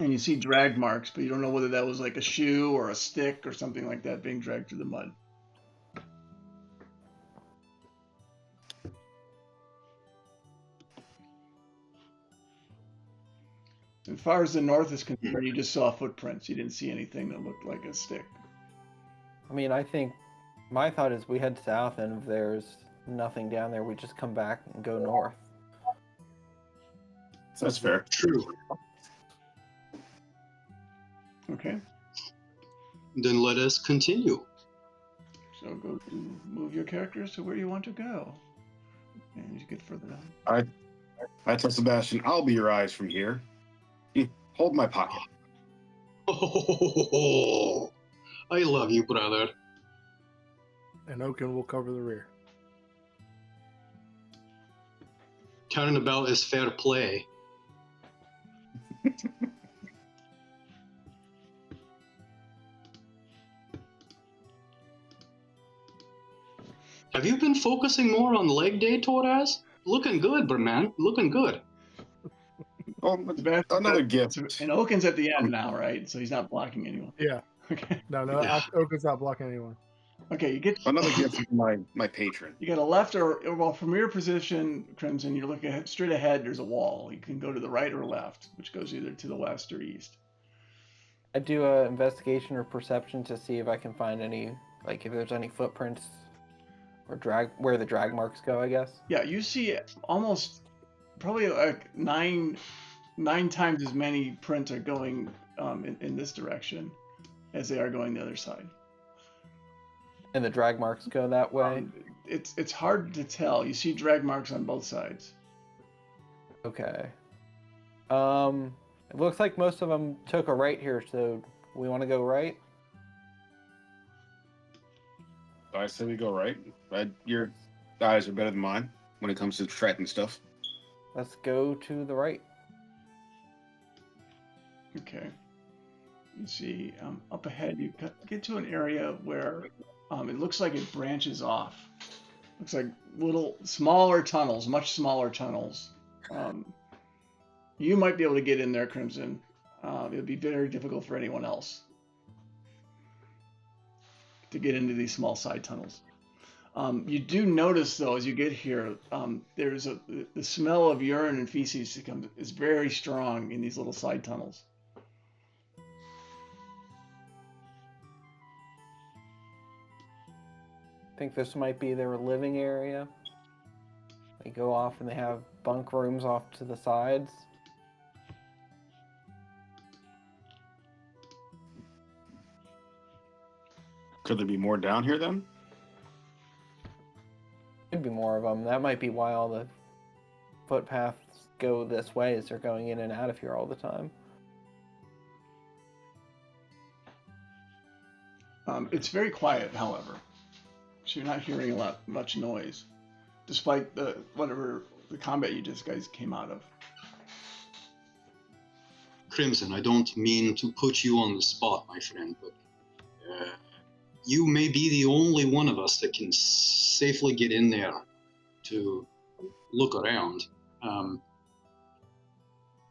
and you see drag marks, but you don't know whether that was like a shoe or a stick or something like that being dragged through the mud. As far as the north is concerned, you just saw footprints. You didn't see anything that looked like a stick. I mean, I think my thought is we head south, and if there's nothing down there, we just come back and go north. That's fair. True. Okay, Then let us continue. so go to move your characters to where you want to go, and you get further down. I tell Sebastian, I'll be your eyes from here. Hold my pocket. Oh, I love you, brother. And Oaken will cover the rear. Turnabout is fair play. Have you been focusing more on leg day, Torres? Looking good, bro, man. Looking good. Oh, another gift. And Oaken's at the end now, right? So he's not blocking anyone. Yeah. Okay. No, Yeah. Oaken's not blocking anyone. Okay, you get Another gift from my patron. you got a left or well from your position, Crimson. You're looking straight ahead. There's a wall. You can go to the right or left, which goes either to the west or east. I do a investigation or perception to see if I can find any, like if there's any footprints or where the drag marks go, I guess. Yeah, you see almost probably like nine times as many prints are going in this direction as they are going the other side. And the drag marks go that way? It's hard to tell. You see drag marks on both sides. Okay. It looks like most of them took a right here, so we want to go right? I say we go right. Your eyes are better than mine when it comes to tracking stuff. Let's go to the right. Okay. You see up ahead, you get to an area where it looks like it branches off. Looks like little smaller tunnels, much smaller tunnels. You might be able to get in there, Crimson. It would be very difficult for anyone else to get into these small side tunnels. You do notice, though, as you get here, there's the smell of urine and feces is very strong in these little side tunnels. I think this might be their living area. They go off and they have bunk rooms off to the sides. Could there be more down here then? Could be more of them. That might be why all the footpaths go this way, is they're going in and out of here all the time. It's very quiet, however. So you're not hearing much noise, despite whatever the combat you just guys came out of. Crimson, I don't mean to put you on the spot, my friend, but you may be the only one of us that can safely get in there to look around.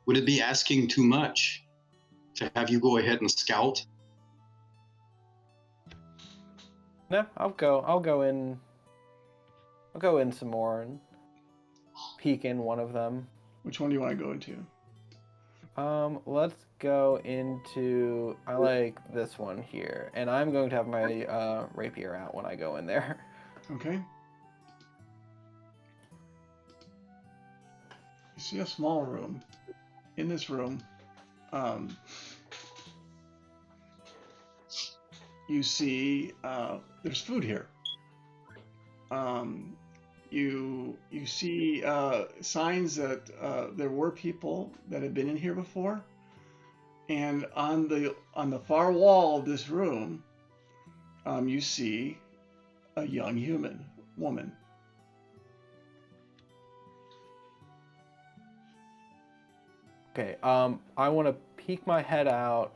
Would it be asking too much to have you go ahead and scout? No, I'll go in some more and peek in one of them. Which one do you want to go into? Let's go into, I like this one here, and I'm going to have my rapier out when I go in there. Okay. You see a small room. In this room, you see there's food here. You see signs that there were people that had been in here before, and on the far wall of this room, you see a young human woman. Okay. I want to peek my head out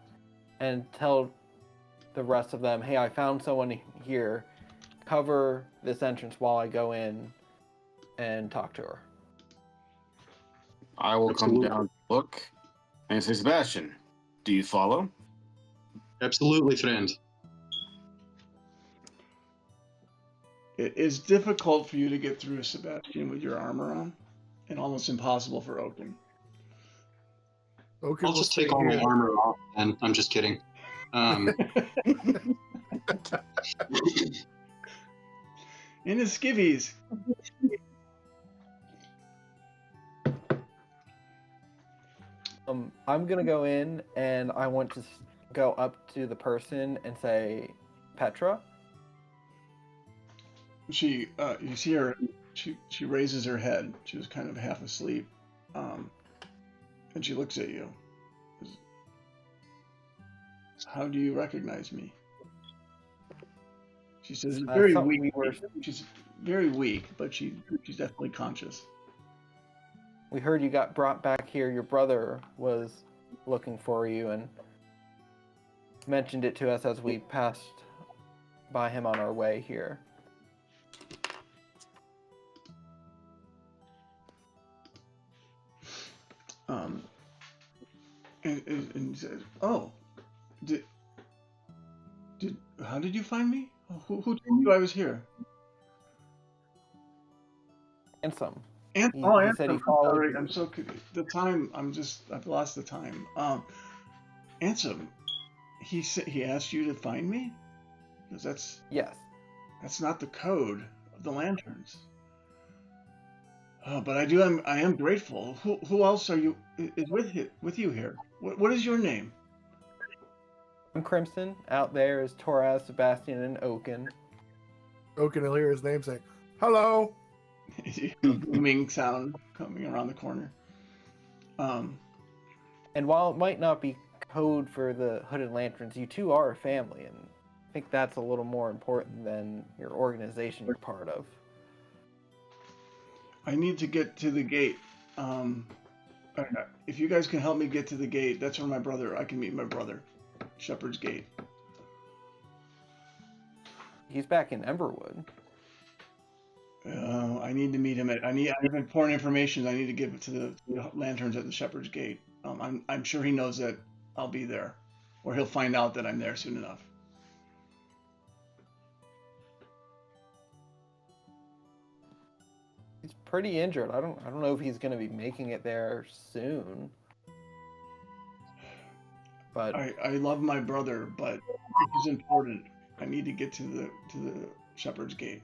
and tell the rest of them, "Hey, I found someone here. Cover this entrance while I go in and talk to her." I will Absolutely. come down, look, and say, Sebastian, do you follow? Absolutely, friend. It is difficult for you to get through, Sebastian, with your armor on, and almost impossible for Oaken. Oaken I'll will just stay take all my here. armor off, and I'm just kidding. In his skivvies. I'm gonna go in and I want to go up to the person and say, "Petra." She, you see her. She raises her head. She was kind of half asleep, and she looks at you. How do you recognize me? She says, "It's very something weak." we were- She's very weak, but she's definitely conscious. We heard you got brought back here. Your brother was looking for you and mentioned it to us as we passed by him on our way here. And he says, "Oh, did how did you find me? Who told you I was here?" Handsome. And He Ansem, said he I'm followed sorry. you. I'm so the time. I've lost the time. Ansem, he said he asked you to find me, because Yes. that's not the code of the lanterns. But I am grateful. Who else is with you here? What is your name? I'm Crimson. Out there is Torres, Sebastian, and Oaken. Oaken will hear his name say, "Hello." Booming sound coming around the corner. And while it might not be code for the Hooded Lanterns, you two are a family, and I think that's a little more important than your organization you're part of. I need to get to the gate. If you guys can help me get to the gate, that's where I can meet my brother, Shepherd's Gate. He's back in Emberwood. I need to meet him I have important information I need to give it to the lanterns at the Shepherd's Gate. I'm sure he knows that I'll be there, or he'll find out that I'm there soon enough. He's pretty injured. I don't know if he's going to be making it there soon. But I love my brother, but this is important. I need to get to the Shepherd's Gate.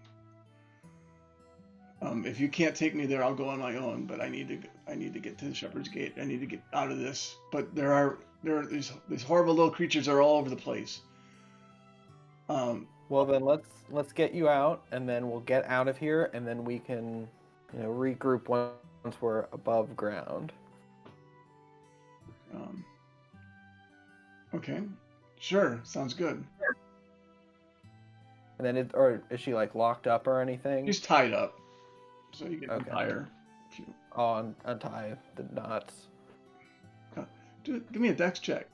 If you can't take me there, I'll go on my own. But I need to get to the Shepherd's Gate. I need to get out of this. But there are these horrible little creatures are all over the place. well, then let's get you out, and then we'll get out of here, and then we can, regroup once we're above ground. Okay, sure, sounds good. And then or is she like locked up or anything? She's tied up, so you can Okay. tie her. Untie the knots. Give me a dex check.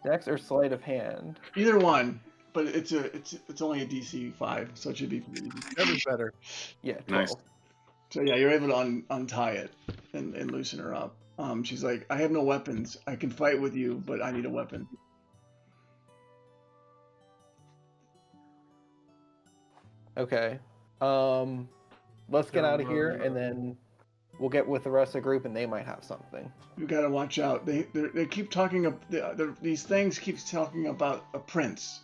Dex or sleight of hand? Either one, but it's only a DC 5, so it should be pretty easy. That is better. Yeah, 12. Nice. So yeah, you're able to untie it and loosen her up. She's like, "I have no weapons. I can fight with you, but I need a weapon." Okay. Let's get out of here, and then we'll get with the rest of the group, and they might have something. You gotta watch out. They keep talking. These things keep talking about a prince,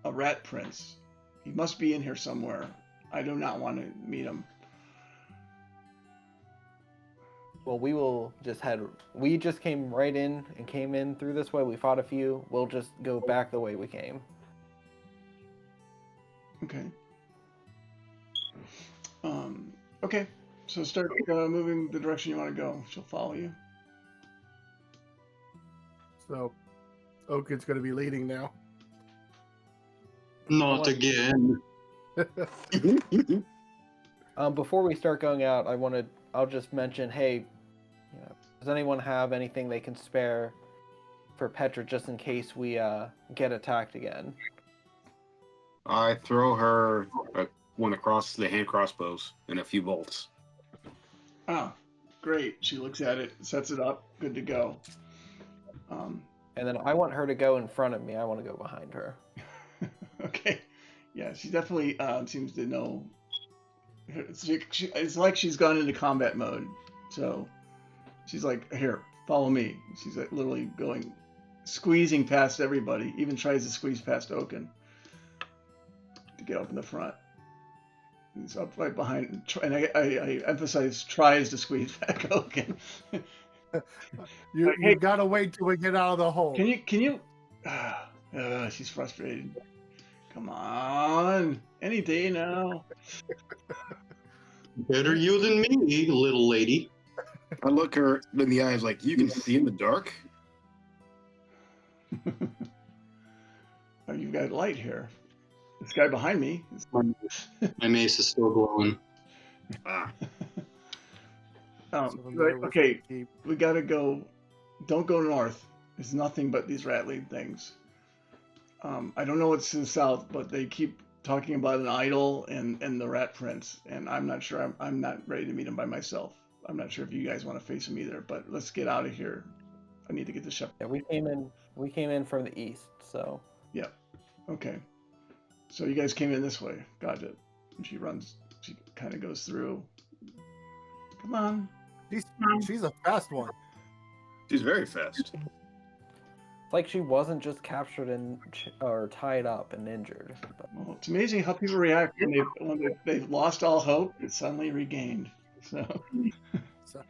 a rat prince. He must be in here somewhere. I do not want to meet him. Well, we will just head. We just came right in and came in through this way. We fought a few. We'll just go back the way we came. Okay. Okay. So start moving the direction you want to go. She'll follow you. So Oaken's going to be leading now. Not again. Before we start going out, I'll just mention, hey, does anyone have anything they can spare for Petra just in case we get attacked again? I throw her one across the hand crossbows and a few bolts. Oh, great. She looks at it, sets it up, good to go. And then I want her to go in front of me. I want to go behind her. Okay. Yeah, she definitely seems to know. It's like she's gone into combat mode. So she's like, here, follow me. She's like literally squeezing past everybody, even tries to squeeze past Oaken to get up in the front. He's up right behind, and I emphasize tries to squeeze back Oaken. You Hey. gotta wait till we get out of the hole. Can you? She's frustrated. Come on, any day now. Better you than me, little lady. I look her in the eyes like, you can see in the dark? Oh, you've got light here. This guy behind me. My mace is still glowing. Ah, Okay, we gotta go. Don't go north. There's nothing but these rattling things. I don't know what's to the south, but they keep talking about an idol and the rat prince, and I'm not sure. I'm not ready to meet him by myself. I'm not sure if you guys want to face him either, but let's get out of here. I need to get the ship. Yeah, we came in from the east, so. Yeah. Okay. So you guys came in this way. Got it. And she kind of goes through. Come on. She's a fast one. she's very fast. It's like she wasn't just captured or tied up and injured. But Well, it's amazing how people react when they've lost all hope. It's suddenly regained. So So,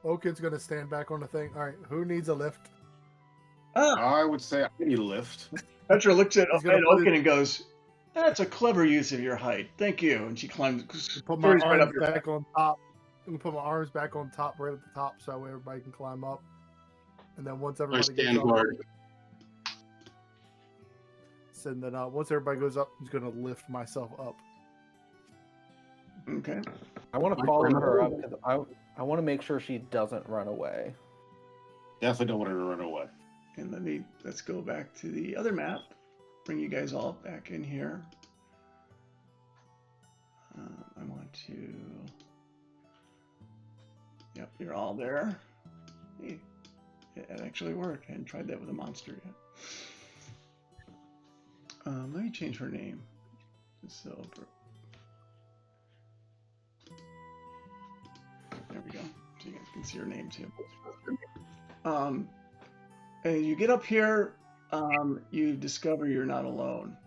Oaken's gonna stand back on the thing. All right, who needs a lift? I would say I need a lift. Petra looks at He's gonna put Oaken and goes, "That's a clever use of your height. Thank you." And she climbs. Put my scurries right up arms your back on top. I'm gonna put my arms back on top, right at the top, so that way everybody can climb up. And then once I everybody stand gets up, guard. send that up. Once everybody goes up, he's gonna lift myself up. Okay. I want to follow her up because I want to make sure she doesn't run away. Definitely don't want her to run away. And let's go back to the other map. Bring you guys all back in here. I want to. Yep, you're all there. Hey, it actually worked. I hadn't tried that with a monster yet. Let me change her name to Silver. There we go. So you guys can see her name too. And you get up here, you discover you're not alone.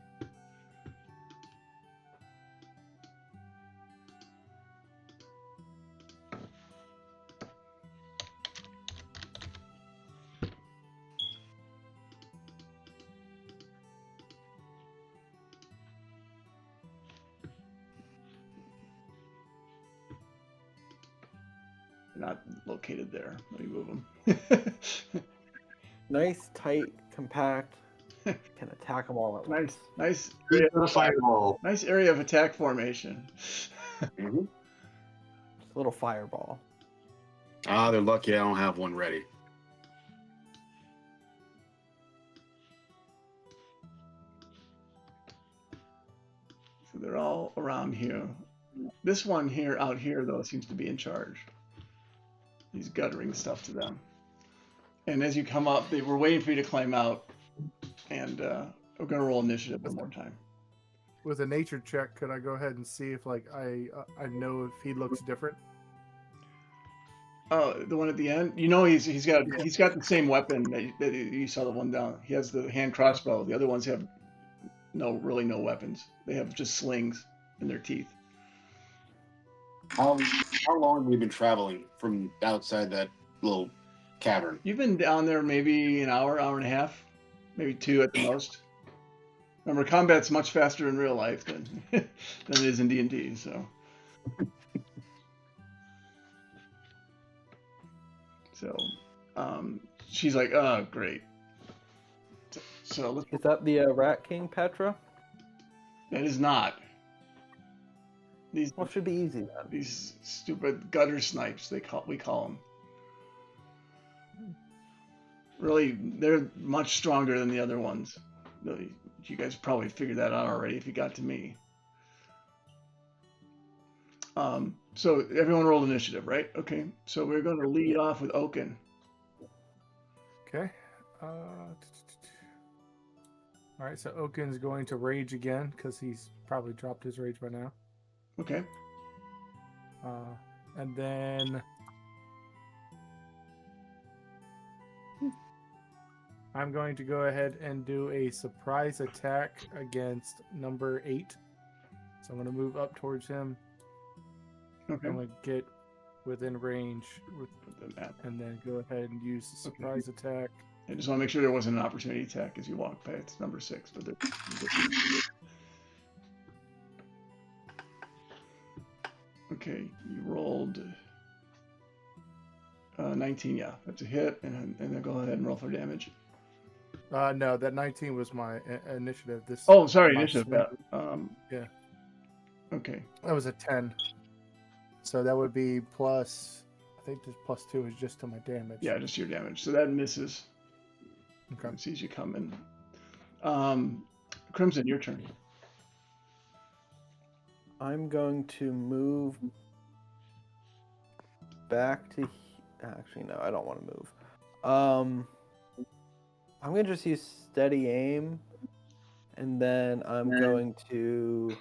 Not located there. Let me move them. Nice, tight, compact. Can attack them all at once. Nice Who's area, got a fireball? nice area of attack formation. Mm-hmm. Just a little fireball. Ah, they're lucky I don't have one ready. So they're all around here. This one here, out here, though, seems to be in charge. He's guttering stuff to them. And as you come up, they were waiting for you to climb out. And we're going to roll initiative one more time. With a nature check, could I go ahead and see if I know if he looks different? Oh, the one at the end. You know, he's got the same weapon that you saw the one down. He has the hand crossbow. The other ones have really no weapons. They have just slings in their teeth. How long have we been traveling from outside that little cavern? You've been down there maybe an hour and a half, maybe 2 at the most. Remember, combat's much faster in real life than it is in D&D. So, she's like, "Oh, great." So let's. Is that the Rat King, Petra? That is not. Well, it should be easy then. These stupid gutter snipes, we call them. Really, they're much stronger than the other ones. You guys probably figured that out already if you got to me. So everyone rolled initiative, right? Okay, so we're going to lead off with Oaken. Okay. All right, so Oaken's going to rage again because he's probably dropped his rage by now. Okay. And then I'm going to go ahead and do a surprise attack against number 8. So I'm going to move up towards him. Okay. I'm going to get within range with The map. and then go ahead and use the surprise attack. I just want to make sure there wasn't an opportunity attack as you walk past number 6. But okay, you rolled 19. Yeah, that's a hit, and then go ahead and roll for damage. No, that 19 was my initiative. This. Oh, sorry, my initiative. swing- Yeah. Okay. That was a 10. So that would be plus. I think this plus 2 is just to my damage. Yeah, just your damage. So that misses. Okay. It sees you coming. Crimson, your turn. I'm going to move back to. Actually, no, I don't want to move. I'm gonna just use steady aim, and then I'm going to.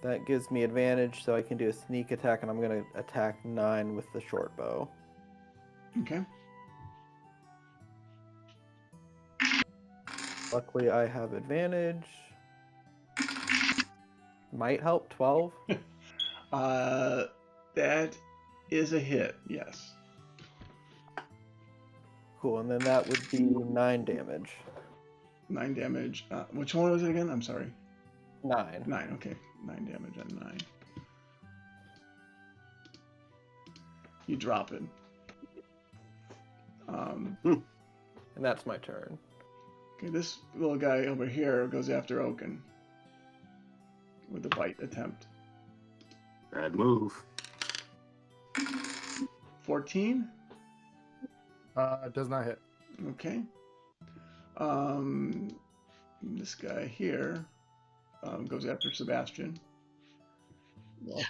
That gives me advantage, so I can do a sneak attack, and I'm gonna attack 9 with the short bow. Okay. Luckily, I have advantage. Might help 12. That is a hit. Yes. Cool, and then that would be 9 damage. 9 damage. Which one was it again? I'm sorry. 9. 9. Okay. 9 damage on 9. You drop it. And that's my turn. Okay, this little guy over here goes after Oaken with a bite attempt. Bad move. 14. Does not hit. Okay. This guy here goes after Sebastian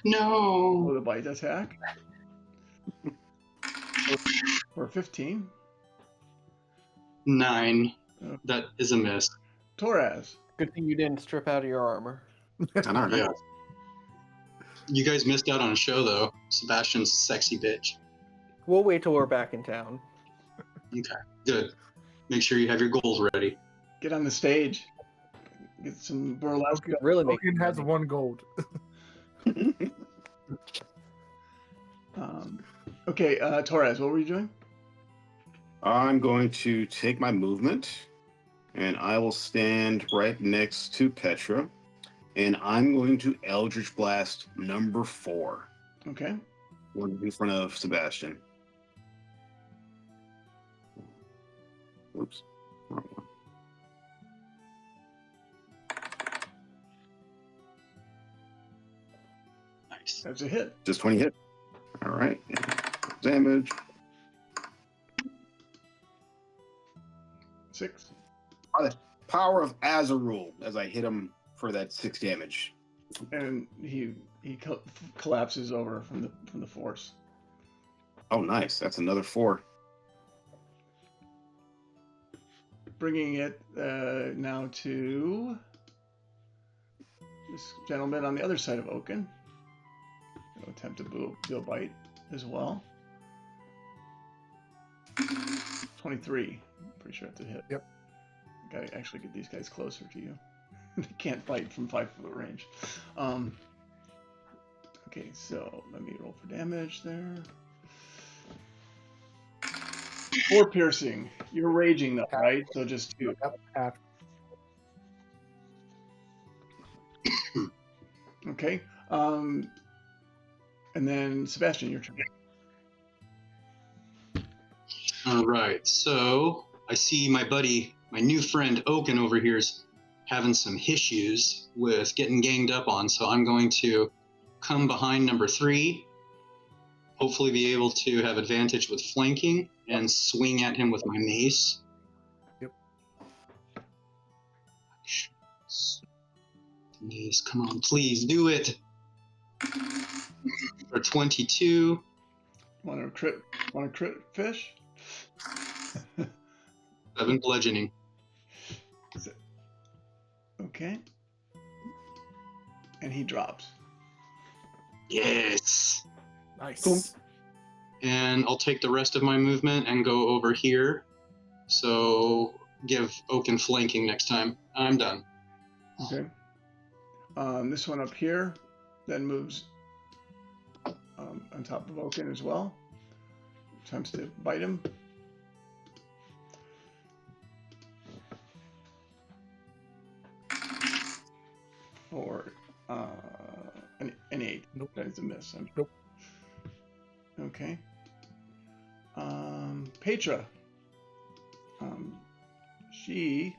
No. with a bite attack for 15. 9. That is a miss. Torres. Good thing you didn't strip out of your armor. I know, right? Yeah. You guys missed out on a show though. Sebastian's a sexy bitch. We'll wait till we're back in town. Okay. Good. Make sure you have your goals ready. Get on the stage. Get some burlesque. Really make Oaken has money. 1 gold. Okay, Torres, what were you doing? I'm going to take my movement, and I will stand right next to Petra, and I'm going to Eldritch Blast number 4, Okay. one in front of Sebastian. Oops. Wrong one. Nice. That's a hit. Just 20 hit. All right. Damage. 6. Power of Azarul as I hit him for that 6 damage. And he collapses over from the force. Oh, nice. That's another 4. Bringing it now to this gentleman on the other side of Oaken. He'll attempt to do a bite as well. 23. I'm pretty sure that's a hit. Yep. Gotta actually get these guys closer to you. They can't fight from 5-foot range. Okay, so let me roll for damage there. 4 piercing. You're raging though, right? So just 2. Yep, half. Okay. And then Sebastian, your turn. All right. So I see my buddy, my new friend Oaken over here is having some issues with getting ganged up on. So I'm going to come behind number 3, hopefully be able to have advantage with flanking, and swing at him with my mace. Yep. Mace, come on, please do it. For 22. Want to crit fish? 7 bludgeoning. Okay. And he drops. Yes. Nice. Boom. And I'll take the rest of my movement and go over here. So give Oaken flanking next time. I'm done. Okay. This one up here then moves on top of Oaken as well. Attempts to bite him. For an 8. Nope. That is a miss. Nope. Okay. Petra. She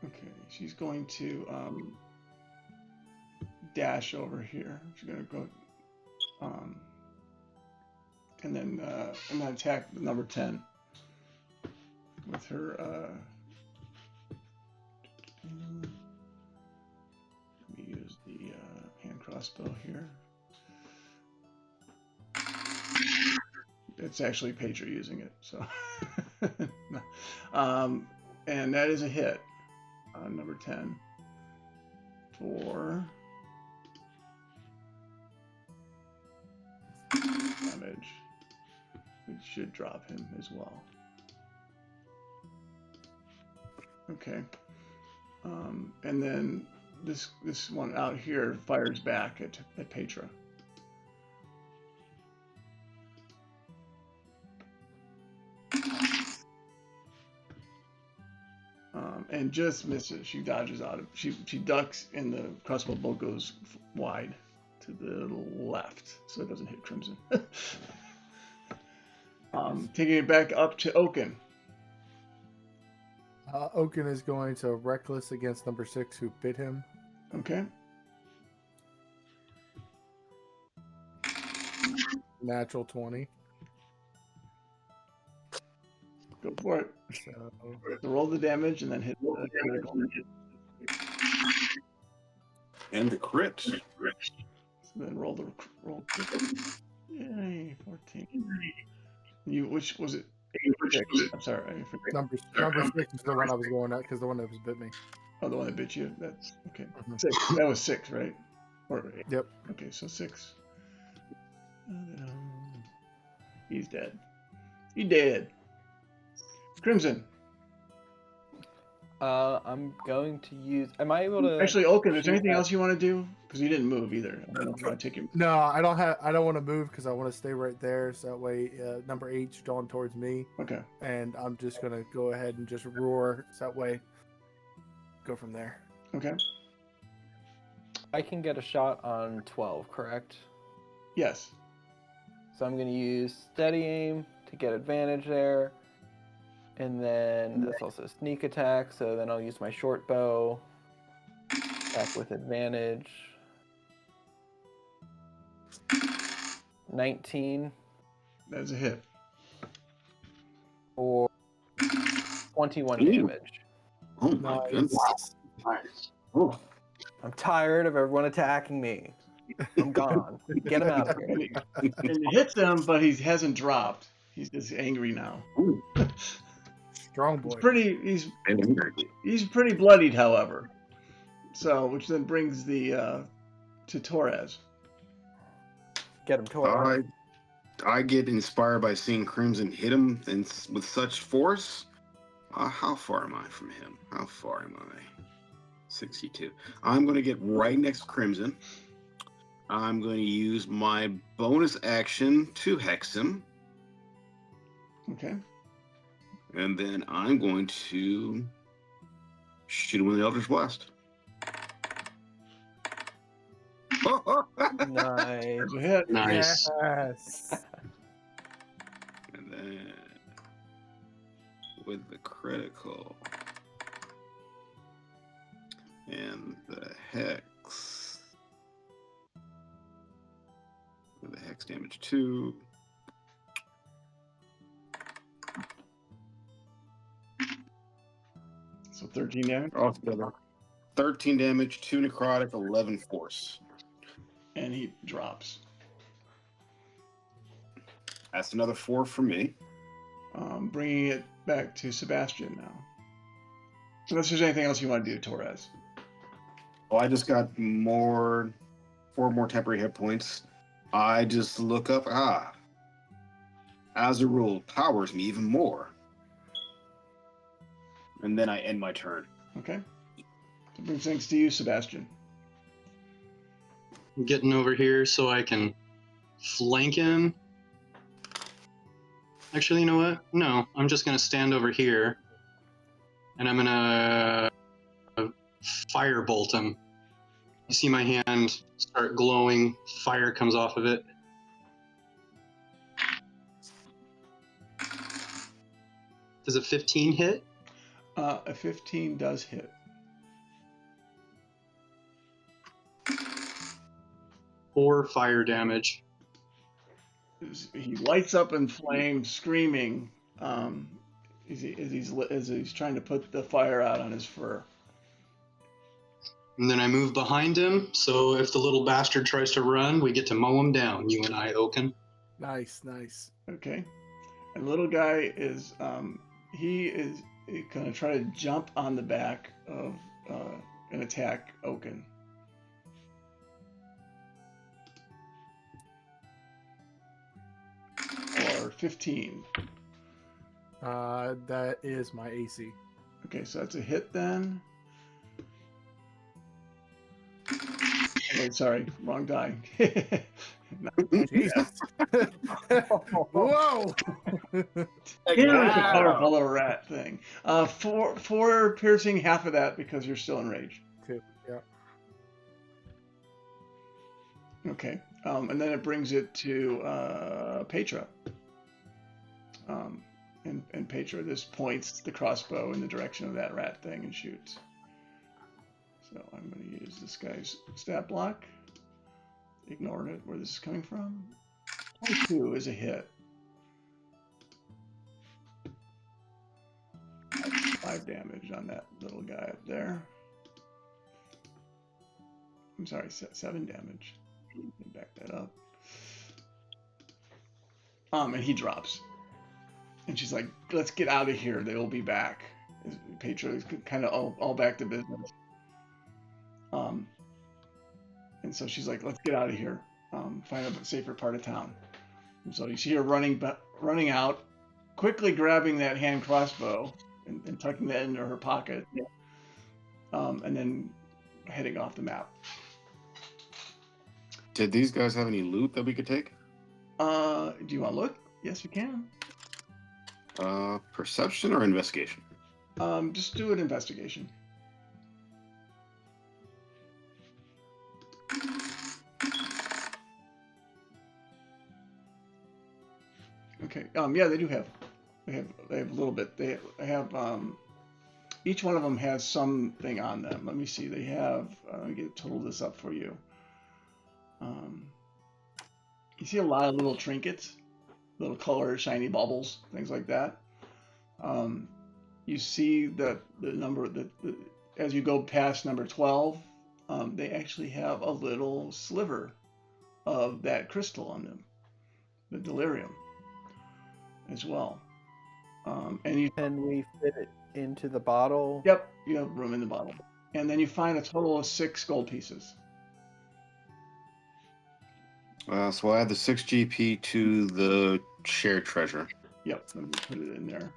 okay, she's going to dash over here. She's gonna go and then attack number 10 with her let me use the hand crossbow here. It's actually Petra using it, so and that is a hit on number 10 for damage, which should drop him as well. Okay, and then this one out here fires back at Petra. And just misses. She dodges out of. She ducks, and the crossbow bolt goes wide to the left, so it doesn't hit Crimson. Taking it back up to Oaken. Oaken is going to reckless against number 6 who bit him. Okay. Natural 20. Go for it. So roll the damage and then hit the critical. And the crit. So then roll. Yay, 14. Which was it? 6. I'm sorry. I forget. Number 6 is the one I was going at because the one that was bit me. Oh, the one that bit you. That's okay. Mhm. 6. That was 6, right? Or 8. Yep. Okay, so 6. He's dead. He dead. Crimson. I'm going to use. Am I able to? Actually, Oaken, is there shoot anything at- else you want to do? Because you didn't move either. I don't know if you want to take your. No, I don't want to move because I want to stay right there. So that way, number 8's drawn towards me, Okay. and I'm just gonna go ahead and just roar. So that way, go from there. Okay. I can get a shot on 12, correct? Yes. So I'm going to use steady aim to get advantage there. And then that's also a sneak attack, so then I'll use my short bow. Attack with advantage. 19 That's a hit. for 21 Ooh. damage. Oh my Nice. goodness. Nice. Oh, I'm tired of everyone attacking me. I'm gone. Get him out of here. And it hits him, but he hasn't dropped. He's just angry now. Strong boy. He's pretty bloodied, however. So, which then brings the to Torres. Get him, Tor. I get inspired by seeing Crimson hit him with such force. How far am I from him? How far am I? 62. I'm going to get right next to Crimson. I'm going to use my bonus action to hex him. Okay. And then I'm going to shoot him with the Eldritch Blast. Nice. There's a hit. Nice. Yes. And then with the critical. And the hex. With the hex damage 2. So 13 damage. Altogether 13 damage, 2 necrotic, 11 force. And he drops. That's another 4 for me. Bringing it back to Sebastian now. Unless there's anything else you want to do, Torres. Well, I just got 4 more temporary hit points. I just look up, Azarul powers me even more. And then I end my turn. Okay. So brings things to you, Sebastian. I'm getting over here so I can flank him. Actually, you know what? No, I'm just going to stand over here. And I'm going to firebolt him. You see my hand start glowing. Fire comes off of it. Does a 15 hit? A 15 does hit. Four fire damage. He lights up in flames, screaming as he's trying to put the fire out on his fur. And then I move behind him, so if the little bastard tries to run, we get to mow him down, you and I, Oaken. Nice, nice. Okay. And the little guy is he is going to try to jump on the back of and attack Oaken. Or 15. That is my AC. Okay, so that's a hit then. Wait, sorry, wrong die. Jesus. Whoa! It's a colorful little rat thing. Four piercing, half of that because you're still enraged. Two, yeah. Okay, and then it brings it to Petra. And Petra just points the crossbow in the direction of that rat thing and shoots. So I'm going to use this guy's stat block. Ignore it, where this is coming from. 22 is a hit. 5 damage on that little guy up there. I'm sorry, 7 damage. Let me back that up. And he drops. And she's like, let's get out of here. They will be back. Petra is kind of all back to business. And so she's like, let's get out of here. Find a safer part of town. And so you see her running out, quickly grabbing that hand crossbow and tucking that into her pocket. And then heading off the map. Did these guys have any loot that we could take? Do you want to look? Yes, you can. Perception or investigation? Just do an investigation. Okay. Yeah, they do have. They have a little bit. They have. Each one of them has something on them. Let me see. They have. Let me total this up for you. You see a lot of little trinkets, little color, shiny bubbles, things like that. You see the number as you go past number 12, they actually have a little sliver of that crystal on them, the delirium, as well. And Can we fit it into the bottle? Yep, you have room in the bottle. And then you find a total of 6 gold pieces. So I'll add the 6 GP to the shared treasure. Yep, let me put it in there.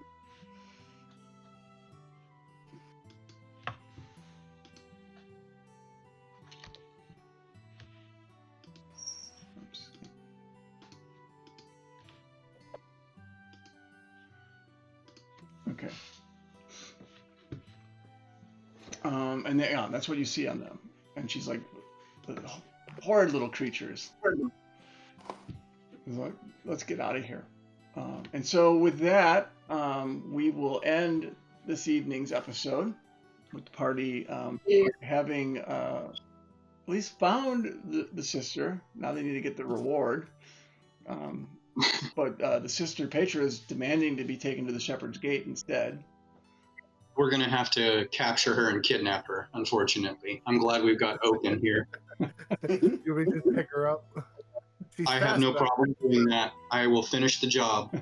Oops. Okay. And that's what you see on them. And she's like, the horrid little creatures. He's like, let's get out of here. And so with that, we will end this evening's episode with the party having at least found the sister. Now they need to get the reward. But the sister Petra is demanding to be taken to the Shepherd's Gate instead. We're gonna have to capture her and kidnap her, unfortunately. I'm glad we've got Oaken here. You we just pick her up. She's I have fast no enough. problem doing that. I will finish the job.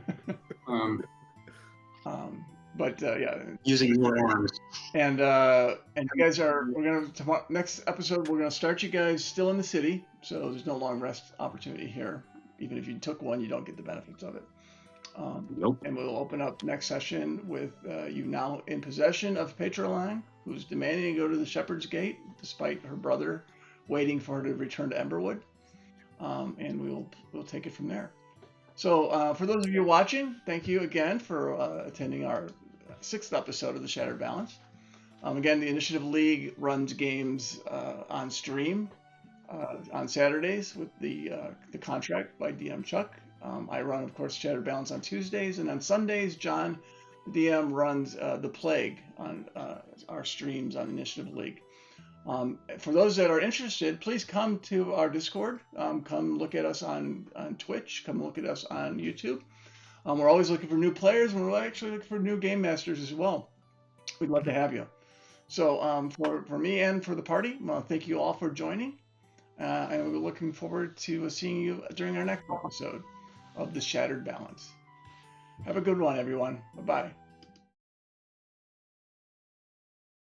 But yeah, Using your arms. and you guys next episode we're gonna start you guys still in the city, so there's no long rest opportunity here. Even if you took one, you don't get the benefits of it. Nope. And we'll open up next session with you now in possession of Petroline, who's demanding to go to the Shepherd's Gate, despite her brother waiting for her to return to Emberwood. And we'll take it from there. So for those of you watching, thank you again for attending our 6th episode of the Shattered Balance. Again, the Initiative League runs games on stream on Saturdays with the contract by DM Chuck. I run, of course, Shattered Balance on Tuesdays, and on Sundays, John, the DM, runs The Plague on our streams on Initiative League. For those that are interested, please come to our Discord. Come look at us on Twitch. Come look at us on YouTube. We're always looking for new players, and we're actually looking for new game masters as well. We'd love to have you. So for me and for the party, thank you all for joining. And we're looking forward to seeing you during our next episode of The Shattered Balance. Have a good one, everyone. Bye-bye.